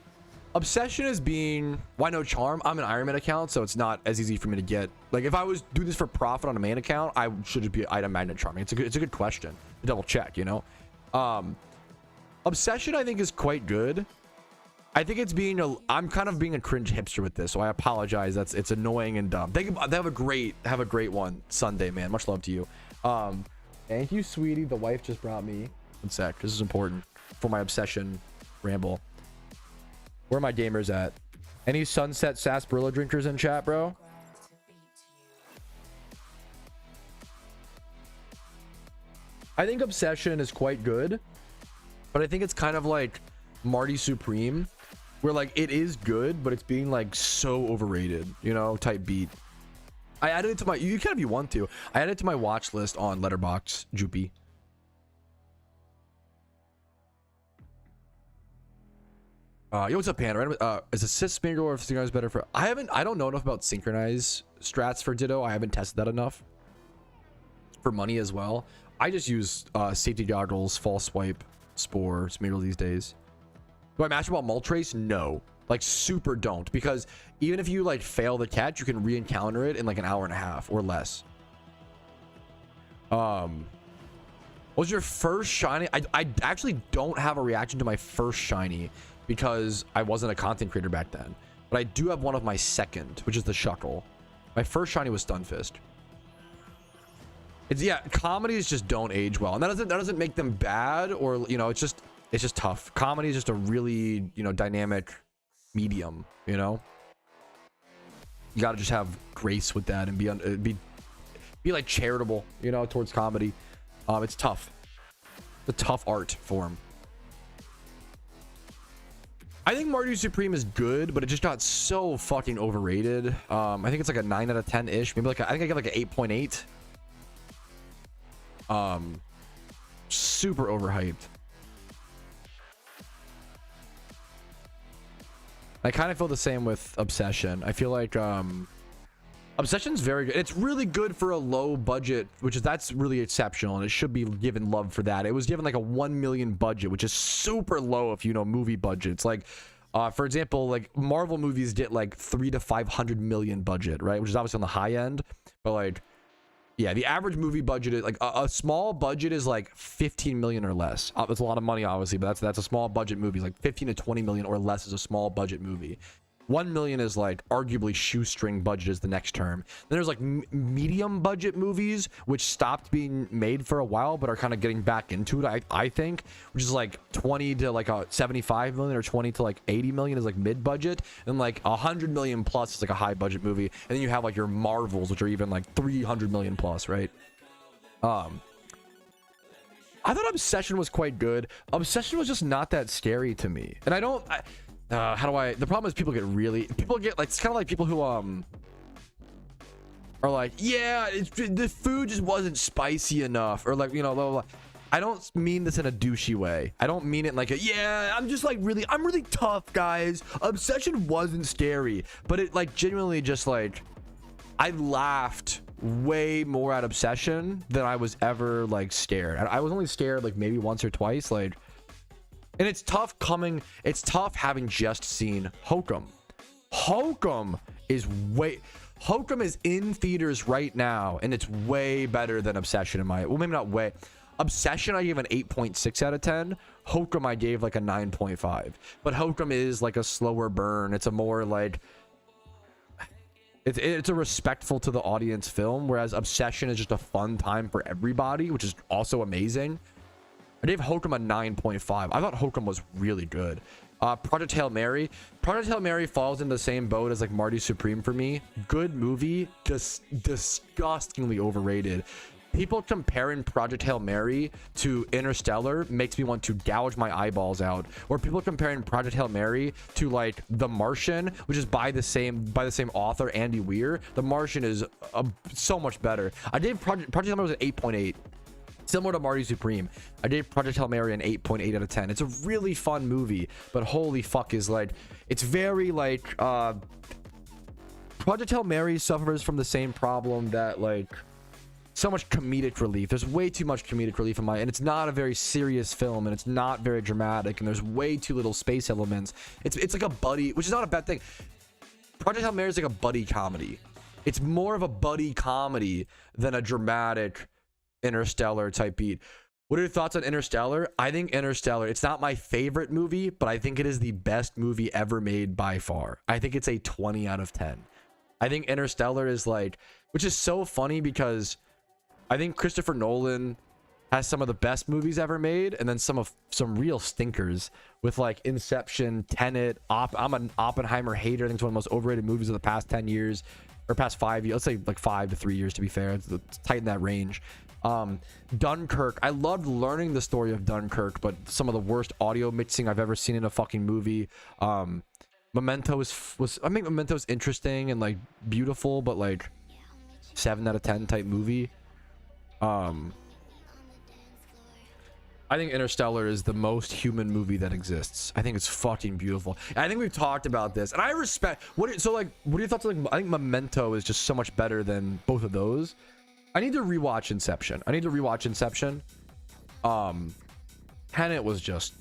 is being, why no charm? I'm an IronMan account, so it's not as easy for me to get. Like, if I was doing this for profit on a main account, I should just be item magnet charming. It's a good question to double check, you know. Obsession, I think, is quite good. I think it's I'm kind of being a cringe hipster with this, so I apologize. It's annoying and dumb. They have a great one Sunday, man. Much love to you. Thank you, sweetie. The wife just brought me. One sec. This is important for my Obsession ramble. Where are my gamers at? Any Sunset Sarsaparilla drinkers in chat, bro? I think Obsession is quite good, but I think it's kind of like Marty Supreme, where like it is good, but it's being like so overrated, you know, type beat. I added it to you can if you want to. I added it to my watch list on Letterboxd, Joopy. Yo, what's up, Panda? Is assist synchro or synchronize better for? I don't know enough about synchronize strats for Ditto. I haven't tested that enough. For money as well. I just use safety goggles, false swipe, spore, Smeagol these days. Do I master ball Moltres? No. Like super don't, because even if you like fail the catch, you can re-encounter it in like an hour and a half or less. What was your first shiny? I actually don't have a reaction to my first shiny because I wasn't a content creator back then. But I do have one of my second, which is the Shuckle. My first shiny was Stunfist. It's, yeah, comedies just don't age well, and that doesn't make them bad, or you know, it's just tough. Comedy is just a really, you know, dynamic medium, you know. You got to just have grace with that and be like charitable, you know, towards comedy. It's tough. It's a tough art form. I think Marty Supreme is good, but it just got so fucking overrated. I think it's like a 9 out of 10 ish, maybe like I think I got like an 8.8. Super overhyped. I kind of feel the same with Obsession. I feel like Obsession's very good. It's really good for a low budget, that's really exceptional, and it should be given love for that. It was given like a 1 million budget, which is super low if you know movie budgets. Like for example, like Marvel movies get like 300 to 500 million budget, right? Which is obviously on the high end, but like, yeah, the average movie budget is like a small budget is like 15 million or less. That's a lot of money, obviously, but that's a small budget movie. Like 15 to 20 million or less is a small budget movie. 1 million is like arguably shoestring budget is the next term. Then there's like medium budget movies which stopped being made for a while but are kind of getting back into it, I think, which is like 20 to like a 75 million or 20 to like 80 million is like mid budget, and like 100 million plus is like a high budget movie, and then you have like your Marvels which are even like 300 million plus, right? I thought Obsession was quite good. Obsession was just not that scary to me, and the problem is people get like, it's kind of like people who are like, yeah, the food just wasn't spicy enough, or like, you know, blah, blah, blah. I don't mean this in a douchey way. I don't mean it like I'm really tough, guys. Obsession wasn't scary, but it like genuinely just like, I laughed way more at Obsession than I was ever like scared. I was only scared like maybe once or twice, like. And it's tough having just seen Hokum. Hokum is in theaters right now, and it's way better than Obsession well, maybe not way. Obsession I gave an 8.6 out of 10. Hokum I gave like a 9.5. But Hokum is like a slower burn. It's a more like, it's a respectful to the audience film, whereas Obsession is just a fun time for everybody, which is also amazing. I gave Hokum a 9.5. I thought Hokum was really good. Project Hail Mary falls in the same boat as like Marty Supreme for me. Good movie, just disgustingly overrated. People comparing Project Hail Mary to Interstellar makes me want to gouge my eyeballs out. Or people comparing Project Hail Mary to like The Martian, which is by the same author, Andy Weir. The Martian is so much better. I gave Project Hail Mary was an 8.8. Similar to Marty Supreme, I gave Project Hail Mary an 8.8 out of 10. It's a really fun movie, but holy fuck is like, it's very like, Project Hail Mary suffers from the same problem that like, so much comedic relief. There's way too much comedic relief and it's not a very serious film, and it's not very dramatic, and there's way too little space elements. It's like a buddy, which is not a bad thing. Project Hail Mary is like a buddy comedy. It's more of a buddy comedy than a dramatic Interstellar type beat. What are your thoughts on Interstellar? I think Interstellar, it's not my favorite movie, but I think it is the best movie ever made by far. I think it's a 20 out of 10. I think Interstellar is like, which is so funny because I think Christopher Nolan has some of the best movies ever made, and then some real stinkers with like Inception, Tenet. I'm an Oppenheimer hater. I think it's one of the most overrated movies of the past 10 years or past 5 years. Let's say like 5 to 3 years to be fair. It's tight in that range. Dunkirk, I loved learning the story of Dunkirk, but some of the worst audio mixing I've ever seen in a fucking movie. Memento I think Memento's interesting and like beautiful, but like 7 out of 10 type movie. I think Interstellar is the most human movie that exists. I think it's fucking beautiful. And I think we've talked about this, and I respect what are your thoughts on, like, I think Memento is just so much better than both of those. I need to rewatch Inception. Tenet was just,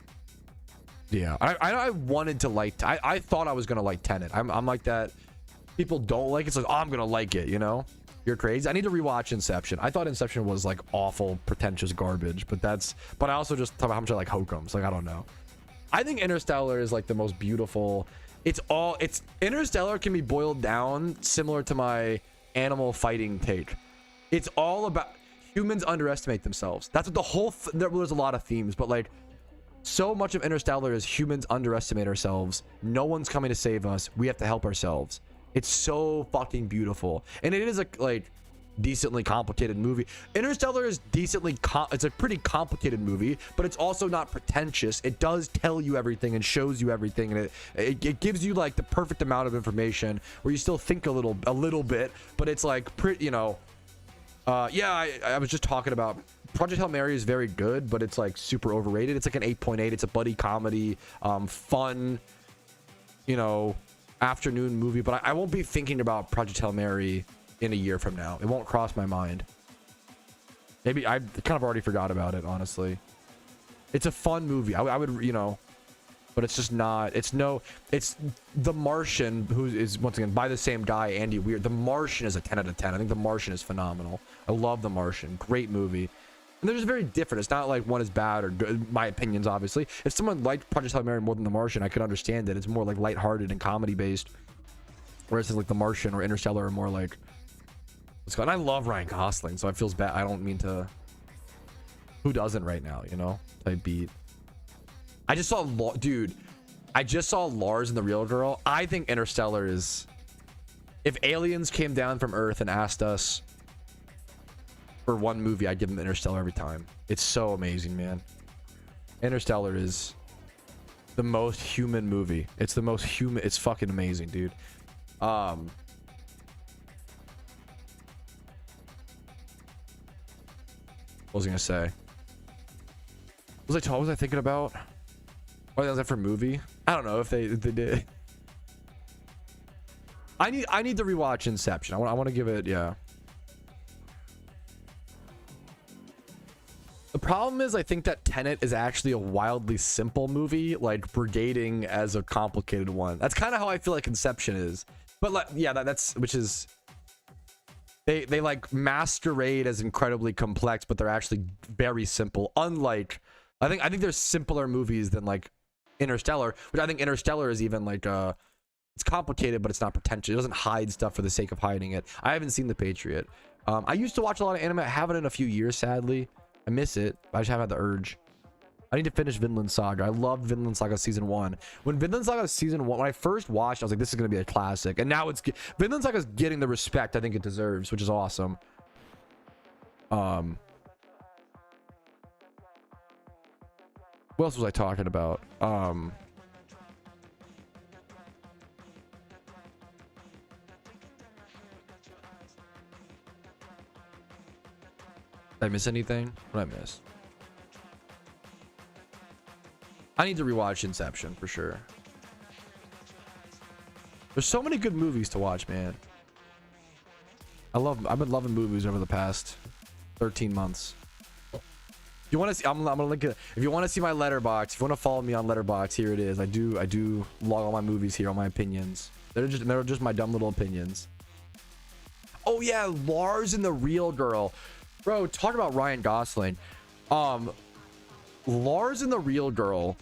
yeah. I wanted to like, I thought I was gonna like Tenet. I'm like that. People don't like it, so I'm gonna like it, you know? You're crazy. I need to rewatch Inception. I thought Inception was like awful, pretentious garbage, but I also just thought about how much I like Hokum. So like, I don't know. I think Interstellar is like the most beautiful. Interstellar can be boiled down similar to my animal fighting take. It's all about humans underestimate themselves. That's what the whole there's a lot of themes, but like so much of Interstellar is humans underestimate ourselves. No one's coming to save us. We have to help ourselves. It's so fucking beautiful, and it is a like decently complicated movie. Interstellar is it's a pretty complicated movie, but it's also not pretentious. It does tell you everything and shows you everything, and it gives you like the perfect amount of information where you still think a little bit, but it's like pretty, you know. Yeah, I was just talking about Project Hail Mary is very good, but it's like super overrated. It's like an 8.8. It's a buddy comedy, fun, you know, afternoon movie. But I won't be thinking about Project Hail Mary in a year from now. It won't cross my mind. Maybe I kind of already forgot about it, honestly. It's a fun movie. I would, you know, but it's just not. It's The Martian, who is once again by the same guy, Andy Weir. The Martian is a 10 out of 10. I think The Martian is phenomenal. I love The Martian. Great movie. And they're just very different. It's not like one is bad or good, my opinions, obviously. If someone liked Project Hail Mary more than The Martian, I could understand it. It's more like lighthearted and comedy based. Whereas like The Martian or Interstellar are more like, let's go. And I love Ryan Gosling, so it feels bad. I don't mean to. Who doesn't right now, you know? Type beat. I just saw, dude. I just saw Lars and the Real Girl. I think Interstellar is. If aliens came down from Earth and asked us for one movie, I'd give them Interstellar every time. It's so amazing, man. Interstellar is the most human movie. It's the most human. It's fucking amazing, dude. What was I gonna say? What was I thinking about? Oh, that was that for movie? I don't know if they did. I need to rewatch Inception. I want to give it, yeah. The problem is I think that Tenet is actually a wildly simple movie, like brigading as a complicated one. That's kind of how I feel like Inception is. But like, yeah, that's which is they like masquerade as incredibly complex, but they're actually very simple. Unlike I think there's simpler movies than like Interstellar, which I think Interstellar is even like it's complicated, but it's not pretentious. It doesn't hide stuff for the sake of hiding it. I haven't seen The Patriot. I used to watch a lot of anime. I haven't in a few years, sadly. I miss it. I just haven't had the urge. I need to finish Vinland Saga. I loved Vinland Saga season 1. When Vinland Saga season 1, when I first watched, I was like, this is going to be a classic. And now it's Vinland Saga is getting the respect I think it deserves, which is awesome. What else was I talking about? Did I miss anything? What did I miss? I need to rewatch Inception for sure. There's so many good movies to watch, man. I've been loving movies over the past 13 months. If you want to see, I'm gonna link it. If you want to see my letterbox, if you want to follow me on letterbox, here it is. I do log all my movies here, all my opinions. They're just my dumb little opinions. Oh yeah, Lars and the Real Girl. Bro, talk about Ryan Gosling. Lars and the Real Girl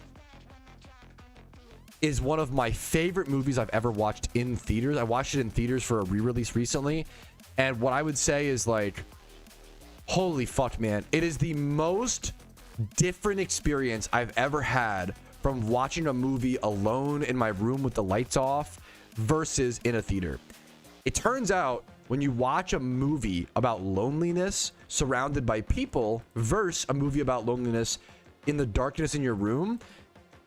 is one of my favorite movies I've ever watched in theaters. I watched it in theaters for a re-release recently, and what I would say is like, holy fuck, man. It is the most different experience I've ever had from watching a movie alone in my room with the lights off versus in a theater. It turns out when you watch a movie about loneliness surrounded by people versus a movie about loneliness in the darkness in your room,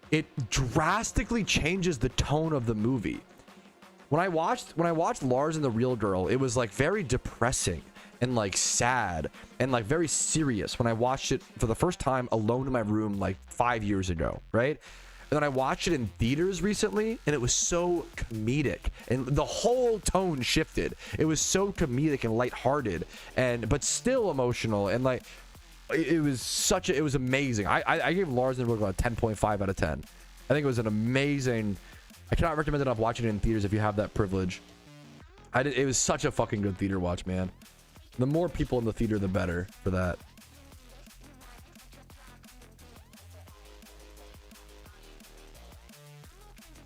it drastically changes the tone of the movie. When I watched Lars and the Real Girl, it was like very depressing and like sad and like very serious when I watched it for the first time alone in my room like 5 years ago, right? And then I watched it in theaters recently, and it was so comedic, and the whole tone shifted. It was so comedic and lighthearted, but still emotional, and like it was amazing. I gave Lars and the Real Girl a 10.5 out of 10. I think it was an amazing. I cannot recommend enough watching it in theaters if you have that privilege. It was such a fucking good theater watch, man. The more people in the theater, the better for that.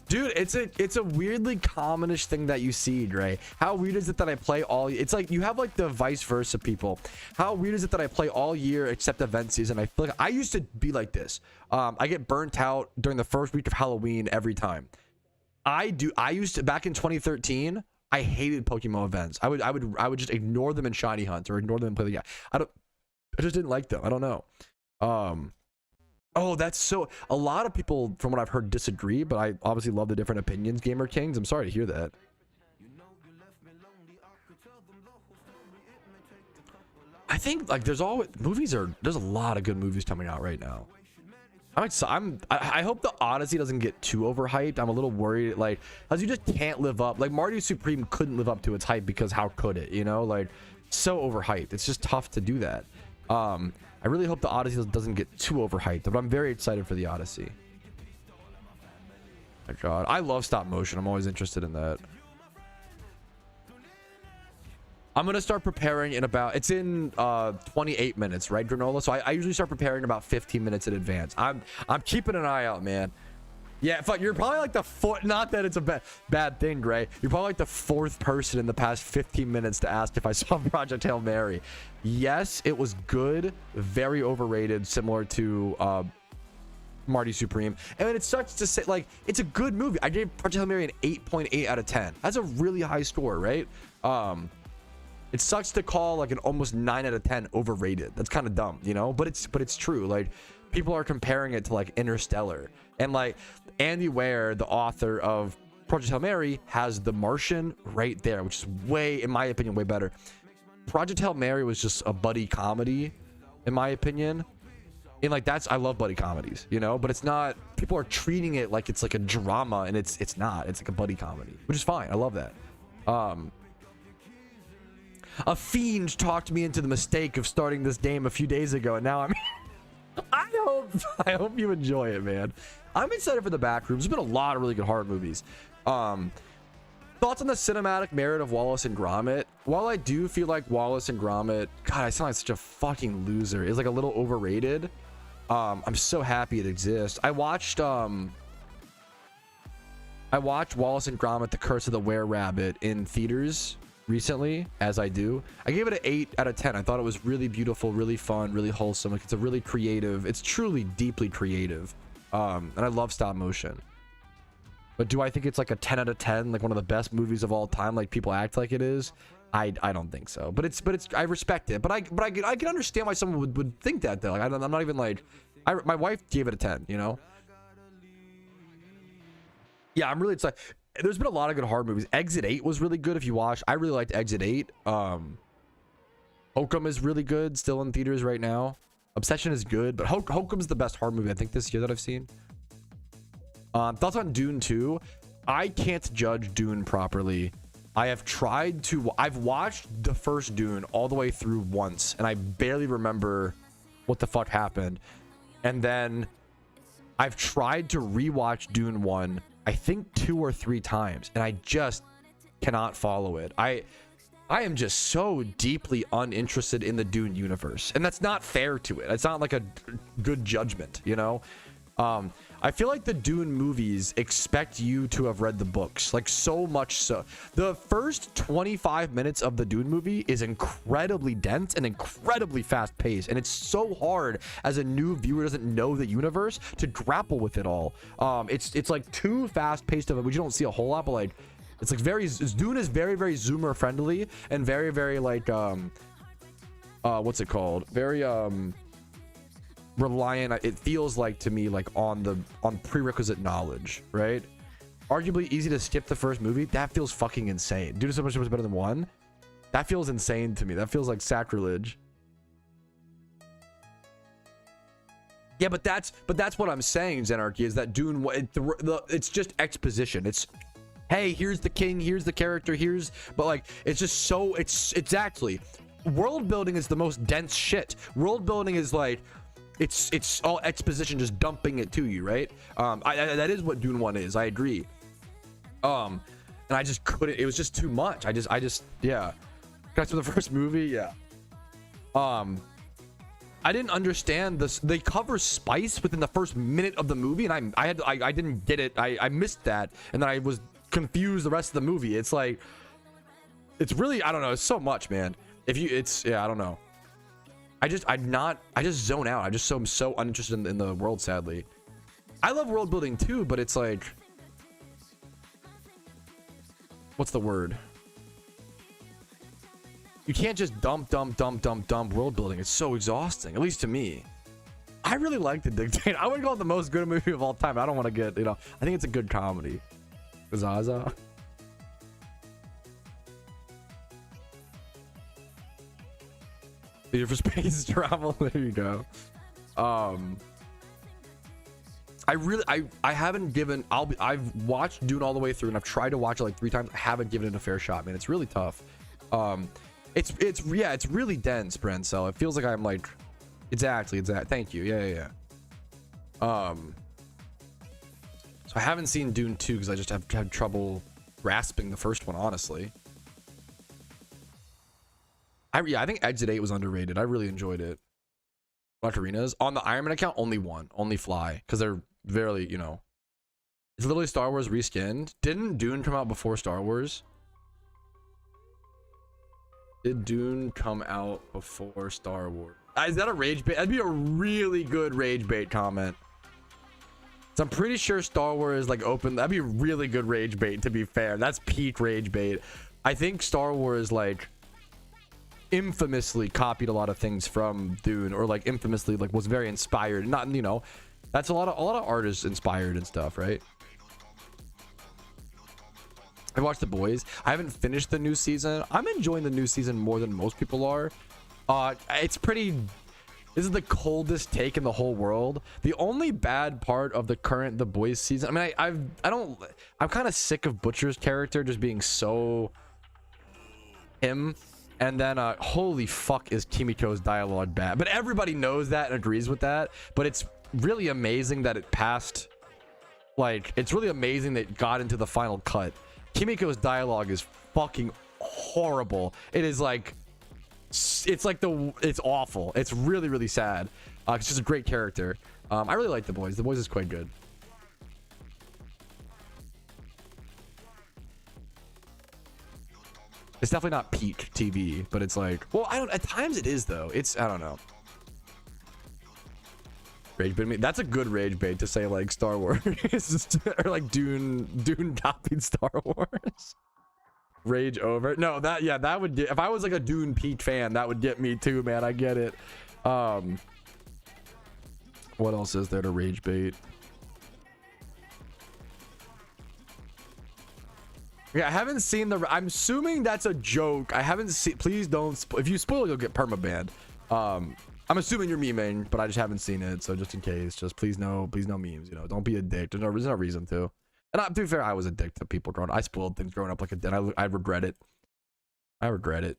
Dude, it's a weirdly commonish thing that you see, Dre. How weird is it that I play all? It's like you have like the vice versa people. How weird is it that I play all year except event season? I feel like I used to be like this. I get burnt out during the first week of Halloween every time. I used to back in 2013. I hated PokeMMO events. I would just ignore them in shiny hunts or ignore them and play the game. I just didn't like them. I don't know. Oh, that's so. A lot of people, from what I've heard, disagree, but I obviously love the different opinions, Gamer Kings. I'm sorry to hear that. I think like there's a lot of good movies coming out right now. I hope the Odyssey doesn't get too overhyped. I'm a little worried, like, as you just can't live up. Like Mario Supreme couldn't live up to its hype because how could it? You know, like so overhyped. It's just tough to do that. I really hope the Odyssey doesn't get too overhyped, but I'm very excited for the Odyssey. My God, I love stop motion. I'm always interested in that. I'm gonna start preparing in about, it's in 28 minutes, right, Granola? So I usually start preparing about 15 minutes in advance. I'm keeping an eye out, man. Yeah, fuck, you're probably like the not that it's a bad thing, Gray. You're probably like the 4th person in the past 15 minutes to ask if I saw Project Hail Mary. Yes, it was good, very overrated, similar to Marty Supreme. And it sucks to say, like, it's a good movie. I gave Project Hail Mary an 8.8 out of 10. That's a really high score, right? It sucks to call like an almost 9 out of 10 overrated. That's kind of dumb, you know, but it's true. Like, people are comparing it to like Interstellar, and like Andy Weir, the author of Project Hail Mary, has The Martian right there, which is way, in my opinion, way better. Project Hail Mary was just a buddy comedy, in my opinion. And like, I love buddy comedies, you know, but it's not, people are treating it like it's like a drama, and it's not. It's like a buddy comedy, which is fine. I love that. A fiend talked me into the mistake of starting this game a few days ago, and now I'm I hope you enjoy it, man. I'm excited for the Backrooms. There's been a lot of really good horror movies. Thoughts on the cinematic merit of Wallace and Gromit? While I do feel like Wallace and Gromit, God, I sound like such a fucking loser, is like a little overrated. I'm so happy it exists. I watched Wallace and Gromit: The Curse of the Were-Rabbit in theaters recently, as I do. I gave it an 8 out of 10. I thought it was really beautiful, really fun, really wholesome. Like, it's a really creative, it's truly deeply creative. And I love stop motion. But do I think it's like a 10 out of 10, like one of the best movies of all time, like people act like it is? I don't think so. But it's I respect it. But I can understand why someone would think that, though. Like, I'm not even like, my wife gave it a 10, you know? Yeah, I'm really excited. There's been a lot of good horror movies. Exit 8 was really good if you watch. I really liked Exit 8. Hokum is really good, still in theaters right now. Obsession is good, but Hokum's the best horror movie I think this year that I've seen. Thoughts on Dune 2? I can't judge Dune properly. I've watched the first Dune all the way through once, and I barely remember what the fuck happened. And then I've tried to rewatch Dune 1, I think 2 or 3 times, and I just cannot follow it. I am just so deeply uninterested in the Dune universe, and that's not fair to it. It's not like a good judgment, you know? I feel like the Dune movies expect you to have read the books, like so much so. The first 25 minutes of the Dune movie is incredibly dense and incredibly fast paced, and it's so hard as a new viewer who doesn't know the universe to grapple with it all. It's like too fast paced of it, which you don't see a whole lot, but like it's like Dune is very, very zoomer friendly and very, very like what's it called? Very reliant, it feels like to me, like on prerequisite knowledge, right? Arguably easy to skip the first movie. That feels fucking insane. Dune is so much better than 1. That feels insane to me. That feels like sacrilege. Yeah, but that's what I'm saying, Zenarchy, is that Dune, it's just exposition. It's, hey, here's the king, here's the character, but like, it's just so, it's exactly, world building is the most dense shit. World building is like, it's all exposition, just dumping it to you, right? That is what Dune 1 is. I agree. And I just couldn't. It was just too much. I just yeah. Got to the first movie, yeah. I didn't understand this. They cover spice within the first minute of the movie, and I didn't get it. I missed that, and then I was confused the rest of the movie. It's like, it's really, I don't know. It's so much, man. I don't know. I just zone out. I'm so uninterested in the world, sadly. I love world building too, but it's like, what's the word? You can't just dump world building. It's so exhausting, at least to me. I really like The Dictator. I would call it the most good movie of all time. I don't want to get, I think it's a good comedy. Zaza. For space travel, there you go. I haven't given, I've watched Dune all the way through, and I've tried to watch it like 3 times. I haven't given it a fair shot, man. It's really tough. It's really dense, Brent. So it feels like I'm like, exactly. Thank you. Yeah. So I haven't seen Dune 2 because I just have had trouble grasping the first one, honestly. Yeah, I think Exit 8 was underrated. I really enjoyed it. Watch arenas on the IronMan account. Only fly, because they're very, you know, it's literally Star Wars reskinned. Didn't Dune come out before Star Wars? Did Dune come out before Star Wars? Is that a rage bait? That'd be a really good rage bait comment. So I'm pretty sure Star Wars like open. That'd be a really good rage bait, to be fair. That's peak rage bait. I think Star Wars like infamously copied a lot of things from Dune, or like infamously like was very inspired. Not, you know, that's a lot of artists inspired and stuff, right? I watched The Boys. I haven't finished the new season. I'm enjoying the new season more than most people are. It's pretty. This is the coldest take in the whole world. The only bad part of the current The Boys season. I mean, I'm kind of sick of Butcher's character just being so him. And then holy fuck is Kimiko's dialogue bad. But everybody knows that and agrees with that. But it's really amazing that it passed. Like, it's really amazing that it got into the final cut. Kimiko's dialogue is fucking horrible. It is like, it's awful. It's really, really sad. It's just a great character. I really like The Boys. The Boys is quite good. It's definitely not peak TV, but it's like, well, at times it is though. I don't know. Rage bait. That's a good rage bait to say like Star Wars or like Dune copied Star Wars. Rage over. No, that would get, if I was like a Dune peak fan, that would get me too, man. I get it. What else is there to rage bait? Yeah, I haven't seen I'm assuming that's a joke. I haven't seen. Please don't. If you spoil, you'll get permabanned. I'm assuming you're memeing, but I just haven't seen it. So just in case, just please no memes. You know, don't be a dick. There's no reason to. And to be fair, I was a dick to people growing up. I spoiled things growing up like a dick. I regret it. I regret it.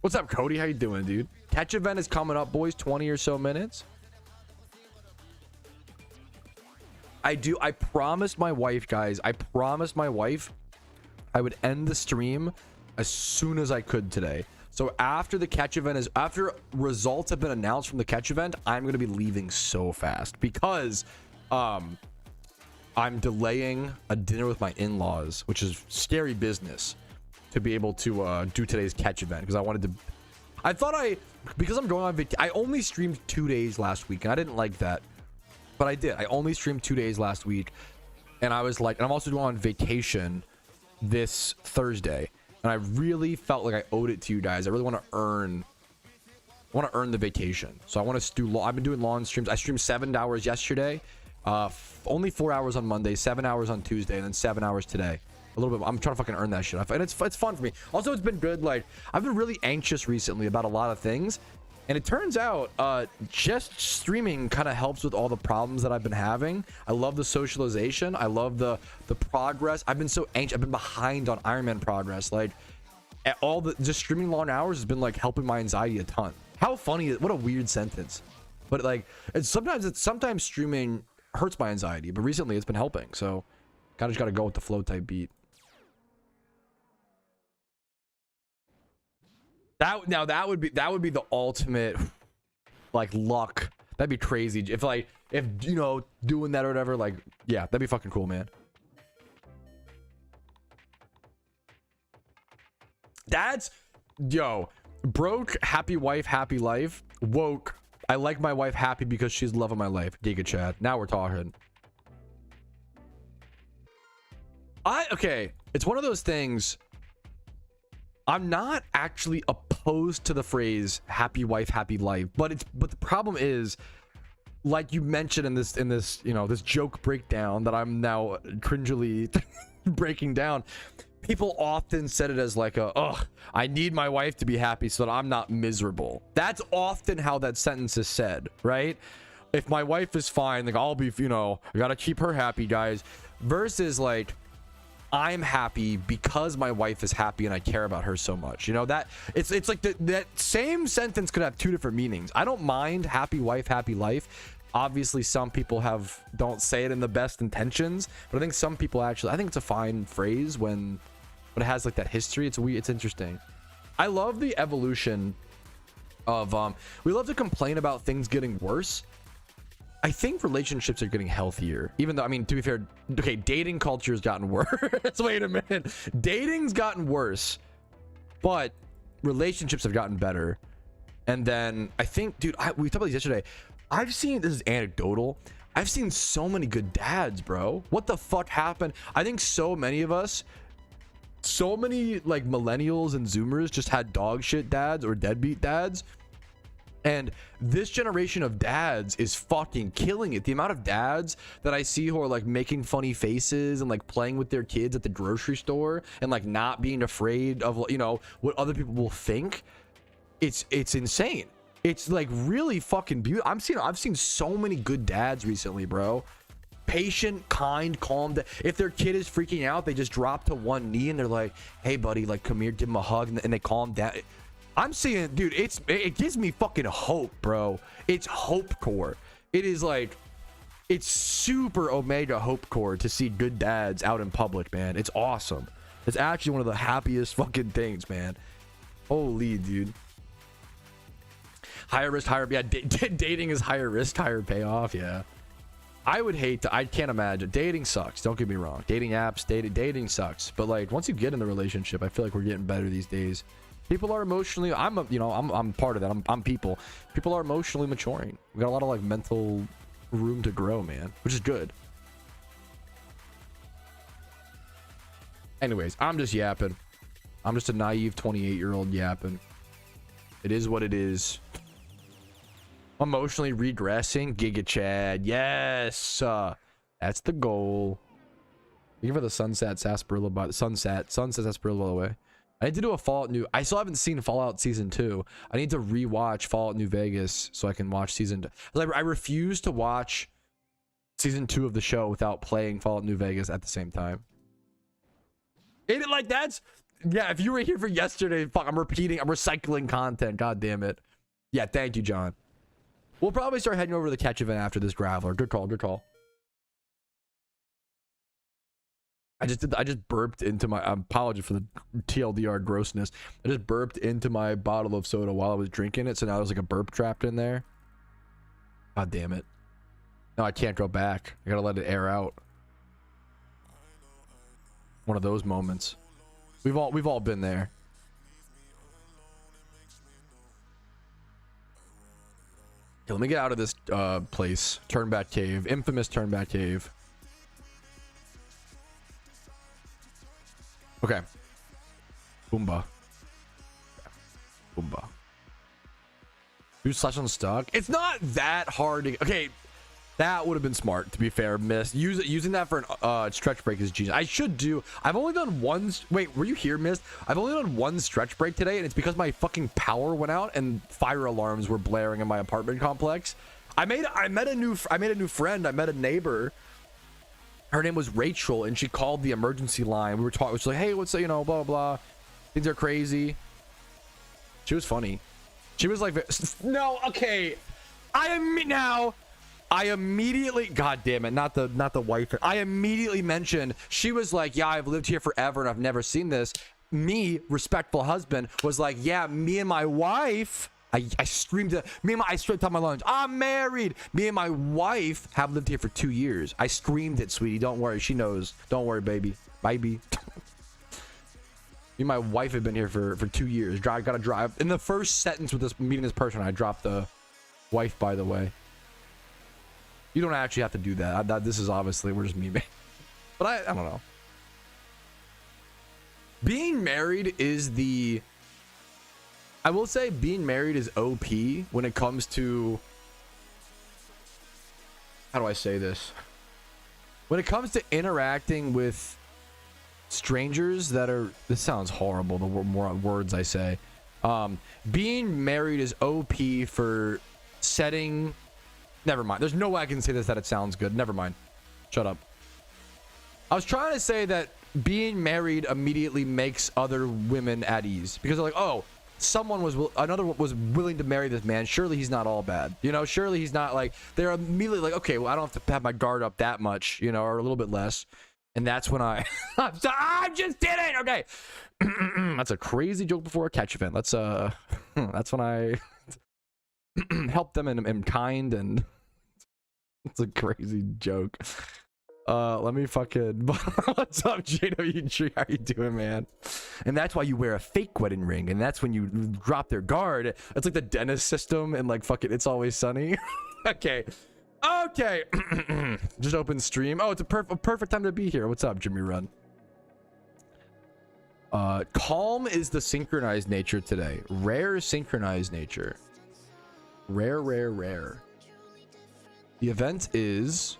What's up, Cody? How you doing, dude? Catch event is coming up, boys. 20 or so minutes. I promised my wife, guys. I promised my wife I would end the stream as soon as I could today. So after the catch event after results have been announced from the catch event, I'm going to be leaving so fast because I'm delaying a dinner with my in-laws, which is scary business, to be able to do today's catch event, because because I'm going on vacation. I only streamed 2 days last week and I didn't like that, but I did. I only streamed 2 days last week, and I was like, and I'm also going on vacation this Thursday, and I really felt like I owed it to you guys. I really want to earn the vacation, so I want to do. I've been doing long streams. I streamed 7 hours yesterday, only 4 hours on Monday, 7 hours on Tuesday, and then 7 hours today. A little bit. I'm trying to fucking earn that shit, and it's fun for me. Also, it's been good. Like, I've been really anxious recently about a lot of things, and it turns out just streaming kind of helps with all the problems that I've been having. I love the socialization. I love the progress. I've been so anxious. I've been behind on IronMan progress. Like, just streaming long hours has been like helping my anxiety a ton. How funny is, what a weird sentence, but like, sometimes streaming hurts my anxiety, but recently it's been helping. So just gotta go with the flow type beat. That would be the ultimate like luck. That'd be crazy if you know, doing that or whatever. Like, yeah, that'd be fucking cool, man. Broke, happy wife, happy life. Woke, I like my wife happy because she's the love of my life. Giga chat. Now we're talking. Okay, it's one of those things. I'm not actually opposed to the phrase happy wife, happy life, but the problem is, like you mentioned in this, you know, this joke breakdown that I'm now cringily breaking down, people often said it as like I need my wife to be happy so that I'm not miserable. That's often how that sentence is said, right? If my wife is fine, like, I'll be, you know, I gotta keep her happy, guys, versus like, I'm happy because my wife is happy and I care about her so much. You know, that it's like that same sentence could have two different meanings. I don't mind happy wife, happy life. Obviously some people don't say it in the best intentions, but I think some people actually, I think it's a fine phrase when it has like that history. It's weird, it's interesting. I love the evolution of we love to complain about things getting worse. I think relationships are getting healthier, even though, I mean, to be fair, okay, dating culture has gotten worse. Wait a minute. Dating's gotten worse, but relationships have gotten better. And then I think, dude, we talked about this yesterday. I've seen, this is anecdotal, I've seen so many good dads, bro. What the fuck happened? I think so many of us, so many like millennials and zoomers just had dog shit dads or deadbeat dads. And this generation of dads is fucking killing it. The amount of dads that I see who are like making funny faces and like playing with their kids at the grocery store and like not being afraid of, you know, what other people will think. It's insane. It's like really fucking beautiful. I've seen so many good dads recently, bro. Patient, kind, calm. If their kid is freaking out, they just drop to one knee and they're like, hey buddy, like come here, give him a hug, and they calm down. I'm seeing, dude, it gives me fucking hope, bro. It's hope core. It is like, it's super omega hope core to see good dads out in public, man. It's awesome. It's actually one of the happiest fucking things, man. Holy dude. Higher risk, higher, yeah, dating is higher risk, higher payoff. Yeah, I would hate to, I can't imagine. Dating sucks, don't get me wrong. Dating apps, dating sucks, but like once you get in the relationship, I feel like we're getting better these days. People are emotionally, I'm part of that. I'm people are emotionally maturing. We got a lot of like mental room to grow, man, which is good. Anyways, I'm just yapping. I'm just a naive 28-year-old yapping. It is what it is. Emotionally regressing, Giga Chad. Yes, that's the goal. Thank you for the sunset sarsaparilla, by the sunset sarsaparilla, by the way. I need to do a Fallout New. I still haven't seen Fallout Season 2. I need to rewatch Fallout New Vegas so I can watch Season 2. I refuse to watch Season 2 of the show without playing Fallout New Vegas at the same time. Ain't it like that's... Yeah, if you were here for yesterday, fuck, I'm recycling content. God damn it. Yeah, thank you, John. We'll probably start heading over to the catch event after this Graveler. Good call, good call. I just burped into my, apology for the TLDR grossness. I just burped into my bottle of soda while I was drinking it, so now there's like a burp trapped in there. God damn it. No, I can't go back. I gotta let it air out. One of those moments. We've all been there. Okay, let me get out of this place. Turnback cave. Infamous turnback cave. Okay. Boomba. Boomba. You slash on stock. It's not that hard to... Okay. That would have been smart, to be fair. Mist. Using that for an stretch break is genius. I should do... I've only done one... Wait, were you here, Mist? I've only done one stretch break today, and it's because my fucking power went out and fire alarms were blaring in my apartment complex. I met a new friend. I met a neighbor. Her name was Rachel, and she called the emergency line. We were talking. She was like, "Hey, what's up? You know, blah blah blah. Things are crazy." She was funny. She was like, "No, okay." I immediately, God damn it, not the wife. I immediately mentioned. She was like, "Yeah, I've lived here forever and I've never seen this." Me, respectful husband, was like, "Yeah, me and my wife." I screamed at I straight out my lunch. I'm married. Me and my wife have lived here for 2 years. I screamed it, sweetie. Don't worry. She knows. Don't worry, baby. Baby. Me and my wife have been here for 2 years. Gotta drive. In the first sentence with this meeting this person, I dropped the wife, by the way. You don't actually have to do that. This is obviously, we're just memeing. But I don't know. Being married is the... I will say being married is OP when it comes to... How do I say this? When it comes to interacting with strangers that are... This sounds horrible, the more words I say. Being married is OP for setting... Never mind. There's no way I can say this that it sounds good. Never mind. Shut up. I was trying to say that being married immediately makes other women at ease. Because they're like, oh... another one was willing to marry this man. Surely he's not all bad, you know. Surely he's not like, they're immediately like, okay, well, I don't have to have my guard up that much, you know, or a little bit less. And that's when I I just did it. Okay. That's a crazy joke before a catch event. That's when I help them in kind, and it's a crazy joke. Let me fucking what's up, JWG? How you doing, man? And that's why you wear a fake wedding ring, and that's when you drop their guard. It's like the dentist system and like fucking It's Always Sunny. Okay. Just open stream. Oh, it's a perfect time to be here. What's up, Jimmy Run? Calm is the synchronized nature today. Rare is synchronized nature. Rare. The event is,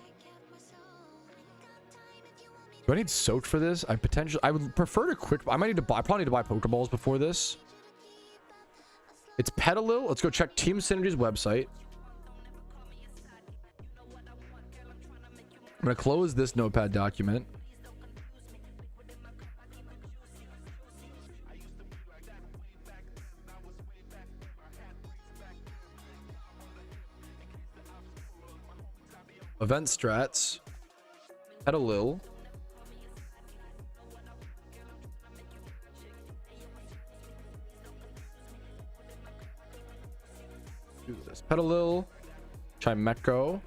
do I need soaked for this? I would prefer to quick. I probably need to buy Pokeballs before this. It's Petalil. Let's go check Team Synergy's website. I'm gonna close this notepad document. Event strats. Petalil. Do this. Petalil. Chimecho.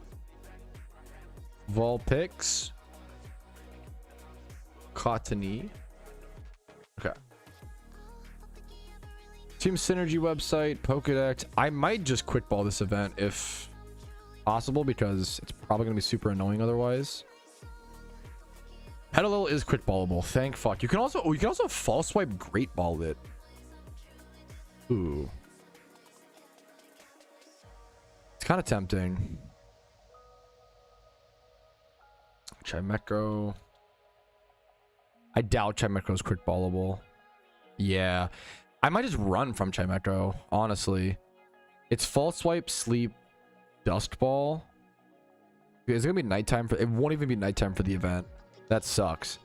Vulpix. Cottony. Okay. Team Synergy website, Pokedex. I might just quick ball this event if possible, because it's probably gonna be super annoying otherwise. Petalil is quick ballable. Thank fuck. You can also false swipe great ball it. Ooh. It's kind of tempting. Chimecho. I doubt Chimecho's quick ballable. Yeah. I might just run from Chimecho, honestly. It's false swipe, sleep, dust ball. It's gonna be nighttime it won't even be nighttime for the event. That sucks.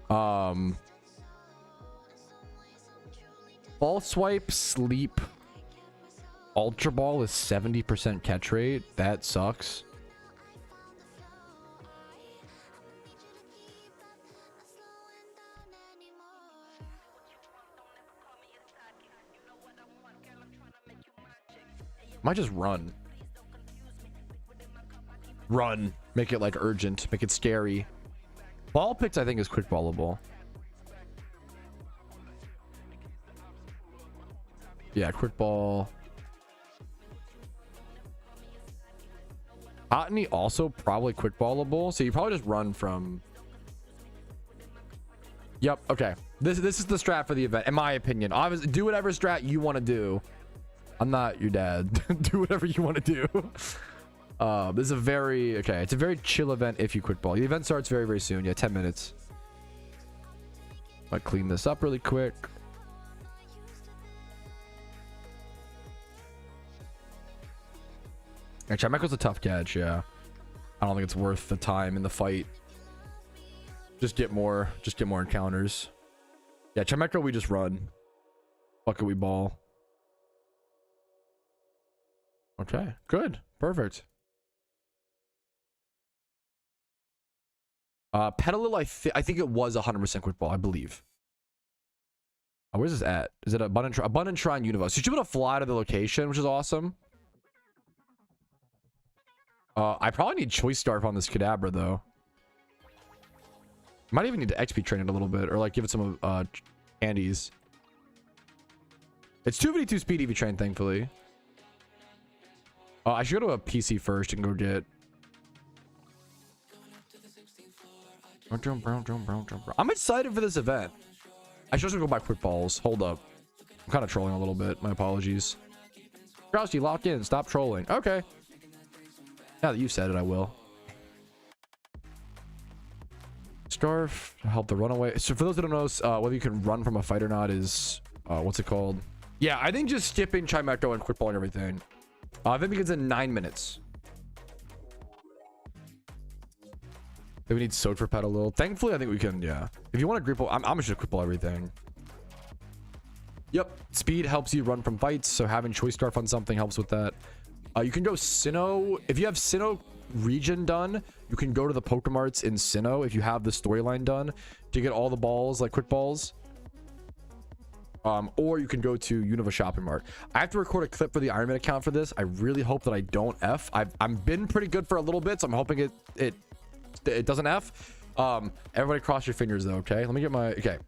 False swipe, sleep, ultra ball is 70% catch rate. That sucks. Might just run. Make it like urgent. Make it scary. Ball picks, I think, is quick ballable. Yeah, quick ball. Cottony also probably quick ballable. So you probably just run from. Yep. Okay. This is the strat for the event, in my opinion. Obviously, do whatever strat you want to do. I'm not your dad. Do whatever you want to do. This is a very it's a very chill event if you quick ball. The event starts very, very soon. Yeah, 10 minutes. Might clean this up really quick. Actually, Chimecho's a tough catch. Yeah, I don't think it's worth the time in the fight. Just get more encounters. Yeah, Chimecho, we just run. Fuck it, we ball. Okay, good, perfect. Petalil, I think it was 100% quick ball, I believe. Oh, where's this at? Is it Abundant Shrine Universe? You should be able to fly to the location, which is awesome. I probably need Choice Scarf on this Kadabra though. Might even need to XP train it a little bit, or like give it some candies. It's 2v2 speed EV train, thankfully. I should go to a PC first and go get. I'm excited for this event. I should also go buy quick balls. Hold up. I'm kind of trolling a little bit. My apologies. Patrouski, lock in. Stop trolling. Okay. Now that you said it, I will. Scarf to help the runaway. So for those that don't know, whether you can run from a fight or not is what's it called? Yeah, I think just skipping Chimecho and quick balling everything. Event begins in 9 minutes. Do we need soak for Petalil? Thankfully, I think we can. Yeah. If you want to grip ball, I'm just gonna quick ball everything. Yep, speed helps you run from fights, so having choice scarf on something helps with that. You can go Sinnoh. If you have Sinnoh region done, you can go to the Pokemarts in Sinnoh if you have the storyline done to get all the balls, like quick balls. Or you can go to Unova Shopping Mart. I have to record a clip for the IronMan account for this. I really hope that I don't F. I've been pretty good for a little bit, so I'm hoping it doesn't F. Everybody cross your fingers though, okay? Let me get my... Okay.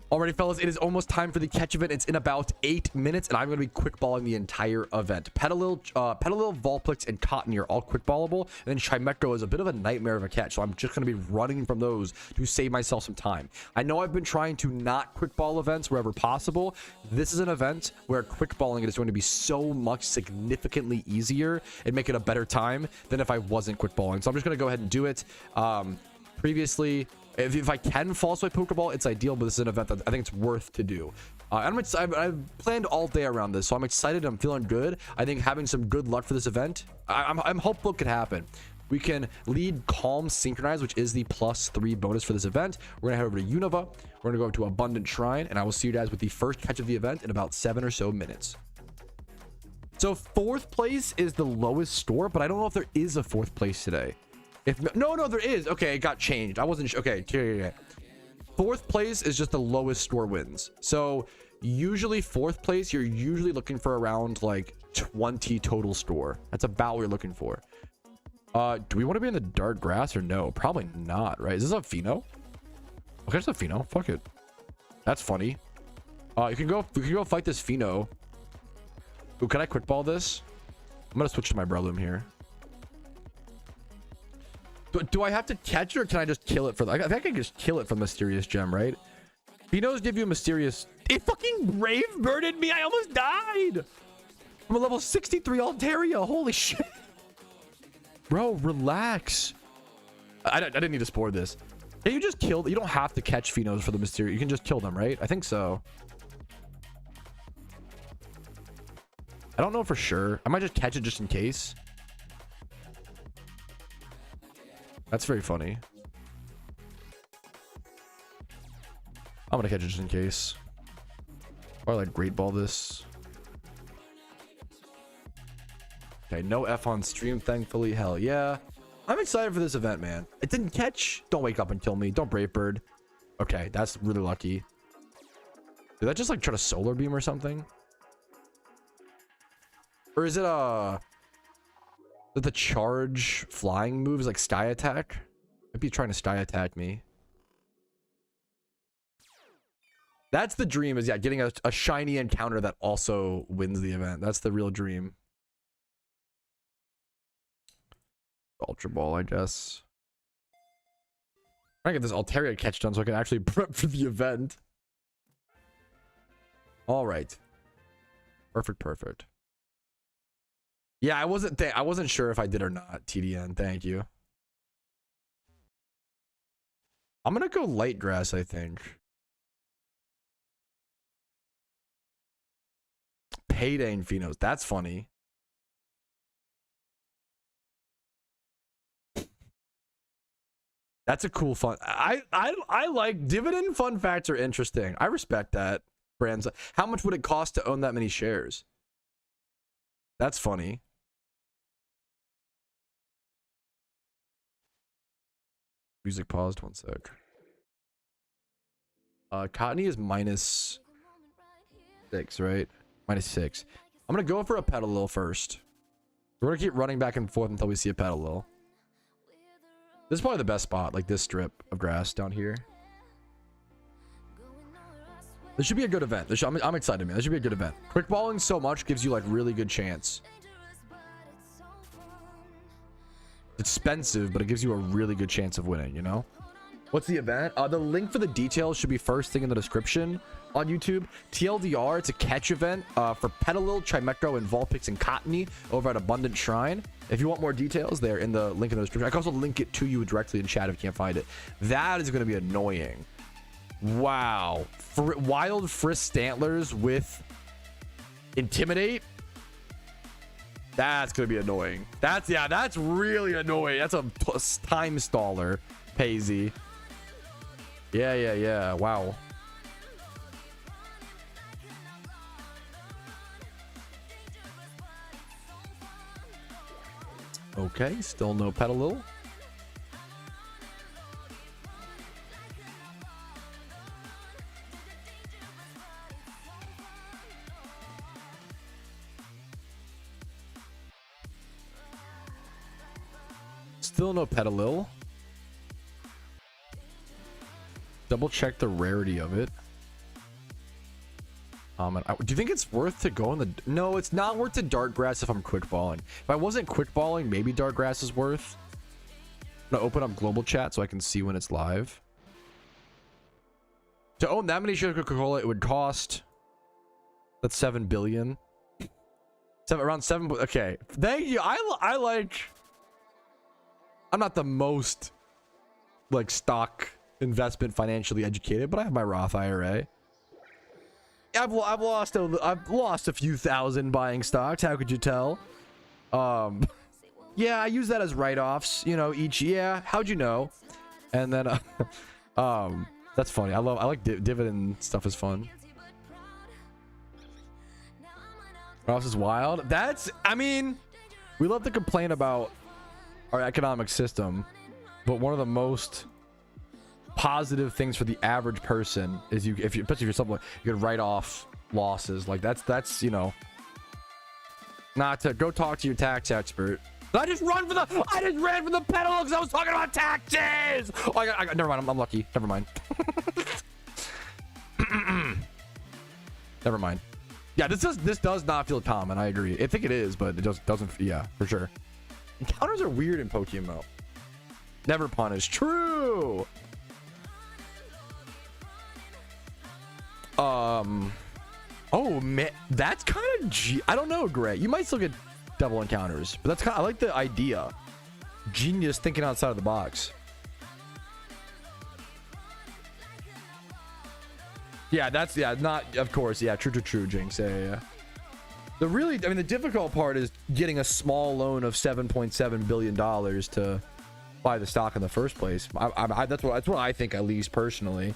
Alrighty, fellas, it is almost time for the catch event. It's in about 8 minutes, and I'm going to be quick balling the entire event. Petalil, Vulpix, and Cottonee are all quick ballable, and then Chimecho is a bit of a nightmare of a catch, so I'm just going to be running from those to save myself some time. I know I've been trying to not quick ball events wherever possible. This is an event where quick balling it is going to be so much significantly easier and make it a better time than if I wasn't quick balling. So I'm just going to go ahead and do it. Previously, if I can false swipe Pokeball, it's ideal, but this is an event that I think it's worth to do. I've planned all day around this, so I'm excited. I'm feeling good. I think having some good luck for this event, I'm hopeful it could happen. We can lead Calm Synchronize, which is the +3 bonus for this event. We're gonna head over to Unova. We're gonna go over to Abundant Shrine, and I will see you guys with the first catch of the event in about 7 or so minutes. So 4th place is the lowest score, but I don't know if there is a 4th place today. No, there is. Okay, it got changed. I wasn't sure. Okay, yeah. 4th place is just the lowest score wins. So usually 4th place, you're usually looking for around like 20 total score. That's about what you're looking for. Do we want to be in the dark grass or no? Probably not, right? Is this a Pheno? Okay, it's a Pheno. Fuck it. That's funny. We can go fight this Pheno. Ooh, can I quick ball this? I'm gonna switch to my Breloom here. Do I have to catch it, or can I just kill it for the... I think I can just kill it for Mysterious Gem, right? Phenos give you a mysterious... It fucking grave birded me. I almost died. I'm a level 63 Altaria. Holy shit. Bro, relax. I didn't need to spore this. Can you just kill... You don't have to catch Phenos for the Mysterious. You can just kill them, right? I think so. I don't know for sure. I might just catch it just in case. That's very funny. I'm gonna catch it just in case. Or like great ball this. Okay, no F on stream, thankfully. Hell yeah. I'm excited for this event, man. It didn't catch. Don't wake up and kill me. Don't Brave Bird. Okay, that's really lucky. Did that just like try to solar beam or something? Or is it the charge flying moves like sky attack? Might be trying to sky attack me. That's the dream, is yeah, getting a shiny encounter that also wins the event. That's the real dream. Ultra Ball, I guess. I'm gonna get this Altaria catch done so I can actually prep for the event. All right. Perfect. Yeah, I wasn't sure if I did or not. TDN, thank you. I'm gonna go light grass, I think. Payday and Phenos. That's funny. That's a cool fun. I like dividend fun facts are interesting. I respect that. Brands. How much would it cost to own that many shares? That's funny. Music paused 1 sec. Cottonee is -6, right? -6. I'm gonna go for a Petalil first. We're gonna keep running back and forth until we see a Petalil. This is probably the best spot, like this strip of grass down here. This should be a good event. I'm excited, man. This should be a good event. Quick balling so much gives you like really good chance. It's expensive, but it gives you a really good chance of winning, you know? What's the event? The link for the details should be first thing in the description on YouTube. TLDR, it's a catch event for Petalil, Chimecho, and Vulpix and Cottonee over at Abundant Shrine. If you want more details, they're in the link in the description. I can also link it to you directly in chat if you can't find it. That is going to be annoying. Wow. Wild Frisk Stantlers with Intimidate. That's gonna be annoying. That's really annoying. That's a plus time staller, Paisy. Yeah. Wow. Okay, still no Petalil. Still no Petalil. Double check the rarity of it. Do you think it's worth to go in the... No, it's not worth the dark grass if I'm quick balling. If I wasn't quick balling, maybe dark grass is worth. I'm gonna open up global chat so I can see when it's live. To own that many shares of Coca-Cola, it would cost... That's 7 billion. Around 7... Okay. Thank you. I like... I'm not the most, like, stock investment financially educated, but I have my Roth IRA. I've lost a few thousand buying stocks. How could you tell? Yeah, I use that as write-offs, you know, each. Yeah, how'd you know? And then that's funny. I like dividend stuff is fun. Ross is wild. I mean, we love to complain about our economic system, but one of the most positive things for the average person is especially if you're something like, you could write off losses. Like that's you know, not to go talk to your tax expert. I just ran for the pedal because I was talking about taxes. Oh, I got never mind. I'm lucky. Never mind. Never mind. Yeah, this does not feel common. I agree. I think it is, but it just doesn't. Yeah, for sure. Encounters are weird in PokeMMO. Never punish. True. Oh man, that's kind of I don't know, Gray. You might still get double encounters, but that's kind of, I like the idea. Genius thinking outside of the box. Yeah, that's not of course. Yeah, true, Jinx. Yeah. The difficult part is getting a small loan of $7.7 billion to buy the stock in the first place. That's what I think, at least personally.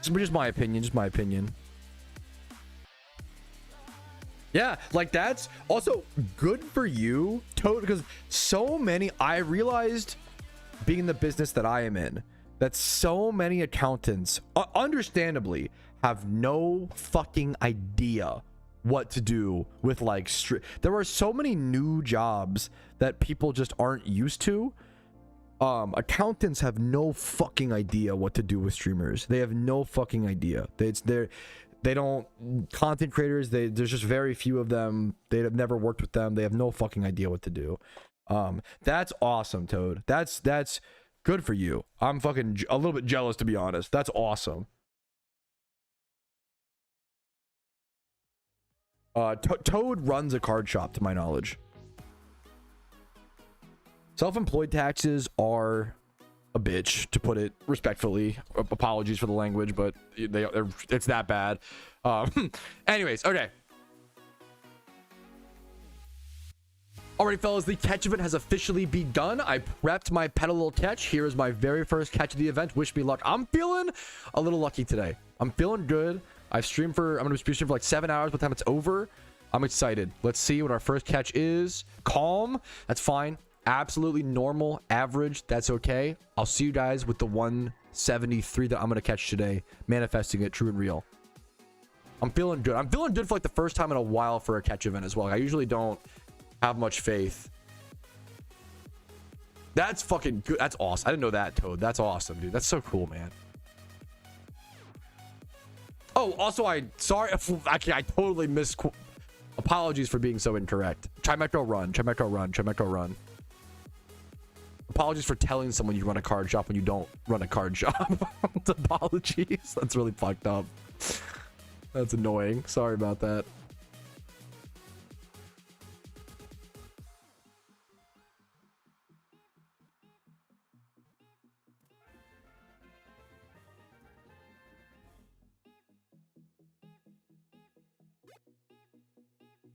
It's just my opinion. Yeah, like that's also good for you, because so many, I realized being in the business that I am in, that so many accountants, understandably, have no fucking idea what to do with like there are so many new jobs that people just aren't used to. Accountants have no fucking idea what to do with streamers. They have no fucking idea. They don't. Content creators, there's just very few of them. They have never worked with them. They have no fucking idea what to do. That's awesome, Toad. That's good for you. I'm fucking a little bit jealous, to be honest. That's awesome. Toad runs a card shop, to my knowledge. Self-employed taxes are a bitch, to put it respectfully. Apologies for the language, but it's that bad. Anyways, okay. Alrighty, fellas, the catch event has officially begun. I prepped my Petalil catch. Here is my very first catch of the event. Wish me luck. I'm feeling a little lucky today. I'm feeling good. I'm gonna be streaming for like 7 hours by the time it's over. I'm excited. Let's see what our first catch is. Calm. That's fine. Absolutely normal, average. That's okay. I'll see you guys with the 173 that I'm gonna catch today. Manifesting it, true and real. I'm feeling good. I'm feeling good for like the first time in a while for a catch event as well. Like, I usually don't have much faith. That's fucking good. That's awesome. I didn't know that, Toad. That's awesome, dude. That's so cool, man. Oh, also, sorry. I totally missed. Apologies for being so incorrect. Trimetro run. Apologies for telling someone you run a card shop when you don't run a card shop. Apologies. That's really fucked up. That's annoying. Sorry about that.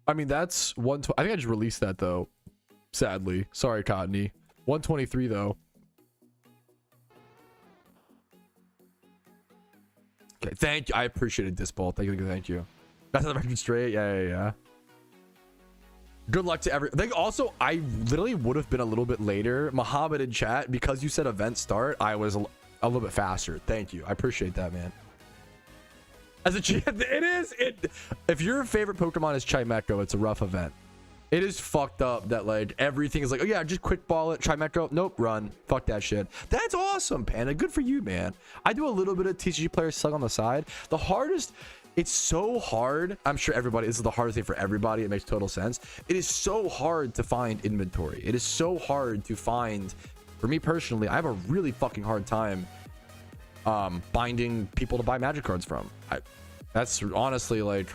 I mean, that's I think I just released that though. Sadly. Sorry, Cottony. 123 though. Thank you. I appreciated this ball. Thank you. Thank you. That's the record straight. Yeah. Good luck to every. I think also I literally would have been a little bit later. Muhammad in chat, because you said event start, I was a little bit faster. Thank you. I appreciate that, man. As a it is it. If your favorite Pokemon is Chimecho, it's a rough event. It is fucked up that like everything is like, oh yeah, just quick ball it, Chimecho. Nope, run. Fuck that shit. That's awesome, Panda. Good for you, man. I do a little bit of TCG player slug on the side. The hardest. It's so hard. I'm sure everybody, this is the hardest thing for everybody. It makes total sense. It is so hard to find inventory. It is so hard to find, for me personally, I have a really fucking hard time finding people to buy magic cards from. That's honestly like,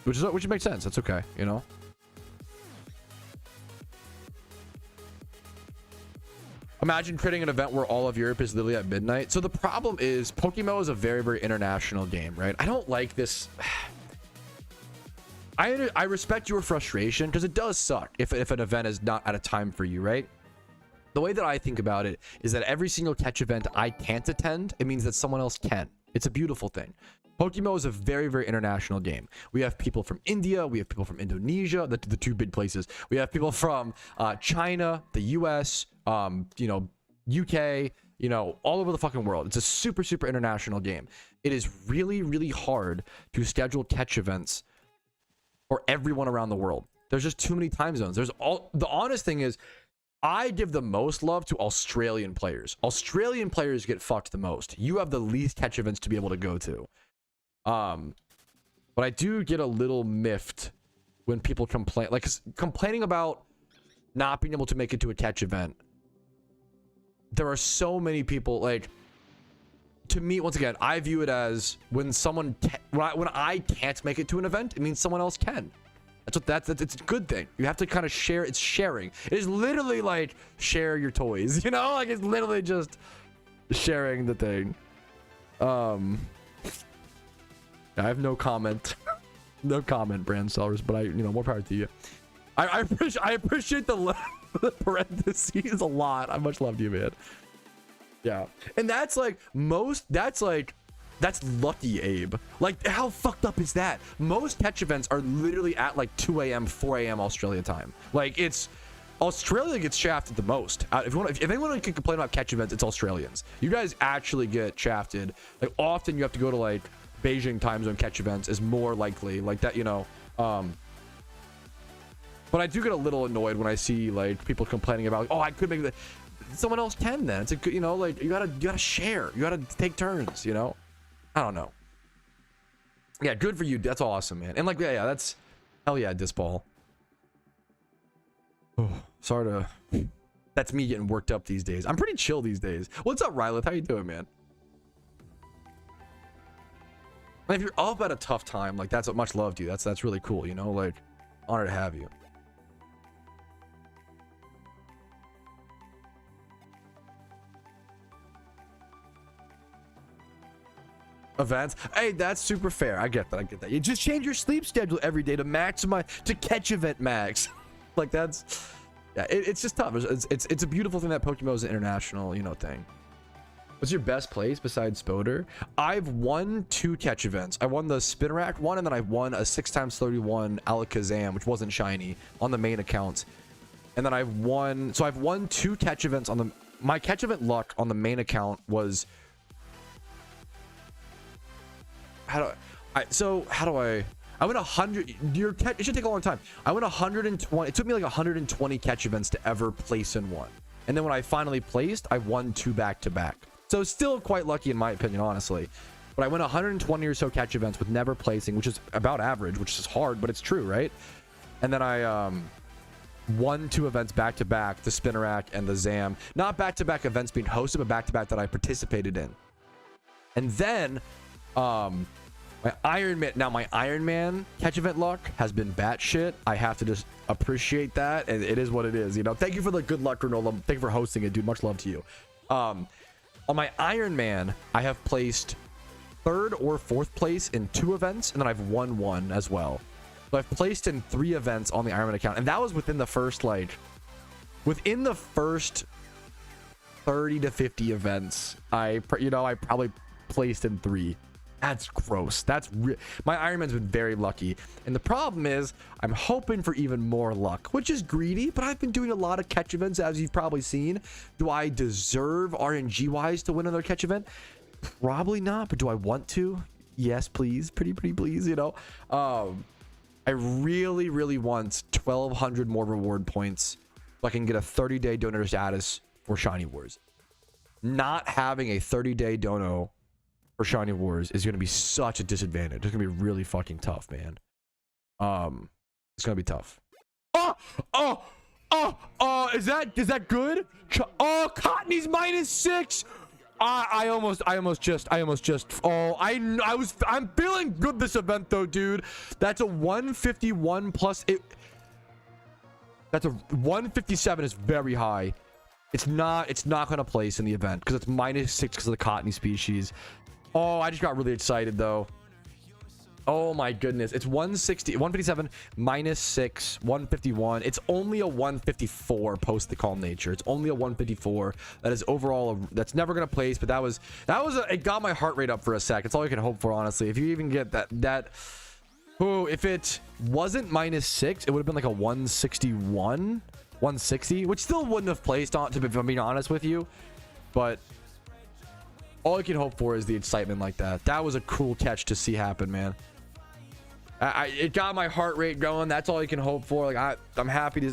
which makes sense. That's okay, you know. Imagine creating an event where all of Europe is literally at midnight. So the problem is PokeMMO is a very, very international game, right? I don't like this. I respect your frustration because it does suck if an event is not at a time for you, right? The way that I think about it is that every single catch event I can't attend, it means that someone else can. It's a beautiful thing. PokeMMO is a very, very international game. We have people from India. We have people from Indonesia, the two big places. We have people from China, the US, you know, UK, you know, all over the fucking world. It's a super, super international game. It is really, really hard to schedule catch events for everyone around the world. There's just too many time zones. The honest thing is, I give the most love to Australian players. Australian players get fucked the most. You have the least catch events to be able to go to. But I do get a little miffed when people complain, like complaining about not being able to make it to a catch event. There are so many people, like, to me, once again, I view it as when when I can't make it to an event, it means someone else can. That's it's a good thing. You have to kind of share. It's sharing. It is literally like share your toys, you know, like it's literally just sharing the thing. I have no comment. No comment, brand sellers, but you know, more power to you. I appreciate the parentheses a lot. I much love you, man. Yeah. And that's like that's lucky, Abe. Like, how fucked up is that? Most catch events are literally at like 2 a.m., 4 a.m. Australia time. Like, it's Australia gets shafted the most. If anyone can complain about catch events, it's Australians. You guys actually get shafted. Like, often you have to go to like Beijing time zone catch events is more likely like that, you know. But I do get a little annoyed when I see like people complaining about, oh, I could make that. Someone else can then. It's a good, you know, like you gotta share. You gotta take turns, you know. I don't know. Yeah, good for you. That's awesome, man. And like, yeah, that's hell yeah, this ball. Oh, sorry to. That's me getting worked up these days. I'm pretty chill these days. What's up, Rylith? How you doing, man? And if you're up at a tough time, like that's what much love to you. That's really cool, you know. Like, honor to have you. Events, hey, that's super fair. I get that. You just change your sleep schedule every day to maximize, to catch event max. Like, that's, yeah, it's just tough. It's a beautiful thing that PokeMMO is an international, you know, thing. What's your best place besides Spoder? I've won 2 catch events. I won the Spinnerack one, and then I won a 6x31 Alakazam, which wasn't shiny, on the main account. And then I've won 2 catch events on my catch event luck on the main account was, I went 100. It should take a long time. I went 120. It took me like 120 catch events to ever place in one. And then when I finally placed, I won 2 back-to-back. So still quite lucky in my opinion, honestly. But I went 120 or so catch events with never placing, which is about average, which is hard, but it's true, right? And then I won 2 events back-to-back, the Spinnerack and the Zam. Not back-to-back events being hosted, but back-to-back that I participated in. And then my IronMan catch event luck has been batshit. I have to just appreciate that, and it is what it is, you know. Thank you for the good luck, Granola. Thank you for hosting it, dude. Much love to you. On my IronMan, I have placed 3rd or 4th place in 2 events, and then I've won 1 as well. So I've placed in 3 events on the IronMan account, and that was within the first 30 to 50 events. I probably placed in 3. That's gross. My Iron Man's been very lucky. And the problem is, I'm hoping for even more luck, which is greedy, but I've been doing a lot of catch events, as you've probably seen. Do I deserve RNG-wise to win another catch event? Probably not, but do I want to? Yes, please. Pretty please, you know? I really, really want 1,200 more reward points so I can get a 30-day donor status for Shiny Wars. Not having a 30-day dono for Shiny Wars is going to be such a disadvantage. It's going to be really fucking tough, man. It's going to be tough. Is that good? Oh, Cottony's -6. I almost just I'm feeling good this event though, dude. That's a 151 plus it. That's a 157 is very high. It's not gonna place in the event because it's -6 because of the Cottony species. Oh, I just got really excited though. Oh my goodness, it's 160, 157 -6, 151. It's only a 154 post the calm nature. It's only a 154. That is overall that's never gonna place, but that was it got my heart rate up for a sec. It's all you can hope for, honestly. If you even get that oh, if it wasn't -6, it would have been like a 161, 160, which still wouldn't have placed on, if I'm being honest with you. But all you can hope for is the excitement like that. That was a cool catch to see happen, man. It got my heart rate going. That's all you can hope for. Like I'm happy to.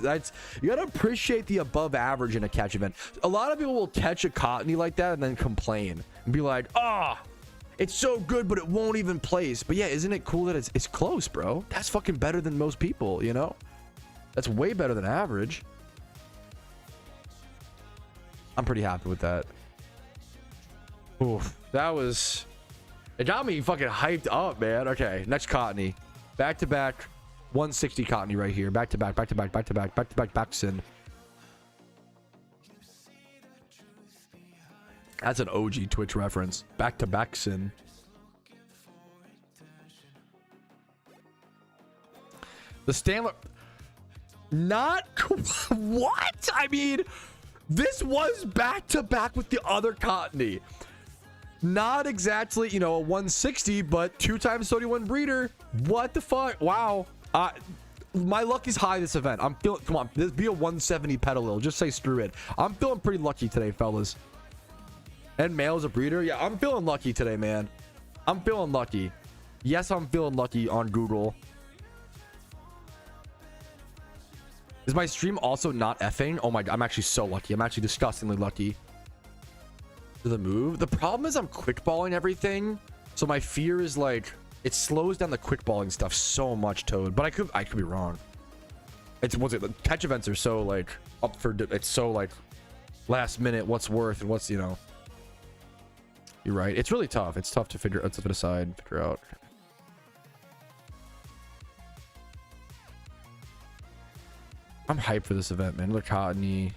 You gotta appreciate the above average in a catch event. A lot of people will catch a Cottony like that and then complain and be like, it's so good, but it won't even place. But yeah, isn't it cool that it's close, bro? That's fucking better than most people, you know? That's way better than average. I'm pretty happy with that. Oof, that was. It got me fucking hyped up, man. Okay, next Cottony. Back to back 160 Cottony right here. Back to back Baxen. That's an OG Twitch reference. Back to Baxen. The Stanley. Not what? I mean, this was back to back with the other Cottony. Not exactly, you know, a 160, but 2 times 31 breeder. What the fuck? Wow. My luck is high this event. I'm feeling, come on, this be a 170 Petalil. Just say screw it. I'm feeling pretty lucky today, fellas. And male's a breeder. Yeah, I'm feeling lucky today, man. I'm feeling lucky. Yes, I'm feeling lucky on Google. Is my stream also not effing? Oh my god, I'm actually so lucky. I'm actually disgustingly lucky. The move. The problem is I'm quickballing everything, so my fear is like it slows down the quickballing stuff so much, Toad. But I could be wrong. The catch events are so like up for it's so like last minute what's worth and what's, you know. You're right. It's really tough. It's tough to figure out. I'm hyped for this event, man. Look, Cottony.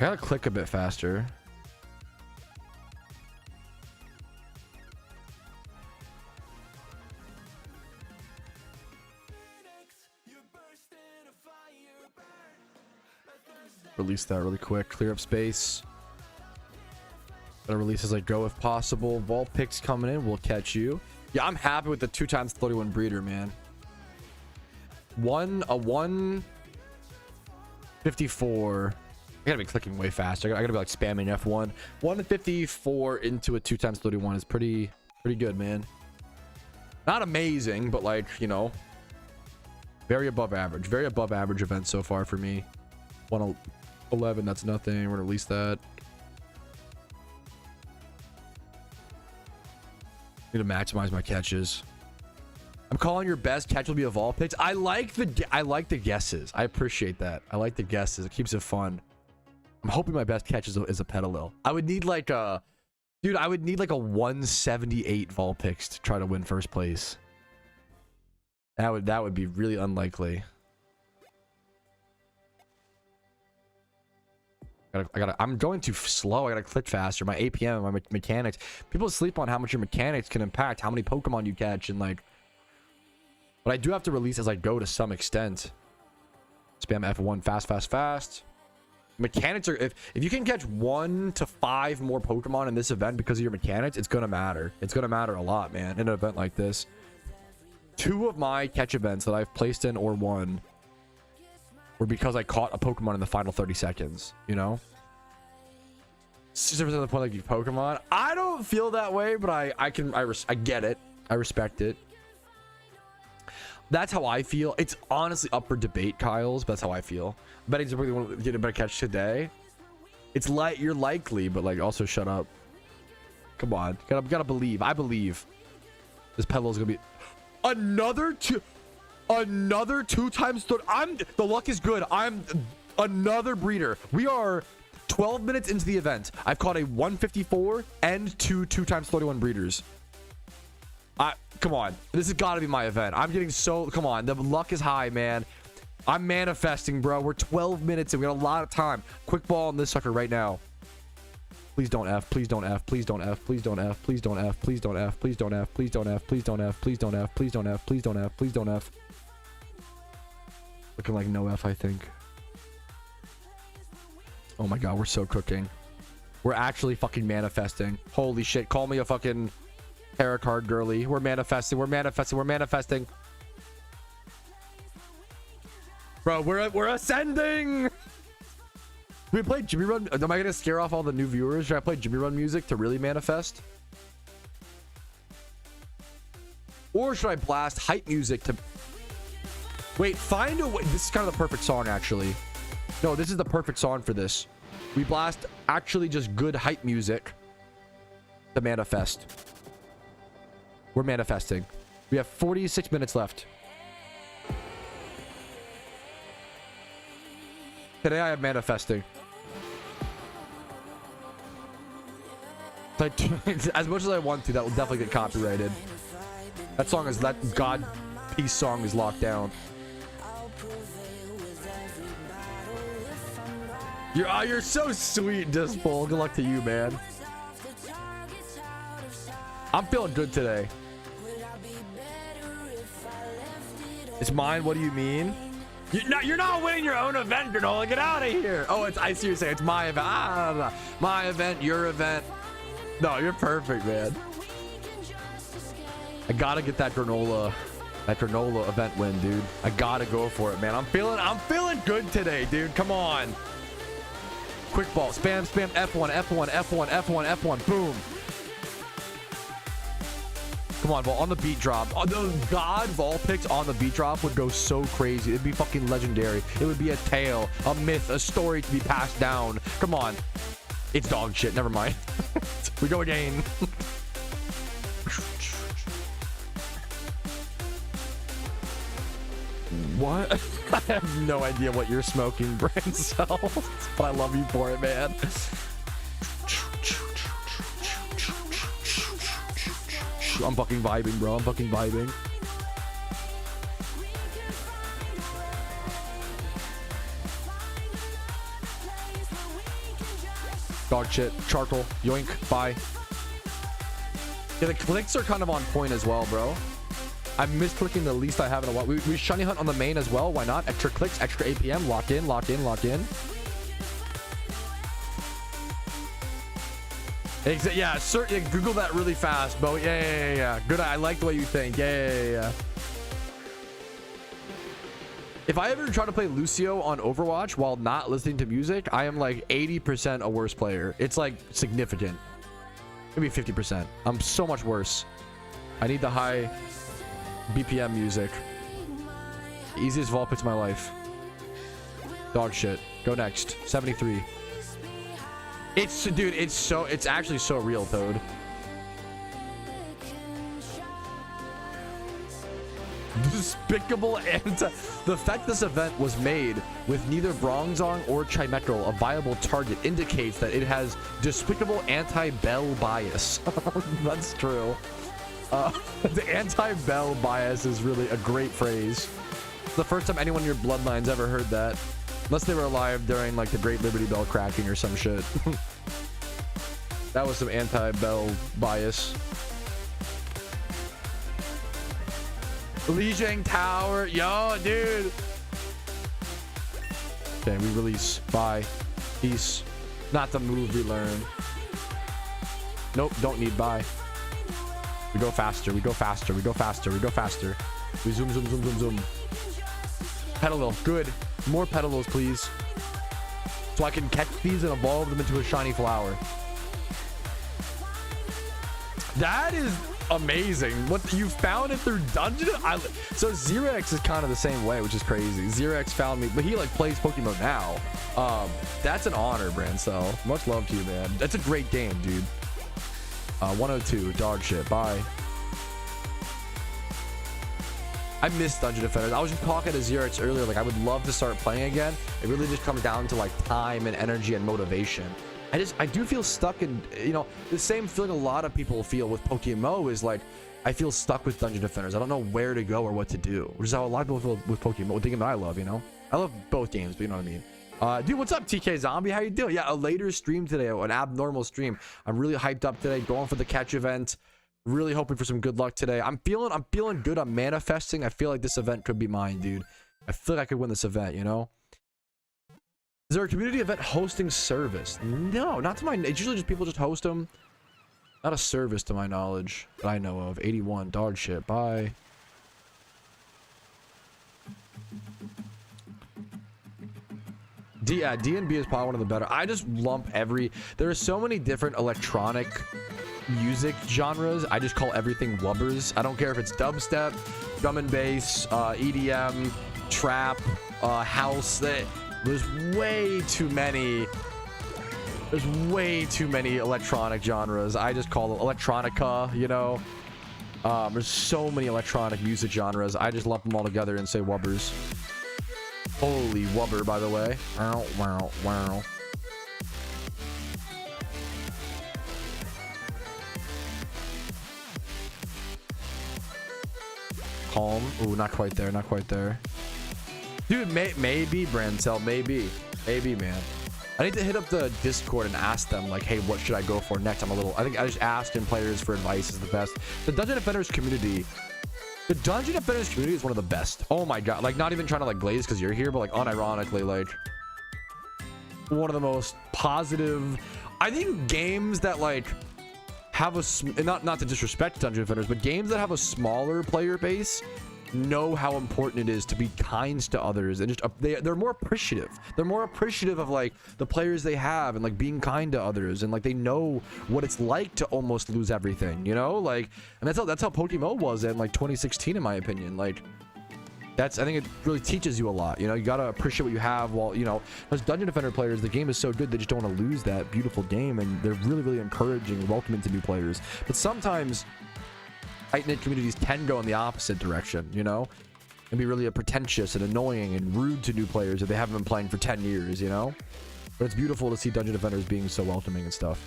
I gotta click a bit faster. Release that really quick. Clear up space. Gotta release as I go if possible. Vault picks coming in. We'll catch you. Yeah, I'm happy with the 2 times 31 breeder, man. A 154. I gotta be clicking way faster. I gotta be like spamming F1. 154 into a 2 times 31 is pretty good, man. Not amazing, but like, you know, very above average. Very above average event so far for me. 111, that's nothing. We're gonna release that. Need to maximize my catches. I'm calling your best catch will be a vault picks. I like the guesses. I appreciate that. I like the guesses. It keeps it fun. I'm hoping my best catch is a Petalil. I would need like a 178 vault picks to try to win first place. That would be really unlikely. I'm going too slow. I gotta click faster. My APM, my mechanics. People sleep on how much your mechanics can impact how many Pokemon you catch and like. But I do have to release as I go to some extent. Spam F1 fast. Mechanics are, if you can catch 1 to 5 more Pokemon in this event because of your mechanics, it's gonna matter. It's gonna matter a lot, man, in an event like this. 2 of my catch events that I've placed in or won were because I caught a Pokemon in the final 30 seconds, you know? 60% of the point like Pokemon. I don't feel that way, but I get it. I respect it. That's how I feel. It's honestly up for debate, Kyle's, but that's how I feel. Betting's really want to get a better catch today. It's like you're likely, but like also shut up. Come on, gotta believe. I believe this Pedal is gonna be another 2 times. The luck is good. I'm another breeder. We are 12 minutes into the event. I've caught a 154 and 2 times 31 breeders. Come on, this has got to be my event. I'm getting so, come on, the luck is high, man. I'm manifesting, bro. We're 12 minutes and we got a lot of time. Quick ball on this sucker right now. Please don't F. Please don't F. Please don't F. Please don't F. Please don't F. Please don't F. Please don't F. Please don't F. Please don't F. Please don't F. Please don't F. Please don't F. Please don't F. Looking like no F, I think. Oh my god, we're so cooking. We're actually fucking manifesting. Holy shit, call me a fucking tarot card girly. We're manifesting. We're manifesting. We're manifesting. Bro, we're ascending. We play Jimmy Run. Am I gonna scare off all the new viewers? Should I play Jimmy Run music to really manifest? Or should I blast hype music to... Wait, find a way. This is kind of the perfect song, actually. No, this is the perfect song for this. We blast actually just good hype music to manifest. We're manifesting. We have 46 minutes left. Today I am manifesting. As much as I want to, that will definitely get copyrighted. That song is, that God Peace song is locked down. You're so sweet, Dispol. Good luck to you, man. I'm feeling good today. It's mine. What do you mean? You're not winning your own event, Granola. Get out of here. Oh, I see what you're saying. It's my event. My event, your event. No, you're perfect, man. I gotta get that granola event win, dude. I gotta go for it, man. I'm feeling good today, dude. Come on. Quick ball. Spam F1, F1, F1, F1, F1. Boom. Come on, Vol, on the beat drop. Oh, the God Vol picks on the beat drop would go so crazy. It'd be fucking legendary. It would be a tale, a myth, a story to be passed down. Come on. It's dog shit. Never mind. We go again. What? I have no idea what you're smoking, brain cells, but I love you for it, man. I'm fucking vibing, bro. I'm fucking vibing. Dog shit. Charcoal. Yoink. Bye. Yeah, the clicks are kind of on point as well, bro. I'm misclicking the least I have in a while. We shiny hunt on the main as well. Why not? Extra clicks, extra APM. Lock in, lock in, lock in. Yeah, certainly. Google that really fast, Bo. Yeah. Good. I like the way you think. Yeah. If I ever try to play Lucio on Overwatch while not listening to music, I am like 80% a worse player. It's like significant. Maybe 50%. I'm so much worse. I need the high BPM music. Easiest vault picks of my life. Dog shit. Go next. 73. Dude, it's actually so real, Toad. Despicable the fact this event was made with neither Bronzong or Chimetril a viable target indicates that it has despicable anti-Bell bias. That's true. The anti-Bell bias is really a great phrase. It's the first time anyone in your bloodline's ever heard that. Unless they were alive during like the Great Liberty Bell cracking or some shit. That was some anti-Bell bias. Lijiang Tower. Yo, dude. Okay, we release. Bye. Peace. Not the move we learn. Nope, don't need bye. We go faster, we go faster, we go faster, we go faster. We zoom, zoom, zoom, zoom, zoom. Petalil, good. More Petalils, please. So I can catch these and evolve them into a shiny flower. That is amazing. What you found it through dungeon? So Xerex is kind of the same way, which is crazy. Xerex found me, but he like plays Pokemon now. That's an honor, Brand. So much love to you, man. That's a great game, dude. 102 dog shit. Bye. I miss Dungeon Defenders. I was just talking to Xerex earlier. Like I would love to start playing again. It really just comes down to like time and energy and motivation. I do feel stuck in, you know, the same feeling a lot of people feel with PokeMMO is like, I feel stuck with Dungeon Defenders. I don't know where to go or what to do, which is how a lot of people feel with PokeMMO, the game that I love, you know? I love both games, but you know what I mean? Dude, what's up, TK Zombie? How you doing? Yeah, a later stream today, an abnormal stream. I'm really hyped up today, going for the catch event. Really hoping for some good luck today. I'm feeling good. I'm manifesting. I feel like this event could be mine, dude. I feel like I could win this event, you know? Is there a community event hosting service? No, not to my... It's usually just people just host them. Not a service to my knowledge that I know of. 81. Dog shit. Bye. Yeah, D&B is probably one of the better. I just lump every... There are so many different electronic music genres. I just call everything wubbers. I don't care if it's dubstep, drum and bass, EDM, trap, house. There's way too many electronic genres. I just call them electronica, you know. There's so many electronic music genres. I just lump them all together and say wubbers. Holy wubber, by the way. Wow, wow, wow. Calm. Ooh, not quite there, not quite there. Dude, maybe, Brancel, maybe, man. I need to hit up the Discord and ask them, like, hey, what should I go for next? I think I just asked in players for advice is the best. The Dungeon Defenders community is one of the best. Oh my god, like, not even trying to like glaze because you're here, but like unironically, like, one of the most positive. I think games that like have a not to disrespect Dungeon Defenders, but games that have a smaller player base know how important it is to be kind to others, and just they're more appreciative. They're more appreciative of like the players they have and like being kind to others, and like they know what it's like to almost lose everything, you know? Like, and that's how PokeMMO was in like 2016, in my opinion. Like, I think it really teaches you a lot, you know? You gotta appreciate what you have, while, you know, as Dungeon Defender players, the game is so good they just don't want to lose that beautiful game, and they're really encouraging and welcoming to new players. But sometimes tight-knit communities can go in the opposite direction, you know, and be really pretentious and annoying and rude to new players if they haven't been playing for 10 years, you know. But it's beautiful to see Dungeon Defenders being so welcoming and stuff.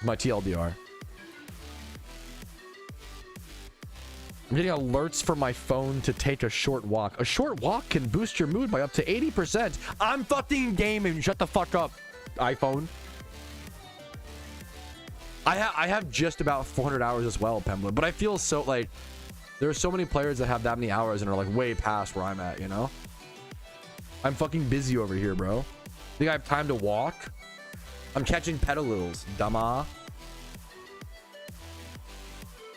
My TLDR. I'm getting alerts from my phone to take a short walk. A short walk can boost your mood by up to 80%. I'm fucking gaming. Shut the fuck up, iPhone. I have just about 400 hours as well, Pembla, but I feel so like there are so many players that have that many hours and are like way past where I'm at, you know? I'm fucking busy over here, bro. Think I have time to walk? I'm catching Petalils, dumma.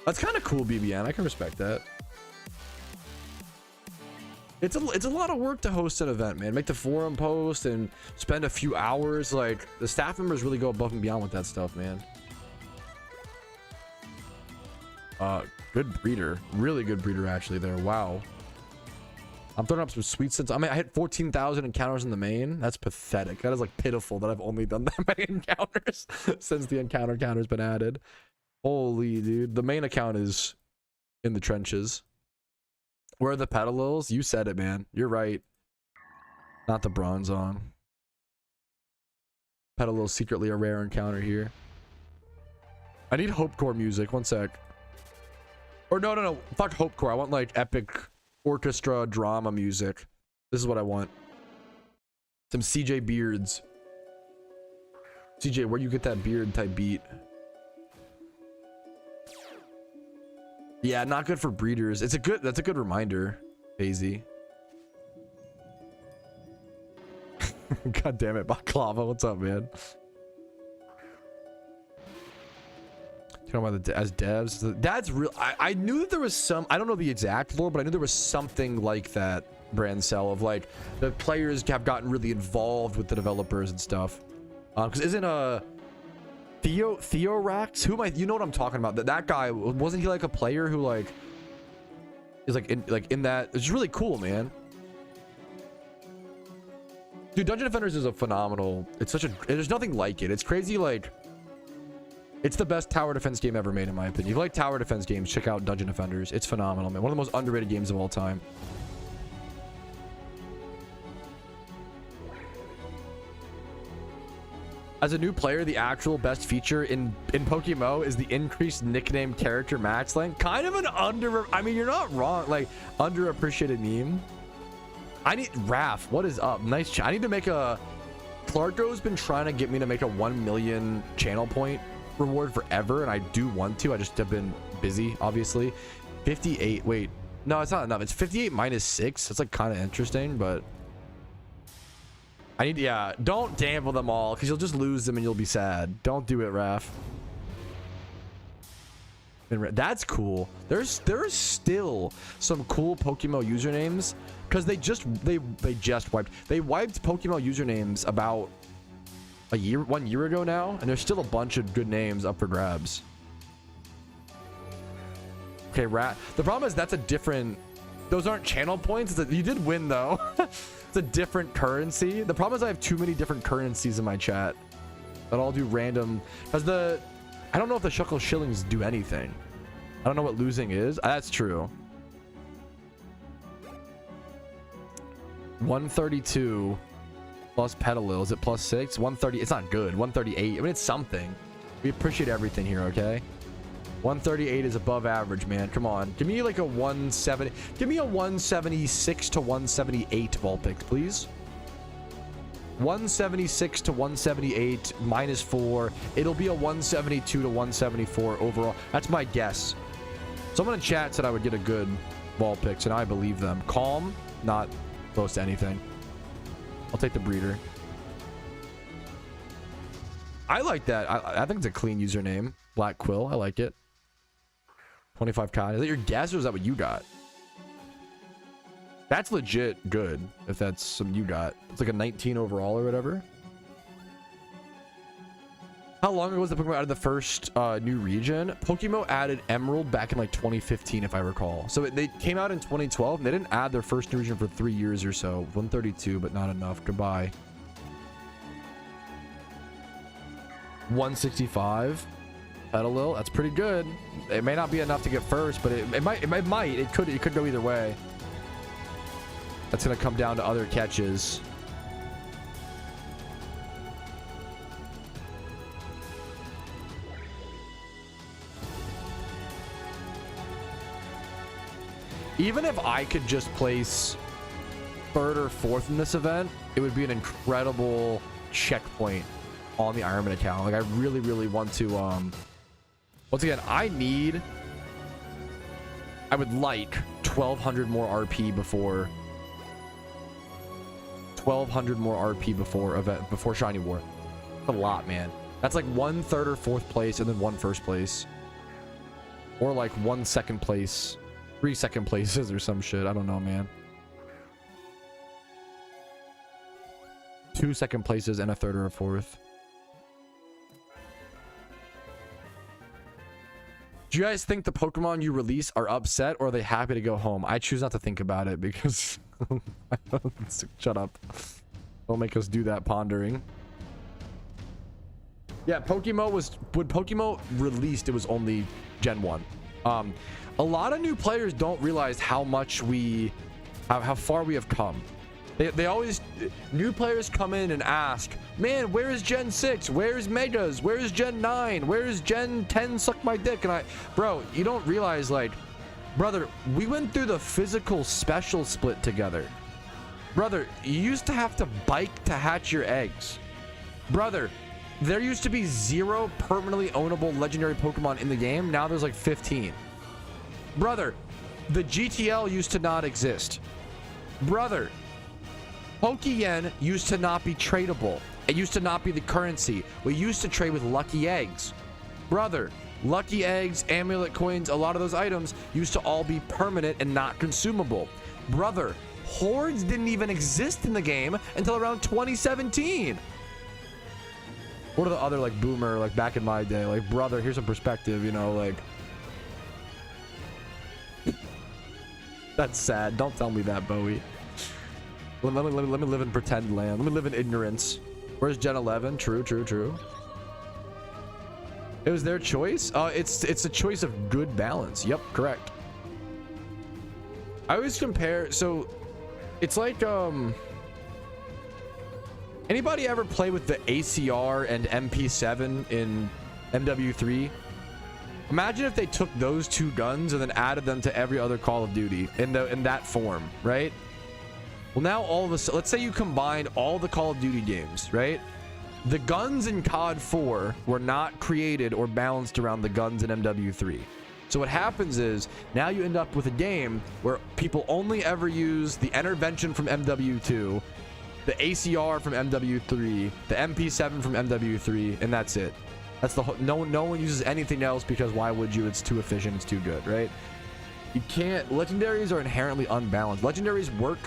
That's kind of cool, BBN. I can respect that. It's a lot of work to host an event, man. Make the forum post and spend a few hours. Like, the staff members really go above and beyond with that stuff, man. Good breeder, really good breeder actually there. Wow. I'm throwing up some sweet sense. I mean, I hit 14,000 encounters in the main. That's pathetic. That is like pitiful that I've only done that many encounters since the encounter counter's been added. Holy dude, the main account is in the trenches. Where are the Petalils? You said it, man. You're right. Not the Bronzong. Petalil's secretly a rare encounter here. I need Hopecore music. One sec. Or no. Fuck Hopecore. I want like epic orchestra drama music. This is what I want. Some CJ Beards. CJ, where you get that beard type beat? Yeah, not good for breeders. That's a good reminder, Hazy. God damn it, Baklava. What's up, man? About as devs, that's real. I knew that there was some, I don't know the exact lore, but I knew there was something like that, Brancel, of like the players have gotten really involved with the developers and stuff. Because isn't Theorax, who am I, you know what I'm talking about, that guy, wasn't he like a player who like is like in that, it's really cool, man. Dude, Dungeon Defenders is a phenomenal, it's such a, there's nothing like it. It's crazy, like it's the best tower defense game ever made, in my opinion. If you like tower defense games, check out Dungeon Defenders. It's phenomenal, man. One of the most underrated games of all time. As a new player, the actual best feature in PokeMMO is the increased nickname character max length. Kind of an I mean, you're not wrong. Like, underappreciated meme. I need... Raph, what is up? Nice I need to make a... Clarko's been trying to get me to make a 1 million channel point reward forever, and I do want to. I just have been busy, obviously. 58, wait, no, it's not enough. It's 58 minus 6. It's like kind of interesting, but I need, yeah, don't gamble them all because you'll just lose them and you'll be sad. Don't do it, Raph. That's cool. There's still some cool PokeMMO usernames because they wiped PokeMMO usernames about 1 year ago now, and there's still a bunch of good names up for grabs. Okay, the problem is that's a different, those aren't channel points. You did win though. It's a different currency. The problem is I have too many different currencies in my chat that all do random, because I don't know if the Shuckle Shillings do anything. I don't know what losing is. That's true. 132 plus Petalil. Is it plus 6? 130. It's not good. 138. I mean, it's something. We appreciate everything here, okay? 138 is above average, man. Come on. Give me like a 170. Give me a 176 to 178 Vulpix, please. 176 to 178 minus 4. It'll be a 172 to 174 overall. That's my guess. Someone in chat said I would get a good Vulpix, and I believe them. Calm, not close to anything. I'll take the breeder. I like that. I think it's a clean username. Black Quill. I like it. 25k. Is that your guess, or is that what you got? That's legit good, if that's something you got. It's like a 19 overall or whatever. How long ago was the Pokemon added the first new region? PokeMMO added Emerald back in like 2015, if I recall. So they came out in 2012, and they didn't add their first new region for 3 years or so. 132, but not enough. Goodbye. 165. Petalil. That's pretty good. It may not be enough to get first, but it might. It could go either way. That's gonna come down to other catches. Even if I could just place 3rd or 4th in this event, it would be an incredible checkpoint on the IronMan account. Like, I really, really want to, once again, I would like 1200 more RP before 1200 more RP before Shiny War. That's a lot, man. That's like 1 3rd or 4th place and then 1 1st place, or like 1 2nd place, 3 2nd places or some shit. I don't know, man. 2 2nd places and a 3rd or a 4th. Do you guys think the Pokemon you release are upset, or are they happy to go home? I choose not to think about it because shut up. Don't make us do that pondering. Yeah, PokeMMO was, when PokeMMO released, it was only Gen 1. A lot of new players don't realize how much how far we have come. They always, new players come in and ask, man, where is Gen 6? Where's Megas? Where's Gen 9? Where's Gen 10 suck my dick? And bro, you don't realize, like, brother, we went through the physical special split together. Brother, you used to have to bike to hatch your eggs. Brother, there used to be 0 permanently ownable legendary Pokemon in the game. Now there's like 15. Brother, the GTL used to not exist. Brother, Pokeyen used to not be tradable. It used to not be the currency. We used to trade with lucky eggs. Brother, lucky eggs, amulet coins, a lot of those items used to all be permanent and not consumable. Brother, hordes didn't even exist in the game until around 2017. What are the other like boomer, like back in my day, like brother, here's some perspective, you know, like that's sad. Don't tell me that, Bowie. Let me live in pretend land. Let me live in ignorance. Where's Gen 11? True, true, true. It was their choice. It's a choice of good balance. Yep, correct. I always compare. So it's like anybody ever play with the ACR and MP7 in MW3? Imagine if they took those two guns and then added them to every other Call of Duty in that form, right? Well, now all of a sudden, let's say you combined all the Call of Duty games, right? The guns in COD 4 were not created or balanced around the guns in MW3. So what happens is now you end up with a game where people only ever use the intervention from MW2, the ACR from MW3, the MP7 from MW3, and that's it. That's the whole, no one uses anything else because why would you? It's too efficient, it's too good, right? You can't. Legendaries are inherently unbalanced. Legendaries work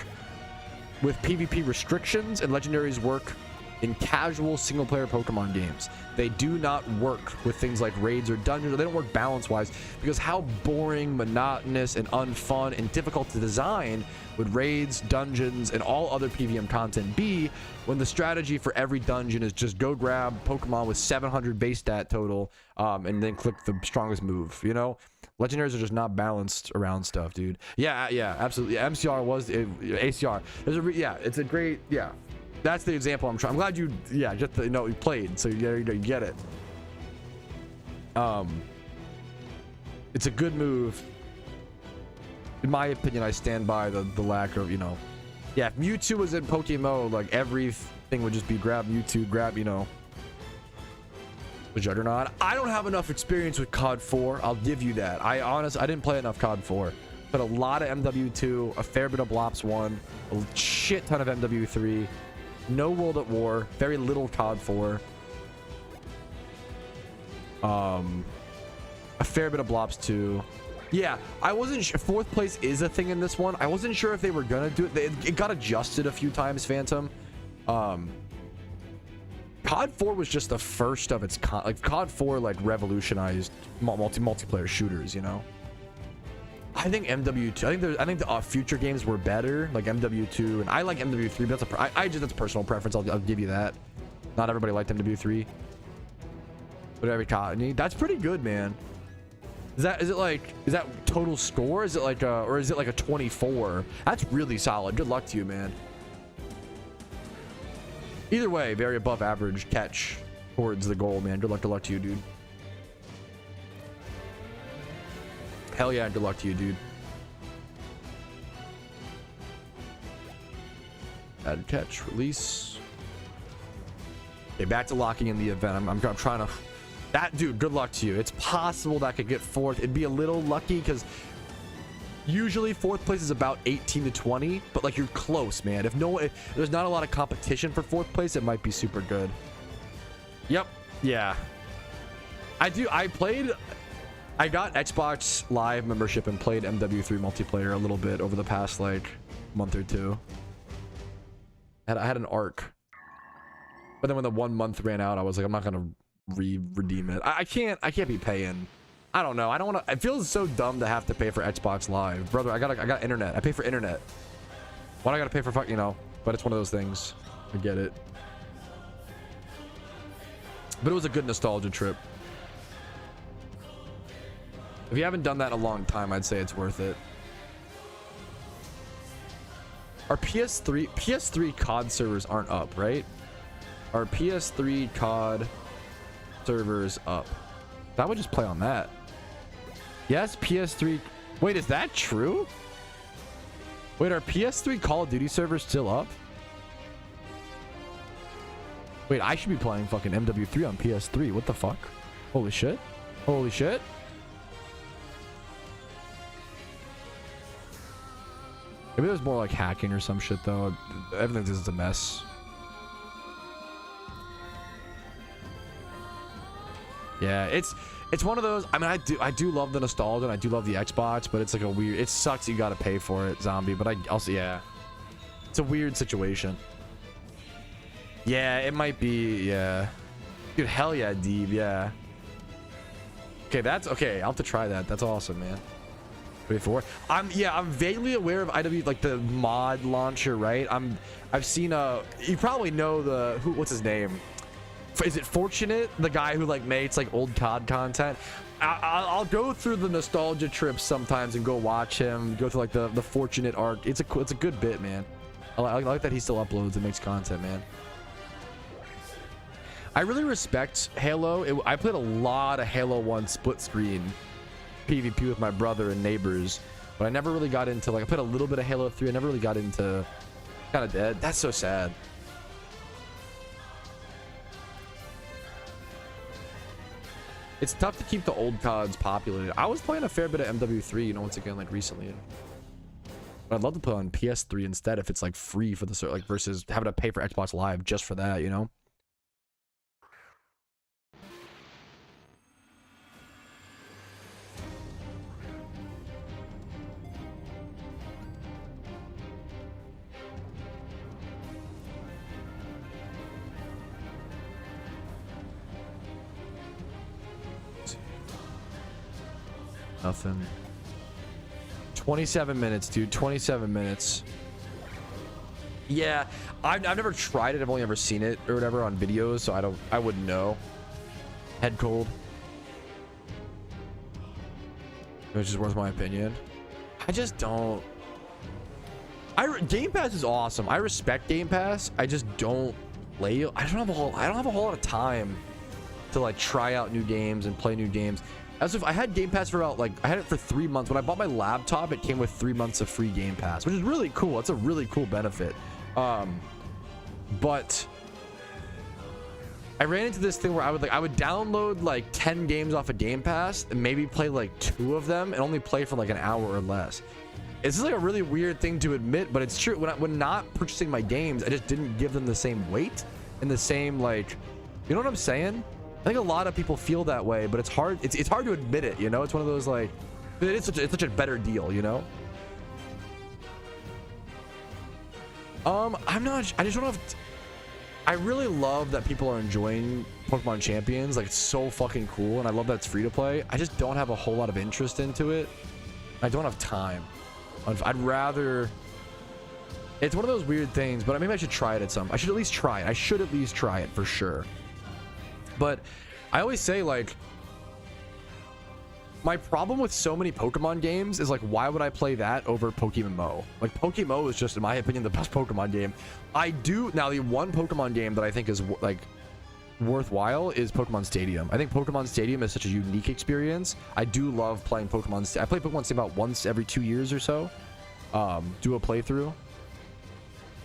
with PvP restrictions, and legendaries work in casual single-player Pokemon games. They do not work with things like raids or dungeons. They don't work balance-wise because how boring, monotonous, and unfun and difficult to design would raids, dungeons, and all other PVM content be when the strategy for every dungeon is just go grab Pokemon with 700 base stat total and then click the strongest move, you know? Legendaries are just not balanced around stuff, dude. Yeah, absolutely. Yeah, MCR was ACR. It's a great, yeah. That's the example I'm trying. I'm glad you, just you know, you played, so you get it. It's a good move. In my opinion, I stand by the lack of, you know, if Mewtwo was in PokeMMO, like everything would just be grab Mewtwo, grab, you know, the Juggernaut. I don't have enough experience with COD 4. I'll give you that. I didn't play enough COD 4, but a lot of MW2, a fair bit of Blops 1, a shit ton of MW3. No World at War, very little COD 4. A fair bit of Blops 2. Yeah, I wasn't sure. Fourth place is a thing in this one. I wasn't sure if they were gonna do it. It got adjusted a few times, Phantom. COD 4 was just the first of its kind. Like COD 4 like revolutionized multiplayer shooters, you know. I think MW2. I think the future games were better, like MW2, and I like MW3. But that's a personal preference. I'll give you that. Not everybody liked MW3. But every COD, that's pretty good, man. Is that total score? Is it like or is it like a 24? That's really solid. Good luck to you, man. Either way, very above average catch towards the goal, man. Good luck to you, dude. Hell yeah, good luck to you, dude. Add catch, release. Okay, back to locking in the event. I'm trying to... That, dude, good luck to you. It's possible that could get fourth. It'd be a little lucky because usually fourth place is about 18 to 20, but like you're close, man. If there's not a lot of competition for fourth place, it might be super good. Yep. Yeah. I got Xbox Live membership and played MW3 multiplayer a little bit over the past like month or two. I had an arc, but then when the 1 month ran out, I was like, I'm not gonna redeem it. I can't be paying. I don't know. I don't want to. It feels so dumb to have to pay for Xbox Live, brother. I got internet. I pay for internet. Why do I gotta pay for you know? But it's one of those things. I get it. But it was a good nostalgia trip. If you haven't done that in a long time, I'd say it's worth it. Our PS3 COD servers aren't up, right? Our PS3 COD servers up. That would just play on that. Yes, PS3. Wait, is that true? Wait, are PS3 Call of Duty servers still up? Wait, I should be playing fucking MW3 on PS3. What the fuck? Holy shit. Holy shit. Maybe there's more like hacking or some shit though. Everything's just a mess. Yeah, it's one of those. I mean, I do love the nostalgia and I do love the Xbox, but it's like a weird. It sucks you got to pay for it, zombie. But I also, yeah, it's a weird situation. Yeah, it might be. Yeah, dude, hell yeah, Deeb. Yeah. Okay, that's okay. I'll have to try that. That's awesome, man. Wait for it. I'm vaguely aware of IW, like the mod launcher, right? I've seen you probably know what's his name? Is it Fortunate, the guy who like makes like old COD content? I'll go through the nostalgia trips sometimes and go watch him go through like the Fortunate arc. It's a good bit, man. I like that he still uploads and makes content, man. I really respect Halo. I played a lot of Halo 1 split screen PvP with my brother and neighbors, but I never really got into, like, I played a little bit of Halo 3. I never really got into kind of dead. That's so sad. It's tough to keep the old CODs populated. I was playing a fair bit of MW3, you know, once again, like recently. But I'd love to play on PS3 instead if it's like free for the like versus having to pay for Xbox Live just for that, you know? Nothing. 27 minutes, dude. 27 minutes. Yeah, I've never tried it. I've only ever seen it or whatever on videos, so I wouldn't know. Head cold. Which is worth my opinion. I just don't. Game Pass is awesome. I respect Game Pass. I just don't play. I don't have a whole lot of time to like try out new games and play new games. As if I had Game Pass for about, like, I had it for 3 months. When I bought my laptop, it came with 3 months of free Game Pass, which is really cool. It's a really cool benefit. But I ran into this thing where I would download like 10 games off of Game Pass and maybe play like 2 of them and only play for like an hour or less. It's just like a really weird thing to admit, but it's true. When not purchasing my games, I just didn't give them the same weight and the same, like, you know what I'm saying? I think a lot of people feel that way, but it's hard. It's hard to admit it, you know. It's one of those, like, it's such a better deal, you know. I'm not. I just don't have. I really love that people are enjoying Pokemon Champions. Like, it's so fucking cool, and I love that it's free to play. I just don't have a whole lot of interest into it. I don't have time. I'd rather. It's one of those weird things, but maybe I should try it at some. I should at least try it. I should at least try it for sure. But I always say, like, my problem with so many Pokemon games is, like, why would I play that over PokeMMO? Like, PokeMMO is just, in my opinion, the best Pokemon game. Now, the one Pokemon game that I think is, like, worthwhile is Pokemon Stadium. I think Pokemon Stadium is such a unique experience. I do love playing Pokemon Stadium. I play Pokemon Stadium about once every 2 years or so. Do a playthrough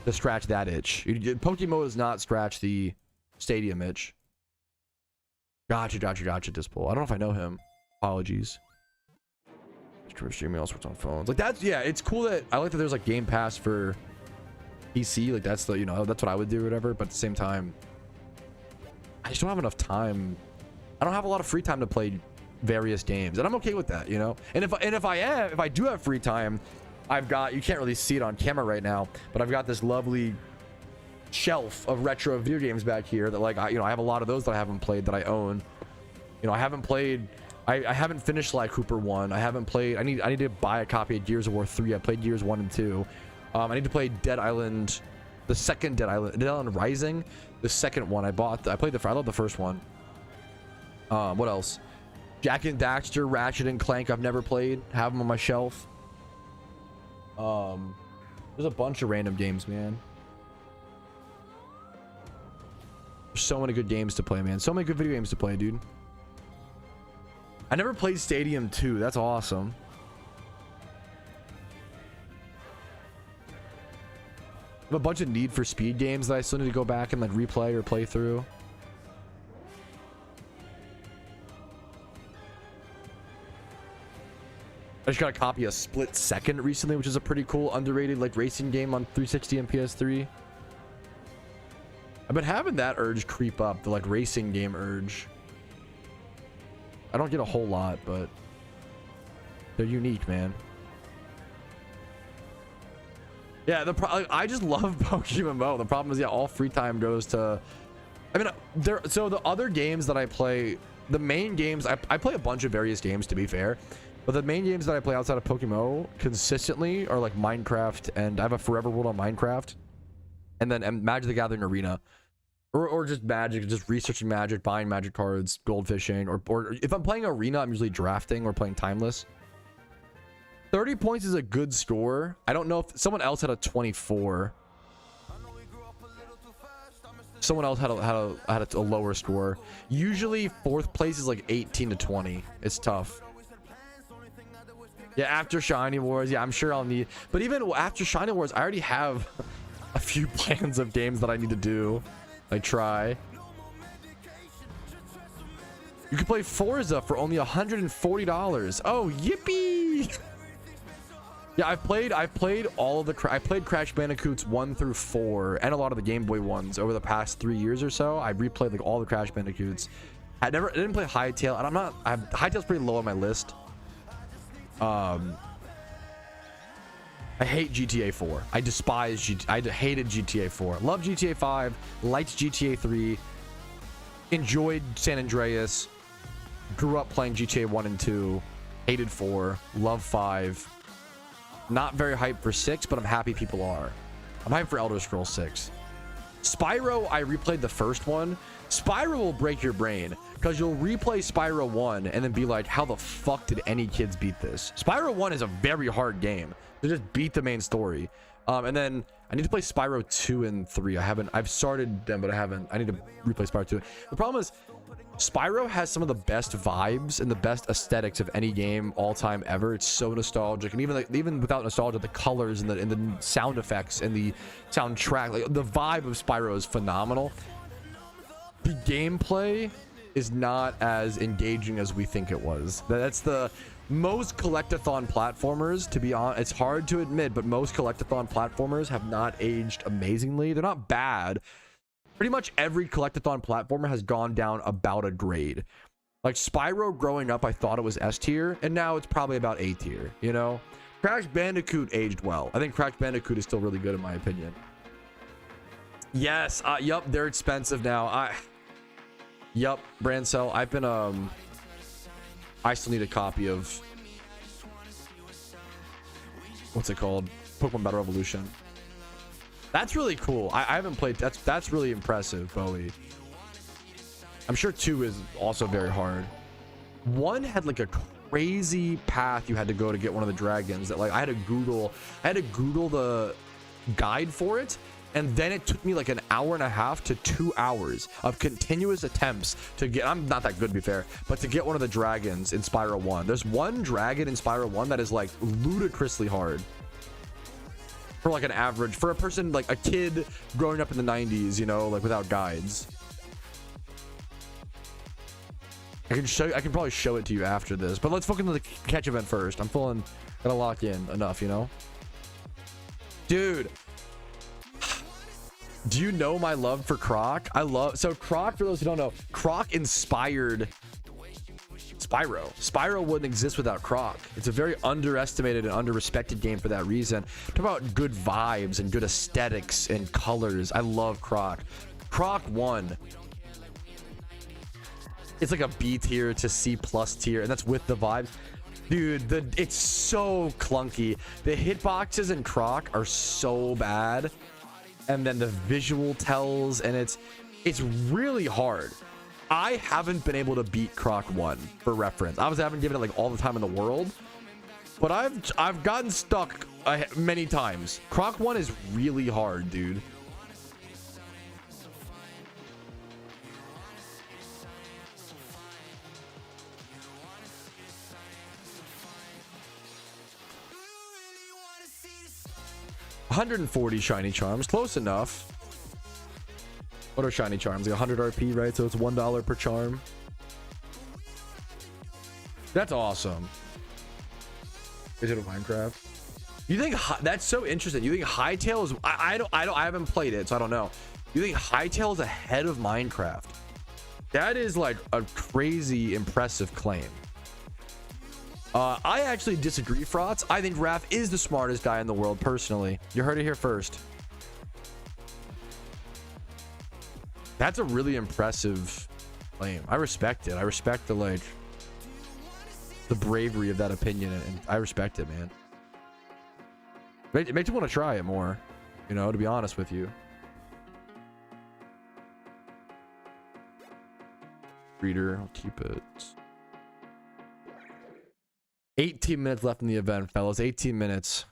to scratch that itch. PokeMMO does not scratch the Stadium itch. Gotcha, Dispo. I don't know if I know him. Apologies. Streaming all sorts on phones. Like, that's, yeah, it's cool that I like that there's like Game Pass for PC. Like, that's the, you know, that's what I would do or whatever. But at the same time, I just don't have enough time. I don't have a lot of free time to play various games, and I'm okay with that, you know. And if I do have free time, I've got, you can't really see it on camera right now, but I've got this lovely shelf of retro video games back here that, like, I have a lot of those that I haven't played that I own. You know, I haven't played. I haven't finished Sly Cooper 1. I haven't played. I need to buy a copy of Gears of War 3. I played Gears 1 and 2. I need to play Dead Island, the second Dead Island Rising, the second one. I played I love the first one. What else? Jak and Daxter, Ratchet and Clank. I've never played. Have them on my shelf. There's a bunch of random games, man. There's so many good games to play, man. So many good video games to play, dude. I never played Stadium 2. That's awesome. I have a bunch of Need for Speed games that I still need to go back and like replay or play through. I just got a copy of Split Second recently, which is a pretty cool underrated like racing game on 360 and PS3. I've been having that urge creep up, the like racing game urge. I don't get a whole lot, but they're unique, man. Yeah, I just love PokeMMO. The problem is, yeah, all free time goes to. I mean, so the other games that I play, the main games, I play a bunch of various games, to be fair, but the main games that I play outside of PokeMMO consistently are like Minecraft, and I have a Forever World on Minecraft, and then Magic the Gathering Arena, or just Magic, just researching Magic, buying Magic cards, gold fishing, or if I'm playing Arena, I'm usually drafting or playing Timeless. 30 points is a good score. I don't know if someone else had a 24. Someone else had a lower score. Usually fourth place is like 18 to 20. It's tough. Yeah, after Shiny Wars, yeah, I'm sure I'll need. But even after Shiny Wars, I already have a few plans of games that I need to do. Like try. You can play Forza for only $140. Oh, yippee! Yeah, I played all of the I played Crash Bandicoots 1 through 4 and a lot of the Game Boy ones over the past 3 years or so. I replayed like all the Crash Bandicoots. I didn't play Hytail, and Hytail's pretty low on my list. I hate GTA 4. I hated GTA 4. Love GTA 5, liked GTA 3, enjoyed San Andreas, grew up playing GTA 1 and 2, hated 4, love 5. Not very hyped for 6, but I'm happy people are. I'm hyped for Elder Scrolls 6. Spyro, I replayed the first one. Spyro will break your brain, because you'll replay Spyro 1 and then be like, how the fuck did any kids beat this? Spyro 1 is a very hard game to just beat the main story. And then I need to play Spyro 2 and 3. I've started them, but I need to replay Spyro 2. The problem is, Spyro has some of the best vibes and the best aesthetics of any game all time ever. It's so nostalgic, and even without nostalgia, the colors and the sound effects and the soundtrack, like the vibe of Spyro is phenomenal. The gameplay is not as engaging as we think it was. That's the most collectathon platformers, to be honest. It's hard to admit, but most collectathon platformers have not aged amazingly. They're not bad. Pretty much every collectathon platformer has gone down about a grade. Like Spyro growing up, I thought it was S tier, and now it's probably about A tier, you know? Crash Bandicoot aged well. I think Crash Bandicoot is still really good in my opinion. Yes, yup, they're expensive now. Yup, Brancel, I've been, I still need a copy of, what's it called? Pokemon Battle Revolution. That's really cool. I haven't played. That's really impressive, Bowie. I'm sure 2 is also very hard. 1 had like a crazy path you had to go to get one of the dragons that like I had to Google the guide for it, and then it took me like an hour and a half to 2 hours of continuous attempts to get. I'm not that good, to be fair, but to get one of the dragons in Spyro 1. There's one dragon in Spyro 1 that is like ludicrously hard. For like an average, for a person like a kid growing up in the 90s, you know, like without guides. I can probably show it to you after this, but let's focus on the catch event first. I'm gonna lock in enough, you know. Dude, do you know my love for Croc? So Croc, for those who don't know, Croc inspired Spyro. Spyro wouldn't exist without Croc. It's a very underestimated and underrespected game for that reason. Talk about good vibes and good aesthetics and colors. I love Croc. Croc 1. It's like a B tier to C plus tier, and that's with the vibes. Dude, it's so clunky. The hitboxes in Croc are so bad, and then the visual tells, and it's really hard. I haven't been able to beat Croc 1 for reference. I haven't given it like all the time in the world, but I've gotten stuck many times. Croc 1 is really hard, dude. $140 shiny charms, close enough. What are shiny charms? Like 100 RP, right? So it's $1 per charm. That's awesome. Is it a Minecraft? You think that's so interesting? You think Hytale is? I haven't played it, so I don't know. You think Hytale is ahead of Minecraft? That is like a crazy impressive claim. I actually disagree, Frotz. I think Raph is the smartest guy in the world, personally. You heard it here first. That's a really impressive claim. I respect it. I respect the bravery of that opinion, and I respect it, man. It makes me want to try it more, you know, to be honest with you. Reader, I'll keep it. 18 minutes left in the event, fellas. 18 minutes.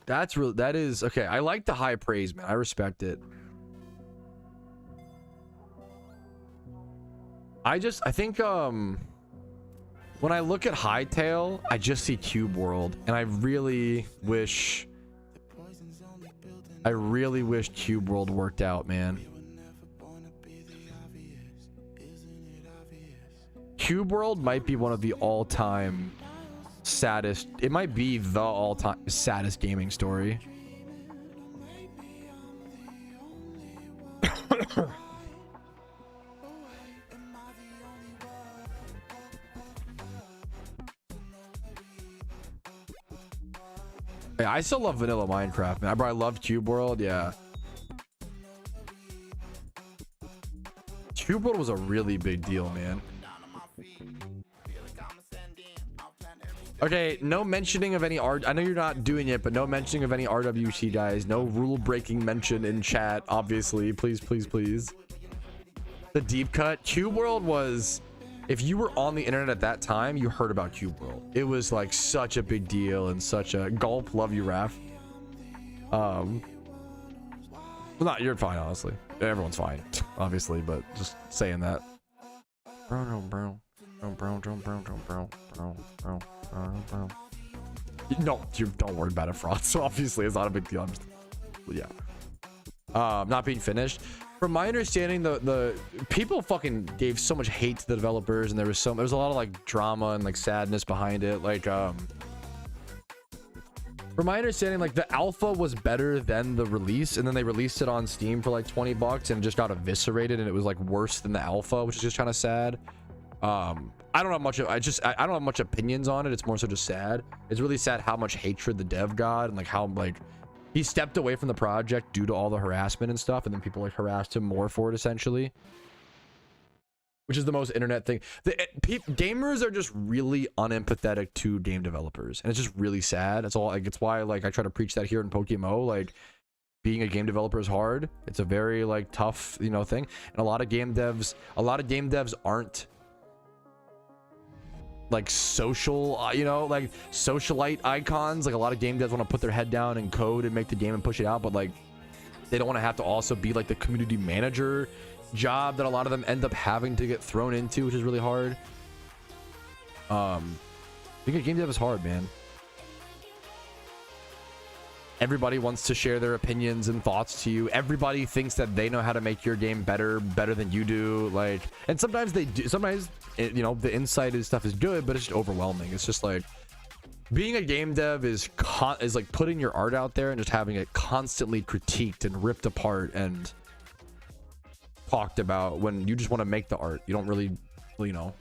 That's real. That is okay. I like the high praise, man. I respect it. I think when I look at Hytale, I just see Cube World, and I really wish Cube World worked out, man. Cube World might be one of the all-time saddest. It might be the all-time saddest gaming story. Yeah, I still love vanilla Minecraft, man. Bro, I love Cube World. Yeah. Cube World was a really big deal, man. Okay, no mentioning of any art. I know you're not doing it, but no mentioning of any RWT, guys. No rule breaking mention in chat, obviously. Please, please, please. The deep cut. Cube World was, if you were on the internet at that time, you heard about Cube World. It was like such a big deal and such a gulp. Love you, Raph. Well, not, you're fine, honestly. Everyone's fine, obviously, but just saying that. Bro. No, you don't worry about it, Frost. So obviously it's not a big deal. Yeah. Not being finished. From my understanding, the people fucking gave so much hate to the developers, and there was a lot of like drama and like sadness behind it. Like from my understanding, like the alpha was better than the release, and then they released it on Steam for like $20 and it just got eviscerated, and it was like worse than the alpha, which is just kind of sad. I don't have much. I don't have much opinions on it. It's more so just sad. It's really sad how much hatred the dev got, and like how like he stepped away from the project due to all the harassment and stuff, and then people like harassed him more for it, essentially, which is the most internet thing. Gamers are just really unempathetic to game developers, and it's just really sad. That's all. Like, it's why like I try to preach that here in PokeMMO. Like, being a game developer is hard. It's a very like tough, you know, thing, and a lot of game devs aren't like social, you know, like socialite icons. Like a lot of game devs want to put their head down and code and make the game and push it out, but like they don't want to have to also be like the community manager job that a lot of them end up having to get thrown into, which is really hard. Being a game dev is hard, man. Everybody wants to share their opinions and thoughts to you. Everybody thinks that they know how to make your game better than you do. Like, and sometimes they do. Sometimes, you know, the insight and stuff is good, but it's just overwhelming. It's just like being a game dev is like putting your art out there and just having it constantly critiqued and ripped apart and talked about when you just want to make the art. You don't really, you know.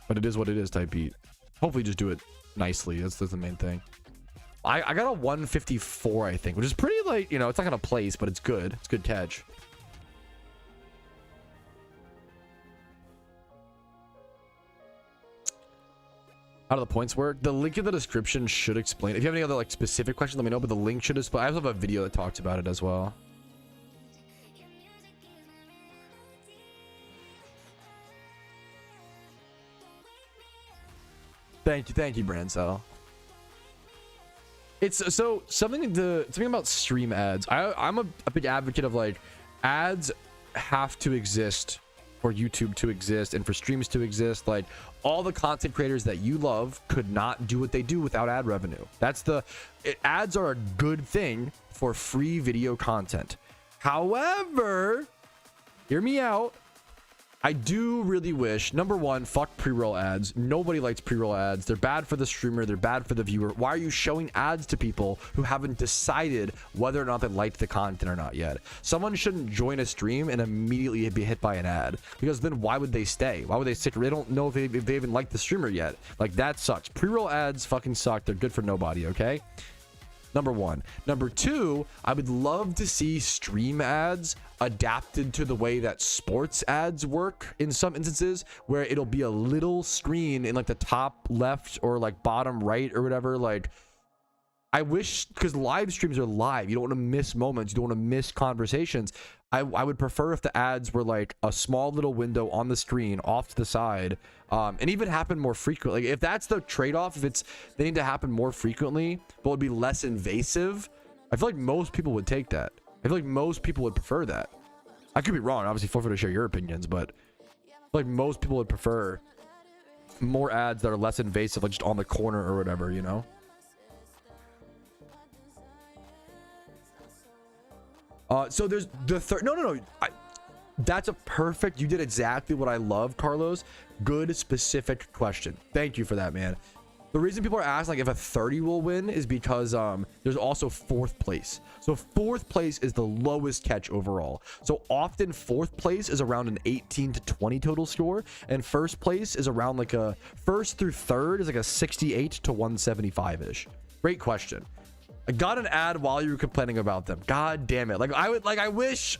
But it is what it is type beat. Hopefully, just do it nicely. That's the main thing. I got a 154, I think, which is pretty, like, you know, it's not gonna place, but it's good. It's a good catch. How do the points work? The link in the description should explain. If you have any other like specific questions, let me know, but the link should explain. I also have a video that talks about it as well. Thank you, Brancel. It's so something about stream ads. I'm a big advocate of like ads have to exist for YouTube to exist and for streams to exist. Like all the content creators that you love could not do what they do without ad revenue. Ads are a good thing for free video content. However, hear me out. I do really wish, number one, fuck pre-roll ads. Nobody likes pre-roll ads. They're bad for the streamer. They're bad for the viewer. Why are you showing ads to people who haven't decided whether or not they liked the content or not yet? Someone shouldn't join a stream and immediately be hit by an ad, because then why would they stay? Why would they stick? They don't know if they even like the streamer yet. Like, that sucks. Pre-roll ads fucking suck. They're good for nobody, okay? Number one. Number two, I would love to see stream ads adapted to the way that sports ads work in some instances, where it'll be a little screen in like the top left or like bottom right or whatever. Like, I wish, because live streams are live, you don't want to miss moments, you don't want to miss conversations. I would prefer if the ads were like a small little window on the screen off to the side, and even happen more frequently. Like, if that's the trade-off, if it's they need to happen more frequently but would be less invasive, I feel like most people would take that. I feel like most people would prefer that. I could be wrong, obviously. Feel free to share your opinions, but I feel like most people would prefer more ads that are less invasive, like just on the corner or whatever, you know? So there's the third. No. That's a perfect. You did exactly what I love, Carlos. Good specific question. Thank you for that, man. The reason people are asking like if a 30 will win is because there's also fourth place. So fourth place is the lowest catch overall. So often fourth place is around an 18 to 20 total score, and first place is around like a first through third is like a 68 to 175 ish. Great question. I got an ad while you were complaining about them. God damn it. I wish.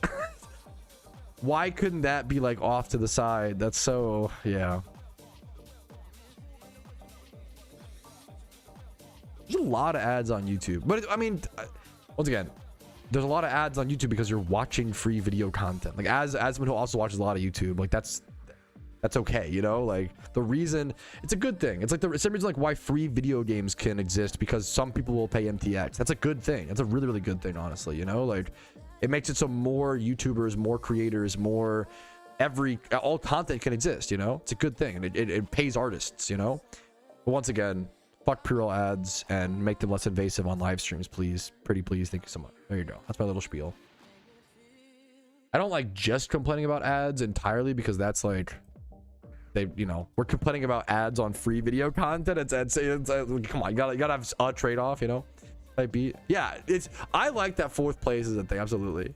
Why couldn't that be like off to the side? That's so, yeah. There's a lot of ads on YouTube. But I mean, once again, there's a lot of ads on YouTube because you're watching free video content. Like, as someone who also watches a lot of YouTube, like that's okay, you know? Like, the reason, it's a good thing. It's like the same reason like why free video games can exist, because some people will pay MTX. That's a good thing. That's a really, really good thing, honestly, you know? Like, it makes it so more YouTubers, more creators, more all content can exist, you know? It's a good thing, and it pays artists, you know? But once again, fuck pre-roll ads and make them less invasive on live streams, please. Pretty please. Thank you so much. There you go. That's my little spiel. I don't like just complaining about ads entirely, because that's like, they, you know, we're complaining about ads on free video content. It's come on, you gotta have a trade-off, you know? Type beat. Yeah, I like that fourth place is a thing. Absolutely.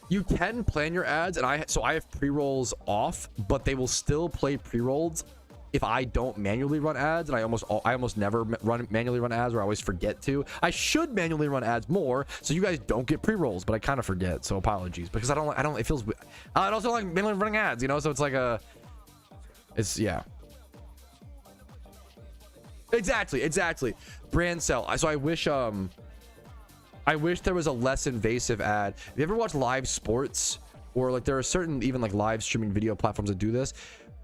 You can plan your ads, and I have pre-rolls off, but they will still play pre-rolls if I don't manually run ads, and I almost never manually run ads, or I always forget to. I should manually run ads more so you guys don't get pre-rolls, but I kind of forget, so apologies, because I don't it feels I also like manually running ads, you know, so it's like yeah. Exactly. Brand sell. So I wish there was a less invasive ad. Have you ever watched live sports, or like there are certain even like live streaming video platforms that do this?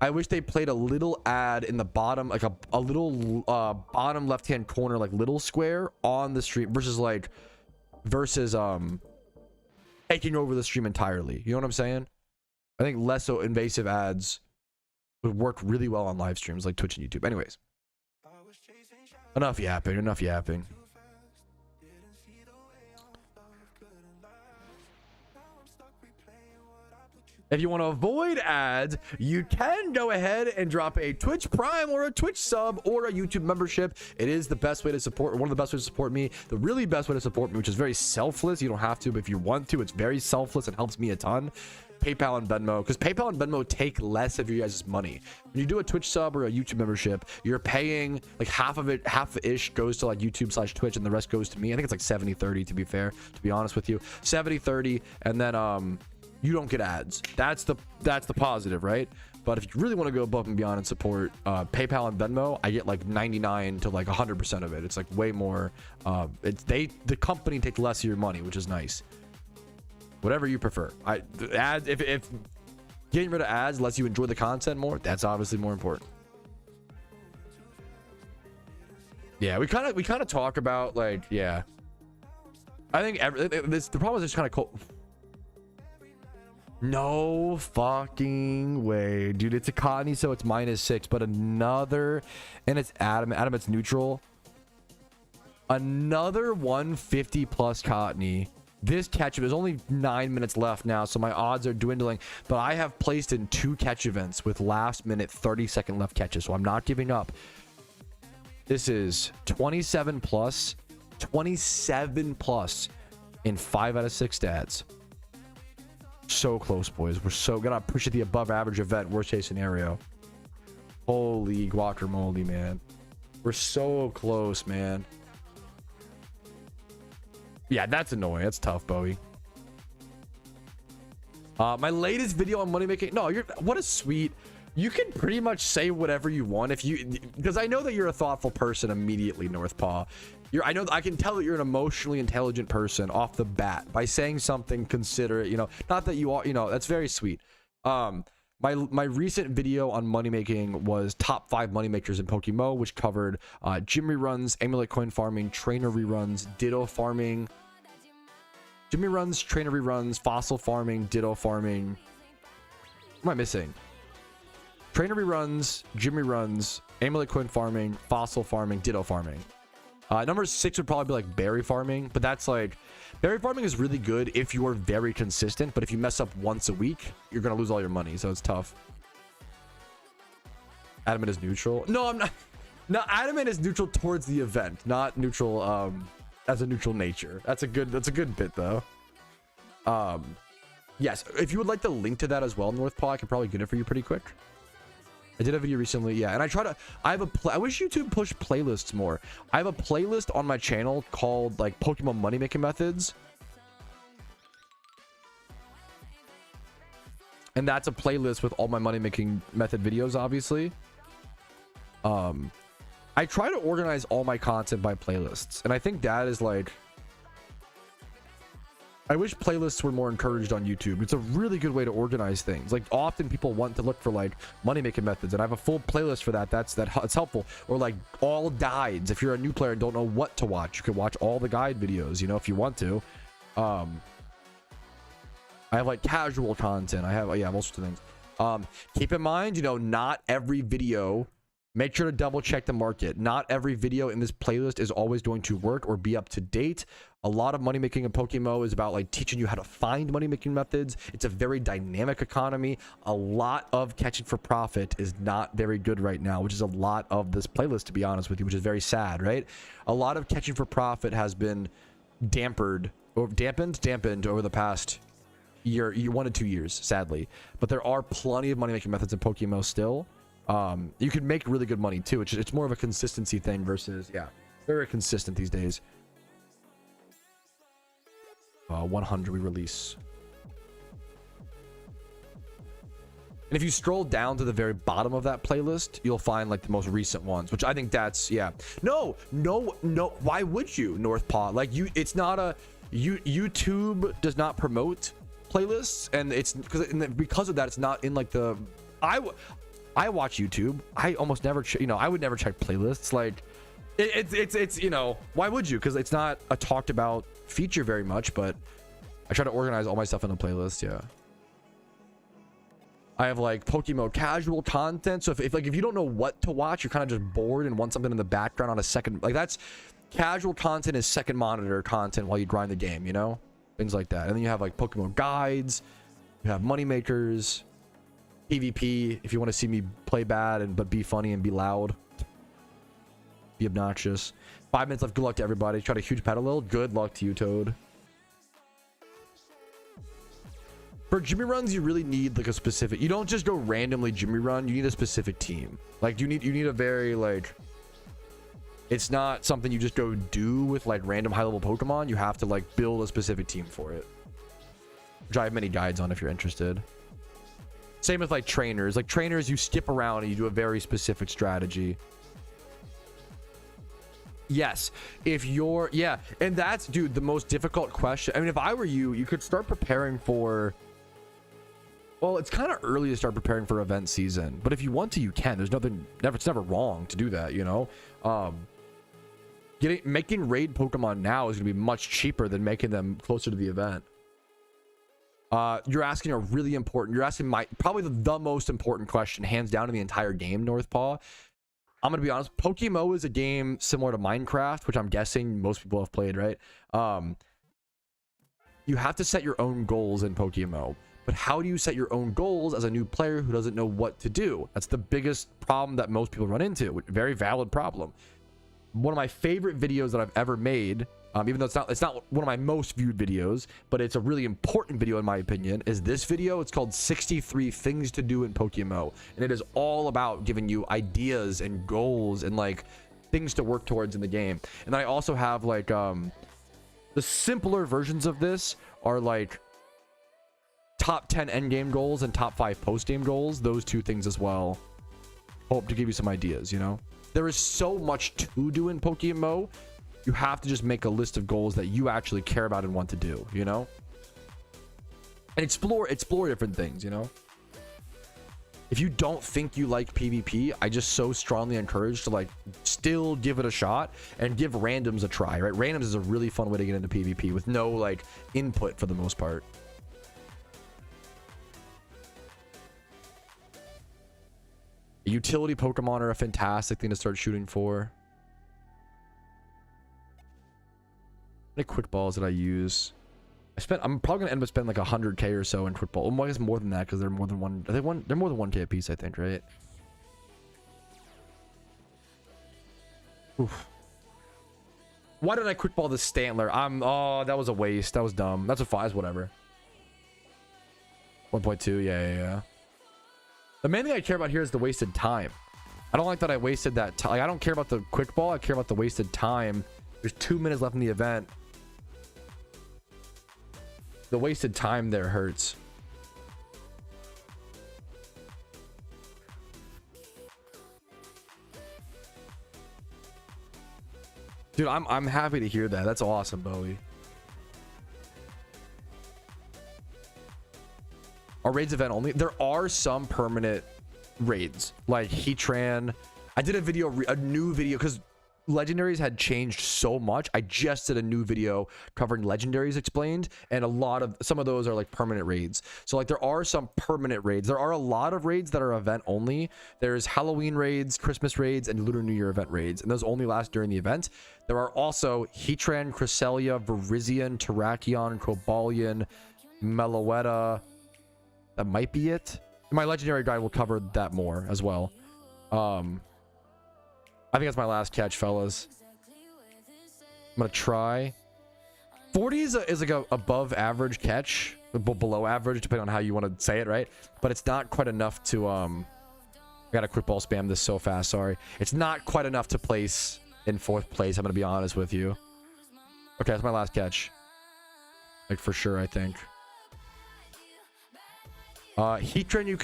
I wish they played a little ad in the bottom, like a little bottom left hand corner, like little square on the stream, versus taking over the stream entirely. You know what I'm saying? I think less so invasive ads would work really well on live streams like Twitch and YouTube. Anyways, enough yapping. If you want to avoid ads, you can go ahead and drop a Twitch Prime or a Twitch sub or a YouTube membership. It is the best way to support, or one of the best ways to support me. The really best way to support me, which is very selfless. You don't have to, but if you want to, it's very selfless and helps me a ton. PayPal and Venmo, because PayPal and Venmo take less of your guys' money. When you do a Twitch sub or a YouTube membership, you're paying like half-ish goes to like YouTube/Twitch, and the rest goes to me. I think it's like 70-30 to be fair, to be honest with you. 70-30, and then you don't get ads. That's the positive, right? But if you really want to go above and beyond and support PayPal and Venmo, I get like 99 to like 100% of it. It's like way more. The company takes less of your money, which is nice. Whatever you prefer. Ads, if getting rid of ads lets you enjoy the content more, that's obviously more important. Yeah, we kind of talk about like, yeah. I think the problem is it's kind of cold. No fucking way, dude. It's a Cottony, so it's -6, but another, and it's Adam, it's neutral. Another 150 plus Cottony This catch, there's only 9 minutes left now, so my odds are dwindling, but I have placed in 2 catch events with last minute 30-second left catches, so I'm not giving up. This is 27 plus in 5 out of 6 stats. So close, boys. We're so gonna push at the above average event, worst case scenario. Holy guacamole, man. We're so close, man. Yeah, that's annoying. That's tough, Bowie. My latest video on money making. No, what a sweet. You can pretty much say whatever you want if you, because I know that you're a thoughtful person immediately, Northpaw. I know I can tell that you're an emotionally intelligent person off the bat by saying something considerate, you know, not that you are, you know, that's very sweet. My recent video on money making was top 5 money makers in PokeMMO, which covered gym reruns, amulet coin farming, trainer reruns, ditto farming, gym reruns, trainer reruns, fossil farming, ditto farming. What am I missing? Trainer reruns, gym reruns, amulet coin farming, fossil farming, ditto farming. Number 6 would probably be like berry farming, but that's like, berry farming is really good if you are very consistent, but if you mess up once a week, you're gonna lose all your money, so it's tough. Adamant is neutral. No, I'm not. No, Adamant is neutral towards the event, not neutral as a neutral nature. That's a good bit though. Yes, if you would like the link to that as well, Northpaw, I can probably get it for you pretty quick. I did a video recently, yeah, and I wish YouTube pushed playlists more. I have a playlist on my channel called like Pokemon money making methods, and that's a playlist with all my money making method videos, obviously. I try to organize all my content by playlists, and I think that is like, I wish playlists were more encouraged on YouTube. It's a really good way to organize things. Like, often people want to look for like money making methods, and I have a full playlist for that. It's helpful. Or like all guides. If you're a new player and don't know what to watch, you can watch all the guide videos, you know, if you want to. I have like casual content. I have all sorts of things. Keep in mind, you know, not every video, make sure to double check the market. Not every video in this playlist is always going to work or be up to date. A lot of money making in PokeMMO is about like teaching you how to find money making methods. It's a very dynamic economy. A lot of catching for profit is not very good right now, which is a lot of this playlist, to be honest with you, which is very sad, right? A lot of catching for profit has been dampened over the past year, 1 to 2 years, sadly. But there are plenty of money making methods in PokeMMO still. You can make really good money too. It's more of a consistency thing versus, yeah, very consistent these days. 100 we release. And if you stroll down to the very bottom of that playlist, you'll find like the most recent ones, which I think that's, yeah. No. Why would you, Northpaw? Like, it's not a, YouTube does not promote playlists, and it's because of that, it's not in like the, I watch YouTube. I almost never, I would never check playlists. Like, it's you know, why would you? Because it's not a talked about feature very much, but I try to organize all my stuff in a playlist. Yeah, I have like PokeMMO casual content, so if you don't know what to watch, you're kind of just bored and want something in the background on a second, like, that's casual content is second monitor content while you grind the game, you know, things like that. And then you have like PokeMMO guides, you have money makers, PvP, if you want to see me play bad but be funny and be loud, be obnoxious. 5 minutes left. Good luck to everybody. Try to huge pet a little. Good luck to you, Toad. For Jimmy runs, you really need like a specific, you don't just go randomly Jimmy run. You need a specific team. Like, you need a very, like, it's not something you just go do with like random high level Pokemon. You have to like build a specific team for it, which I have many guides on if you're interested. Same with like trainers. Like, trainers, you skip around and you do a very specific strategy. Yes, if you're, yeah, and that's, dude, the most difficult question. I mean, if I were you, you could start preparing for, well, it's kind of early to start preparing for event season, but if you want to, you can. There's nothing, it's never wrong to do that, you know. Making raid Pokemon now is gonna be much cheaper than making them closer to the event. You're asking a really important, you're asking probably the most important question, hands down, in the entire game, Northpaw. I'm gonna be honest, PokeMMO is a game similar to Minecraft, which I'm guessing most people have played, right? You have to set your own goals in PokeMMO. But how do you set your own goals as a new player who doesn't know what to do? That's the biggest problem that most people run into. Very valid problem. One of my favorite videos that I've ever made, even though it's not one of my most viewed videos, but it's a really important video in my opinion, is this video. It's called 63 Things to Do in PokeMMO. And it is all about giving you ideas and goals and like things to work towards in the game. And I also have like the simpler versions of this are like top 10 endgame goals and top 5 post-game goals. Those two things as well. Hope to give you some ideas, you know? There is so much to do in PokeMMO. You have to just make a list of goals that you actually care about and want to do, you know? And explore different things, you know? If you don't think you like PvP, I just so strongly encourage to like still give it a shot and give randoms a try, right? Randoms is a really fun way to get into PvP with no like input for the most part. Utility Pokemon are a fantastic thing to start shooting for. How many quick balls did I use? I'm probably gonna end up spending like 100k or so in quick ball. Well, I guess more than that because they're more than one. They're more than 1k a piece, I think, right? Oof. Why did I quick ball this Stantler? Oh, that was a waste. That was dumb. That's a 5, whatever. 1.2, yeah. The main thing I care about here is the wasted time. I don't like that I wasted that time. Like, I don't care about the quick ball. I care about the wasted time. There's 2 minutes left in the event. The wasted time there hurts. Dude, I'm happy to hear that. That's awesome, Bowie. Are raids event only? There are some permanent raids like Heatran. I did a new video because legendaries had changed so much. I just did a new video covering legendaries explained, and some of those are like permanent raids. So like there are some permanent raids. There are a lot of raids that are event only. There's Halloween raids, Christmas raids, and Lunar New Year event raids, and those only last during the event. There are also Heatran, Cresselia, Virizion, Terrakion, Cobalion, Meloetta. That might be it. My legendary guide will cover that more as well. I think that's my last catch, fellas. I'm gonna try. 40 is like a above average catch, below average depending on how you want to say it, right? But it's not quite enough to I gotta quick ball spam this so fast, sorry. It's not quite enough to place in 4th place, I'm gonna be honest with you. Okay, that's my last catch, like for sure, I think. Heatran, you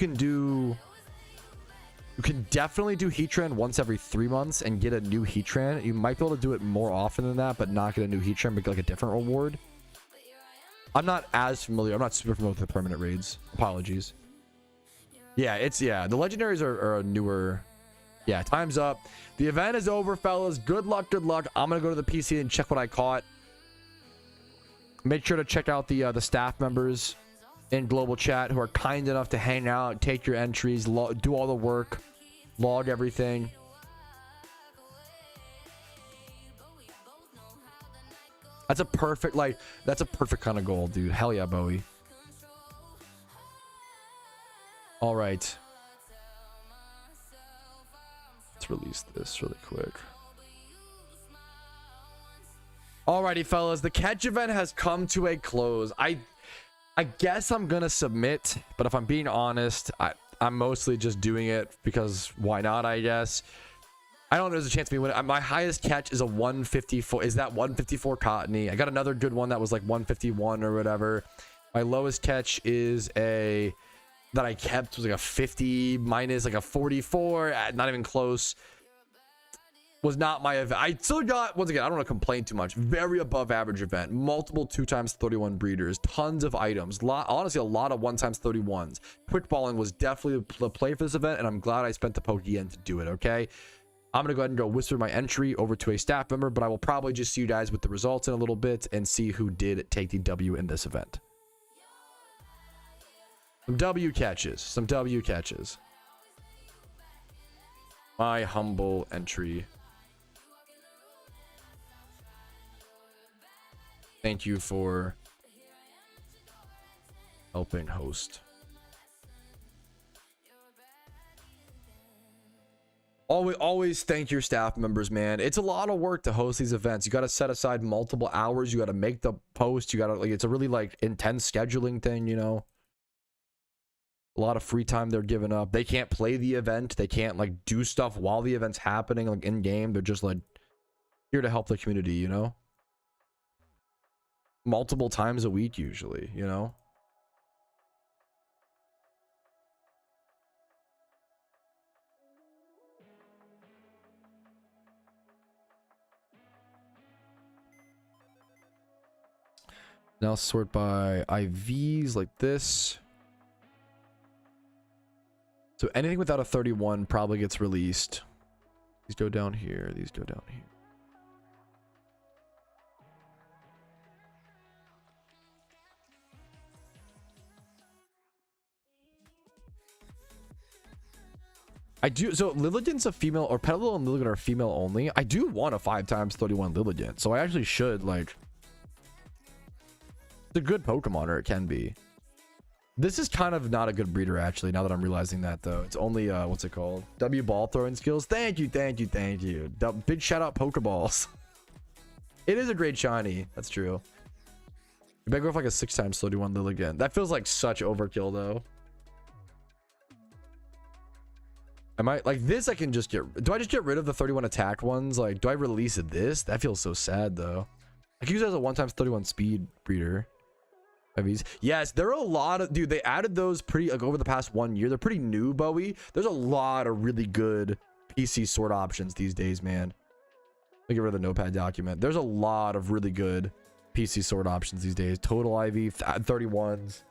can definitely do Heatran once every 3 months and get a new Heatran. You might be able to do it more often than that, but not get a new Heatran, but get like a different reward. I'm not as familiar. I'm not super familiar with the permanent raids. Apologies. Yeah, the legendaries are a newer. Yeah, time's up. The event is over, fellas. Good luck. I'm gonna go to the PC and check what I caught. Make sure to check out the staff members in global chat who are kind enough to hang out, take your entries, do all the work, log everything. That's a perfect kind of goal, dude. Hell yeah, Bowie. All right, let's release this really quick. Alrighty, fellas, the catch event has come to a close. I guess I'm gonna submit, but if I'm being honest, I'm mostly just doing it because why not, I guess. I don't know if there's a chance of me winning. My highest catch is a 154. Is that 154 Cottony? I got another good one that was like 151 or whatever. My lowest catch is that I kept was like a 50 minus like a 44. Not even close. Was not my event. I still got, once again, I don't want to complain too much. Very above average event. Multiple 2x31 breeders. Tons of items. Honestly, a lot of 1x31s. Quick balling was definitely the play for this event, and I'm glad I spent the Pokeyen to do it, okay? I'm going to go ahead and go whisper my entry over to a staff member, but I will probably just see you guys with the results in a little bit and see who did take the W in this event. Some W catches. My humble entry. Thank you for Helping host. Always thank your staff members, man. It's a lot of work to host these events. You got to set aside multiple hours. You got to make the post. You got to, like, it's a really like intense scheduling thing, you know. A lot of free time they're giving up. They can't play the event. They can't like do stuff while the event's happening, like in game. They're just like here to help the community, you know. Multiple times a week usually, you know. Now sort by IVs like this. So anything without a 31 probably gets released. These go down here. These go down here. I do. So Lilligant's a female, or Petal and Lilligant are female only. I do want a 5x31 Lilligant. So I actually should, like, it's a good Pokemon, or it can be. This is kind of not a good breeder, actually, now that I'm realizing that, though. It's only, what's it called? W ball throwing skills. Thank you. Big shout out Pokeballs. It is a great shiny. That's true. You better go for like a 6x31 Lilligant. That feels like such overkill, though. I might, like, this I can just get... Do I just get rid of the 31 attack ones? Like, do I release this? That feels so sad, though. I can use it as a 1x31 speed breeder. Yes, there are a lot of, dude, they added those pretty, like, over the past 1 year. They're pretty new, Bowie. There's a lot of really good PC sort options these days, man. Let me get rid of the notepad document. There's a lot of really good PC sort options these days. Total IV 31s.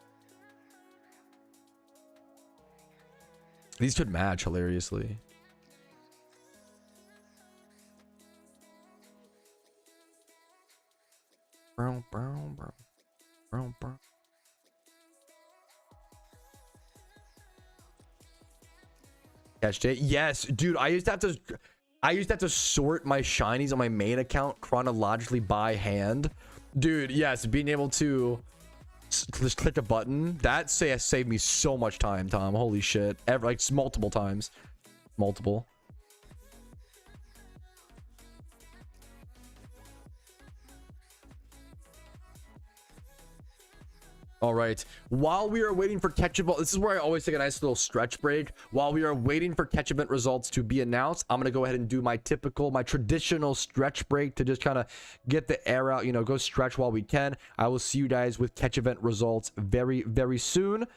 These could match hilariously. Brown. Catched it. Yes, dude. I used to have to sort my shinies on my main account chronologically by hand. Dude, yes, being able to just click a button, that saved me so much time, Tom. Holy shit. Like multiple times. Multiple. All right, while we are waiting for catch event, this is where I always take a nice little stretch break. While we are waiting for catch event results to be announced, I'm gonna go ahead and do my traditional stretch break to just kind of get the air out, you know, go stretch while we can. I will see you guys with catch event results very, very soon.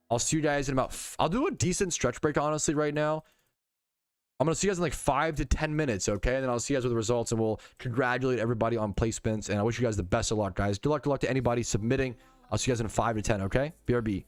I'll see you guys in about, I'll do a decent stretch break, honestly, right now. I'm gonna see you guys in like 5 to 10 minutes, okay? And then I'll see you guys with the results, and we'll congratulate everybody on placements. And I wish you guys the best of luck, guys. Good luck to anybody submitting. I'll see you guys in 5 to 10, okay? BRB.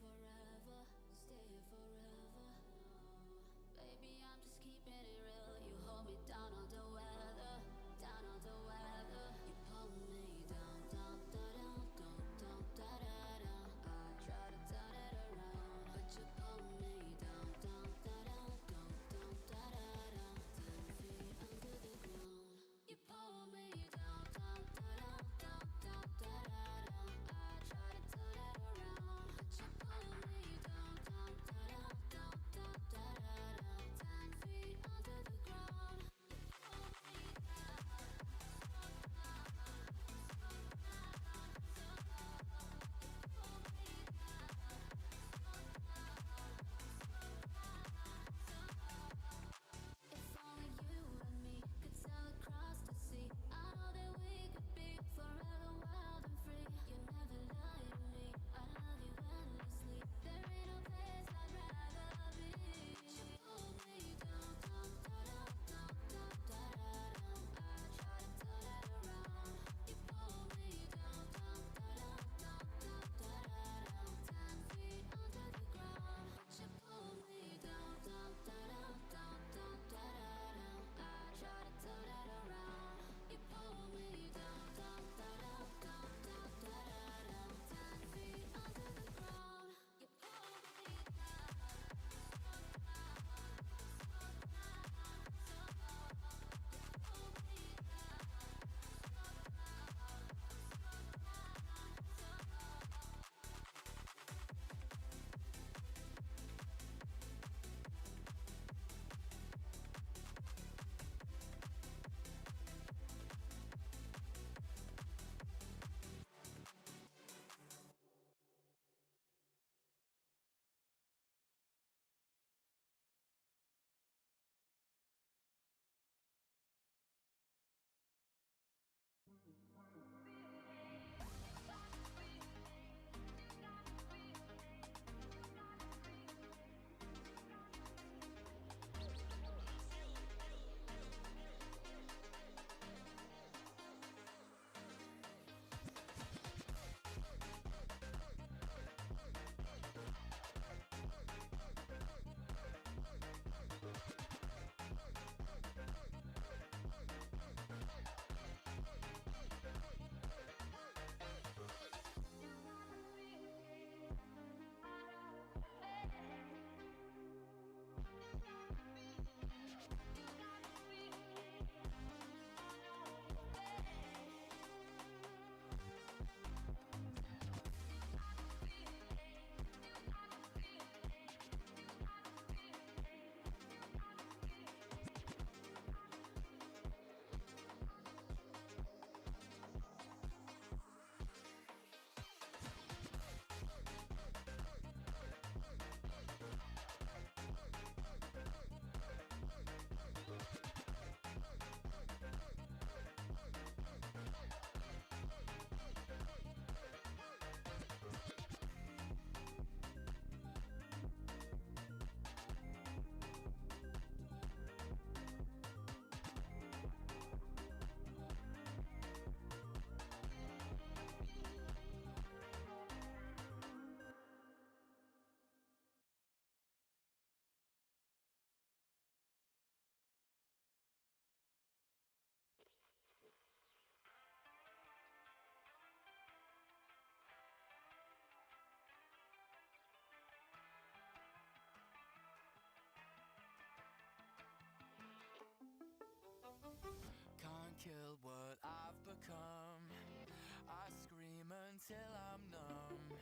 until I'm numb.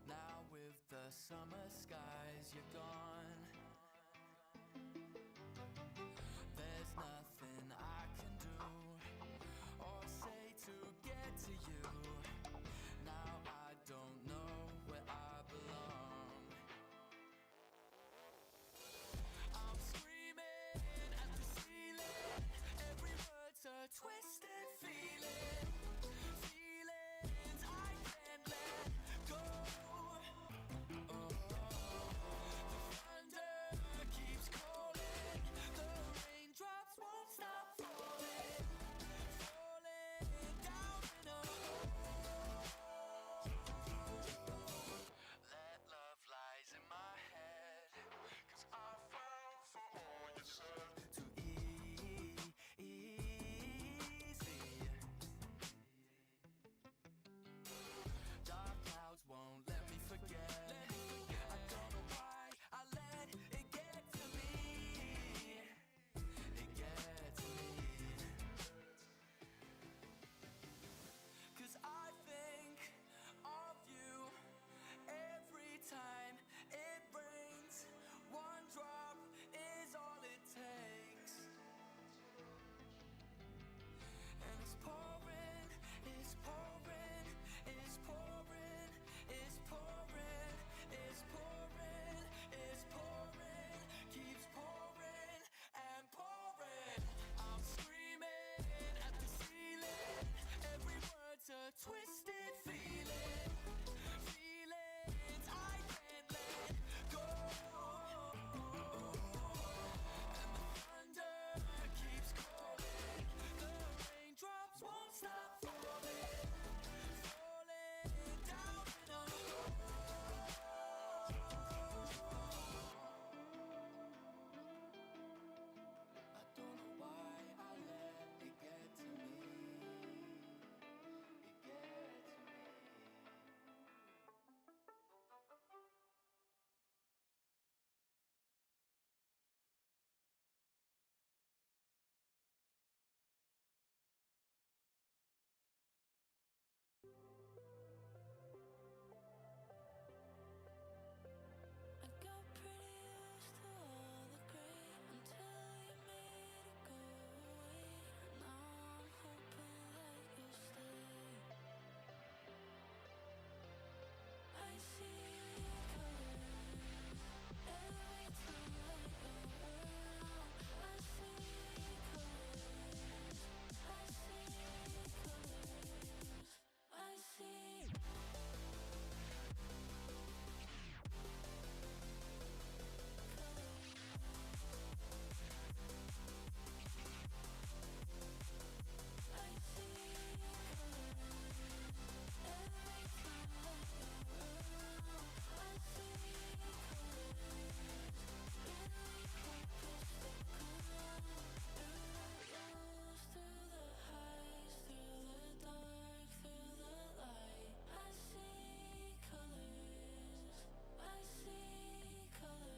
Now with the summer skies, you're gone. There's nothing I can do or say to get to you. Now I don't know where I belong. I'm screaming at the ceiling. Every word's a twisted feeling. Feelings I can't let go. Oh, the thunder keeps calling. The raindrops won't stop falling. Falling down in a hole. That love lies in my head. 'Cause I fell for all you said. Too easy. Dark clouds won't let me forget. I don't know why I let it get to me. It gets to me. 'Cause I think of you every time it rains. One drop is all it takes. And it's pouring, it's pouring, it's pouring, it's pouring, it's pouring, it's pouring, keeps pouring and pouring. I'm screaming at the ceiling. Every word's a twisted feeling. Feelings I can't let go. And the thunder keeps calling. The raindrops won't stop falling. Falling down in a hole. I don't know why I let it get to me. It gets to me. I got pretty used to all the gray until you made it go away. Now I'm hoping that you'll stay. I see colors every time that you're around. I see colors. I see colors.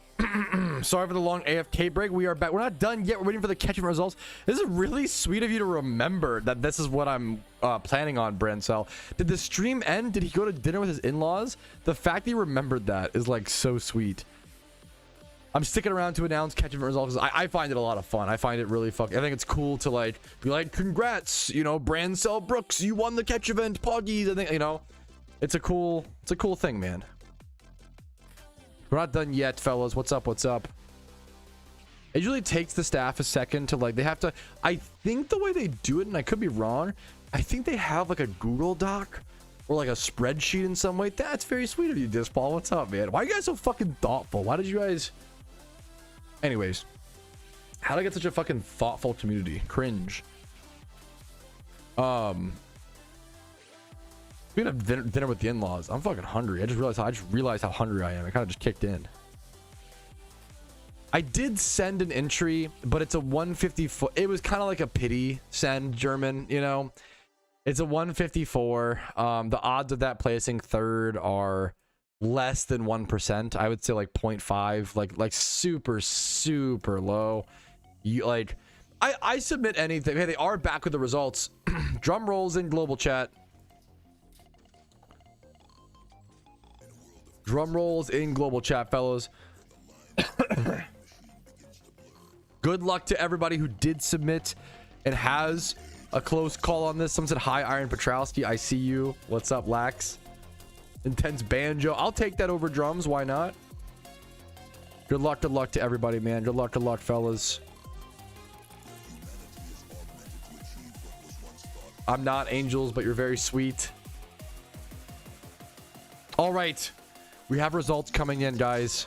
I see.
Sorry for the long AFK break. We are back. We're not done yet. We're waiting for the catching results. This is really sweet of you to remember that this is what I'm planning on, Brancel. Did the stream end? Did he go to dinner with his in-laws? The fact that he remembered that is like so sweet. I'm sticking around to announce catching results because I find it a lot of fun. I find it really fun. I think it's cool to like be like, congrats, you know, Brancel Brooks, you won the catch event, Poggies. I think, you know, it's a cool thing, man. We're not done yet, fellas. What's up? What's up? It usually takes the staff a second to like, they have to, I think the way they do it, and I could be wrong, I think they have like a Google Doc or like a spreadsheet in some way. That's very sweet of you, Dispal. What's up, man? Why are you guys so fucking thoughtful? Why did you guys... Anyways, how did I get such a fucking thoughtful community? Cringe. We had dinner with the in-laws. I'm fucking hungry. I just realized how hungry I am. It kind of just kicked in. I did send an entry, but it's a 154. It was kind of like a pity send, German, you know. It's a 154. The odds of that placing third are less than 1%. I would say like 0.5, like super low. You like, I submit anything. Hey, they are back with the results. Drum rolls in global chat. Drum rolls in global chat, fellas. Good luck to everybody who did submit and has a close call on this. Someone said, hi, Iron Patrouski. I see you. What's up, Lax? Intense banjo. I'll take that over drums. Why not? Good luck to everybody, man. Good luck, fellas. I'm not angels, but you're very sweet. All right. We have results coming in, guys.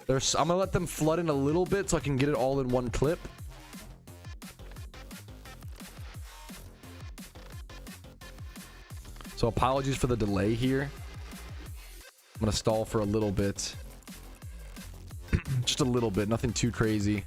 I'm gonna let them flood in a little bit so I can get it all in one clip. So apologies for the delay here. I'm gonna stall for a little bit. Just a little bit, nothing too crazy.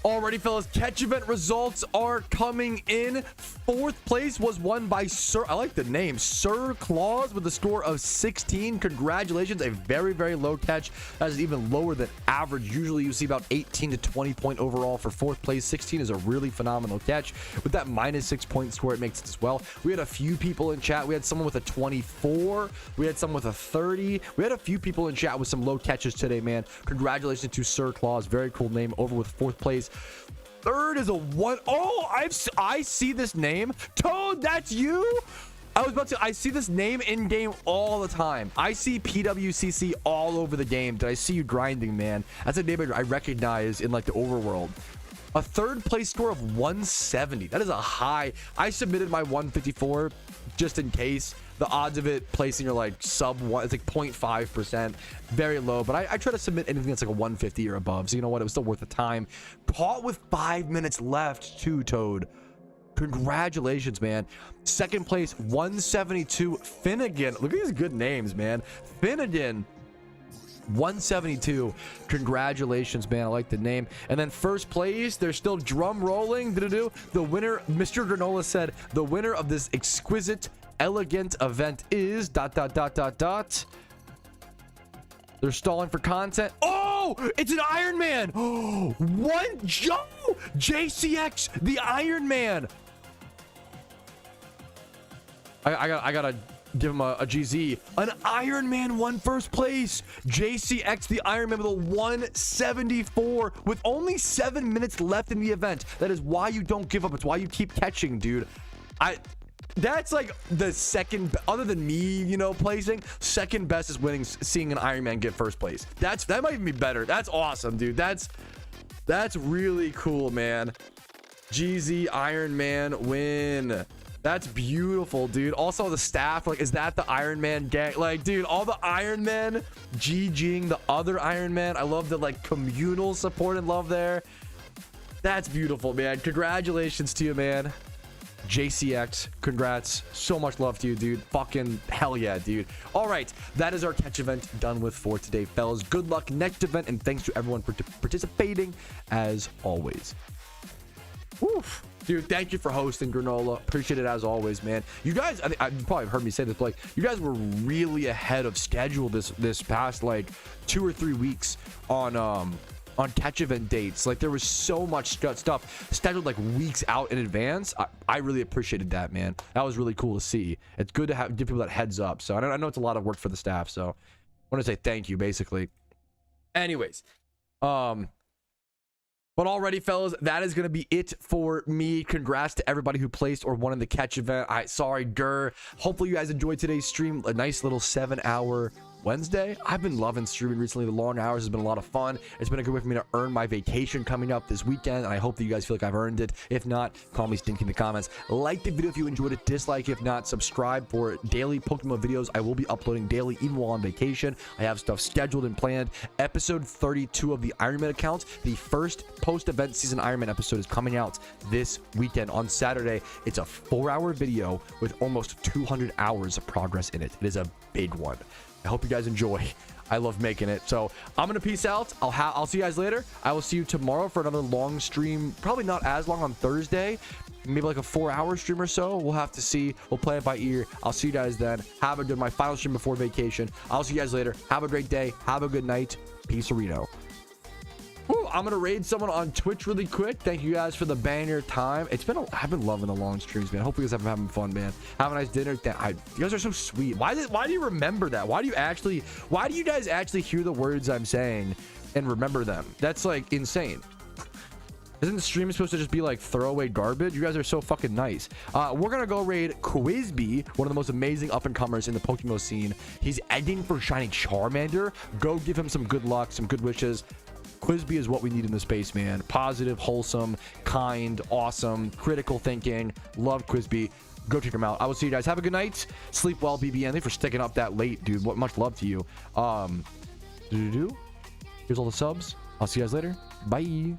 Alrighty, fellas, catch event results are coming in. Fourth place was won by Sir, I like the name, Sir Claus, with a score of 16. Congratulations. A very, very low catch. That is even lower than average. Usually you see about 18 to 20 point overall for fourth place. 16 is a really phenomenal catch. With that -6 point score, it makes it as well. We had a few people in chat. We had someone with a 24. We had someone with a 30. We had a few people in chat with some low catches today, man. Congratulations to Sir Claus. Very cool name, over with fourth place. Third is a 1. Oh, I see this name. Toad, that's you? I was about to. I see this name in game all the time. I see PWCC all over the game. Did I see you grinding, man? That's a name I recognize in like the overworld. A third place score of 170. That is a high. I submitted my 154 just in case. The odds of it placing are like sub 1. It's like 0.5%. Very low. But I try to submit anything that's like a 150 or above. So you know what? It was still worth the time. Caught with 5 minutes left too, Toad. Congratulations, man. Second place, 172. Finnegan. Look at these good names, man. Finnegan. 172. Congratulations, man. I like the name. And then first place, there's still drum rolling. The winner, Mr. Granola said, the winner of this exquisite, elegant event is ... They're stalling for content. Oh, it's an Iron Man. Oh, one Joe JCX, the Iron Man. I gotta give him a GZ. An Iron Man won first place. JCX, the Iron Man, with a 174 with only 7 minutes left in the event. That is why you don't give up. It's why you keep catching, dude. That's like the second, other than me, you know, placing, second best is winning, seeing an Iron Man get first place. That might even be better. That's awesome, dude. That's really cool, man. GZ Iron Man win. That's beautiful, dude. Also the staff, like, is that the Iron Man gang? Like, dude, all the Iron Men GGing the other Iron Man. I love the like communal support and love there. That's beautiful, man. Congratulations to you, man. JCX, congrats. So much love to you, dude. Fucking hell yeah, dude. All right, that is our catch event done with for today, fellas. Good luck next event, and thanks to everyone for participating as always. Oof. Dude, thank you for hosting, Granola. Appreciate it as always, man. You guys, I think you probably heard me say this, but like, you guys were really ahead of schedule this past like 2 or 3 weeks on catch event dates. Like, there was so much stuff scheduled like weeks out in advance. I really appreciated that, man. That was really cool to see. It's good to give people that heads up. So I know it's a lot of work for the staff, so I want to say thank you, basically. Anyways, but already, fellas, that is going to be it for me. Congrats to everybody who placed or won in the catch event. Sorry, Gur. Hopefully you guys enjoyed today's stream. A nice little 7-hour Wednesday. I've been loving streaming recently. The long hours has been a lot of fun. It's been a good way for me to earn my vacation coming up this weekend, and I hope that you guys feel like I've earned it. If not, call me stinky in the comments. Like the video if you enjoyed it. Dislike if not. Subscribe for daily Pokemon videos. I will be uploading daily even while on vacation. I have stuff scheduled and planned. Episode 32 of the IronMan account, the first post-event season IronMan episode, is coming out this weekend on Saturday. It's a 4-hour video with almost 200 hours of progress in it. It is a big one. I hope you guys enjoy. I love making it. So I'm gonna peace out. I'll see you guys later. I will see you tomorrow for another long stream. Probably not as long on Thursday. Maybe like a 4-hour stream or so. We'll have to see. We'll play it by ear. I'll see you guys then. Have a good, my final stream before vacation. I'll see you guys later. Have a great day. Have a good night. Peace, Reno. I'm gonna raid someone on Twitch really quick. Thank you guys for the banger time. I've been loving the long streams, man. Hopefully you guys have been having fun, man. Have a nice dinner. You guys are so sweet. Why do you remember that? Why do you guys actually hear the words I'm saying and remember them? That's like insane. Isn't the stream supposed to just be like throwaway garbage? You guys are so fucking nice. We're gonna go raid Quizby, one of the most amazing up-and-comers in the PokeMMO scene. He's egging for shiny Charmander. Go give him some good luck, some good wishes. Quizby is what we need in the space, man. Positive, wholesome, kind, awesome, critical thinking. Love Quizby. Go check him out. I will see you guys. Have a good night. Sleep well, BBN. Thank you for sticking up that late, dude. Much love to you. Here's all the subs. I'll see you guys later. Bye.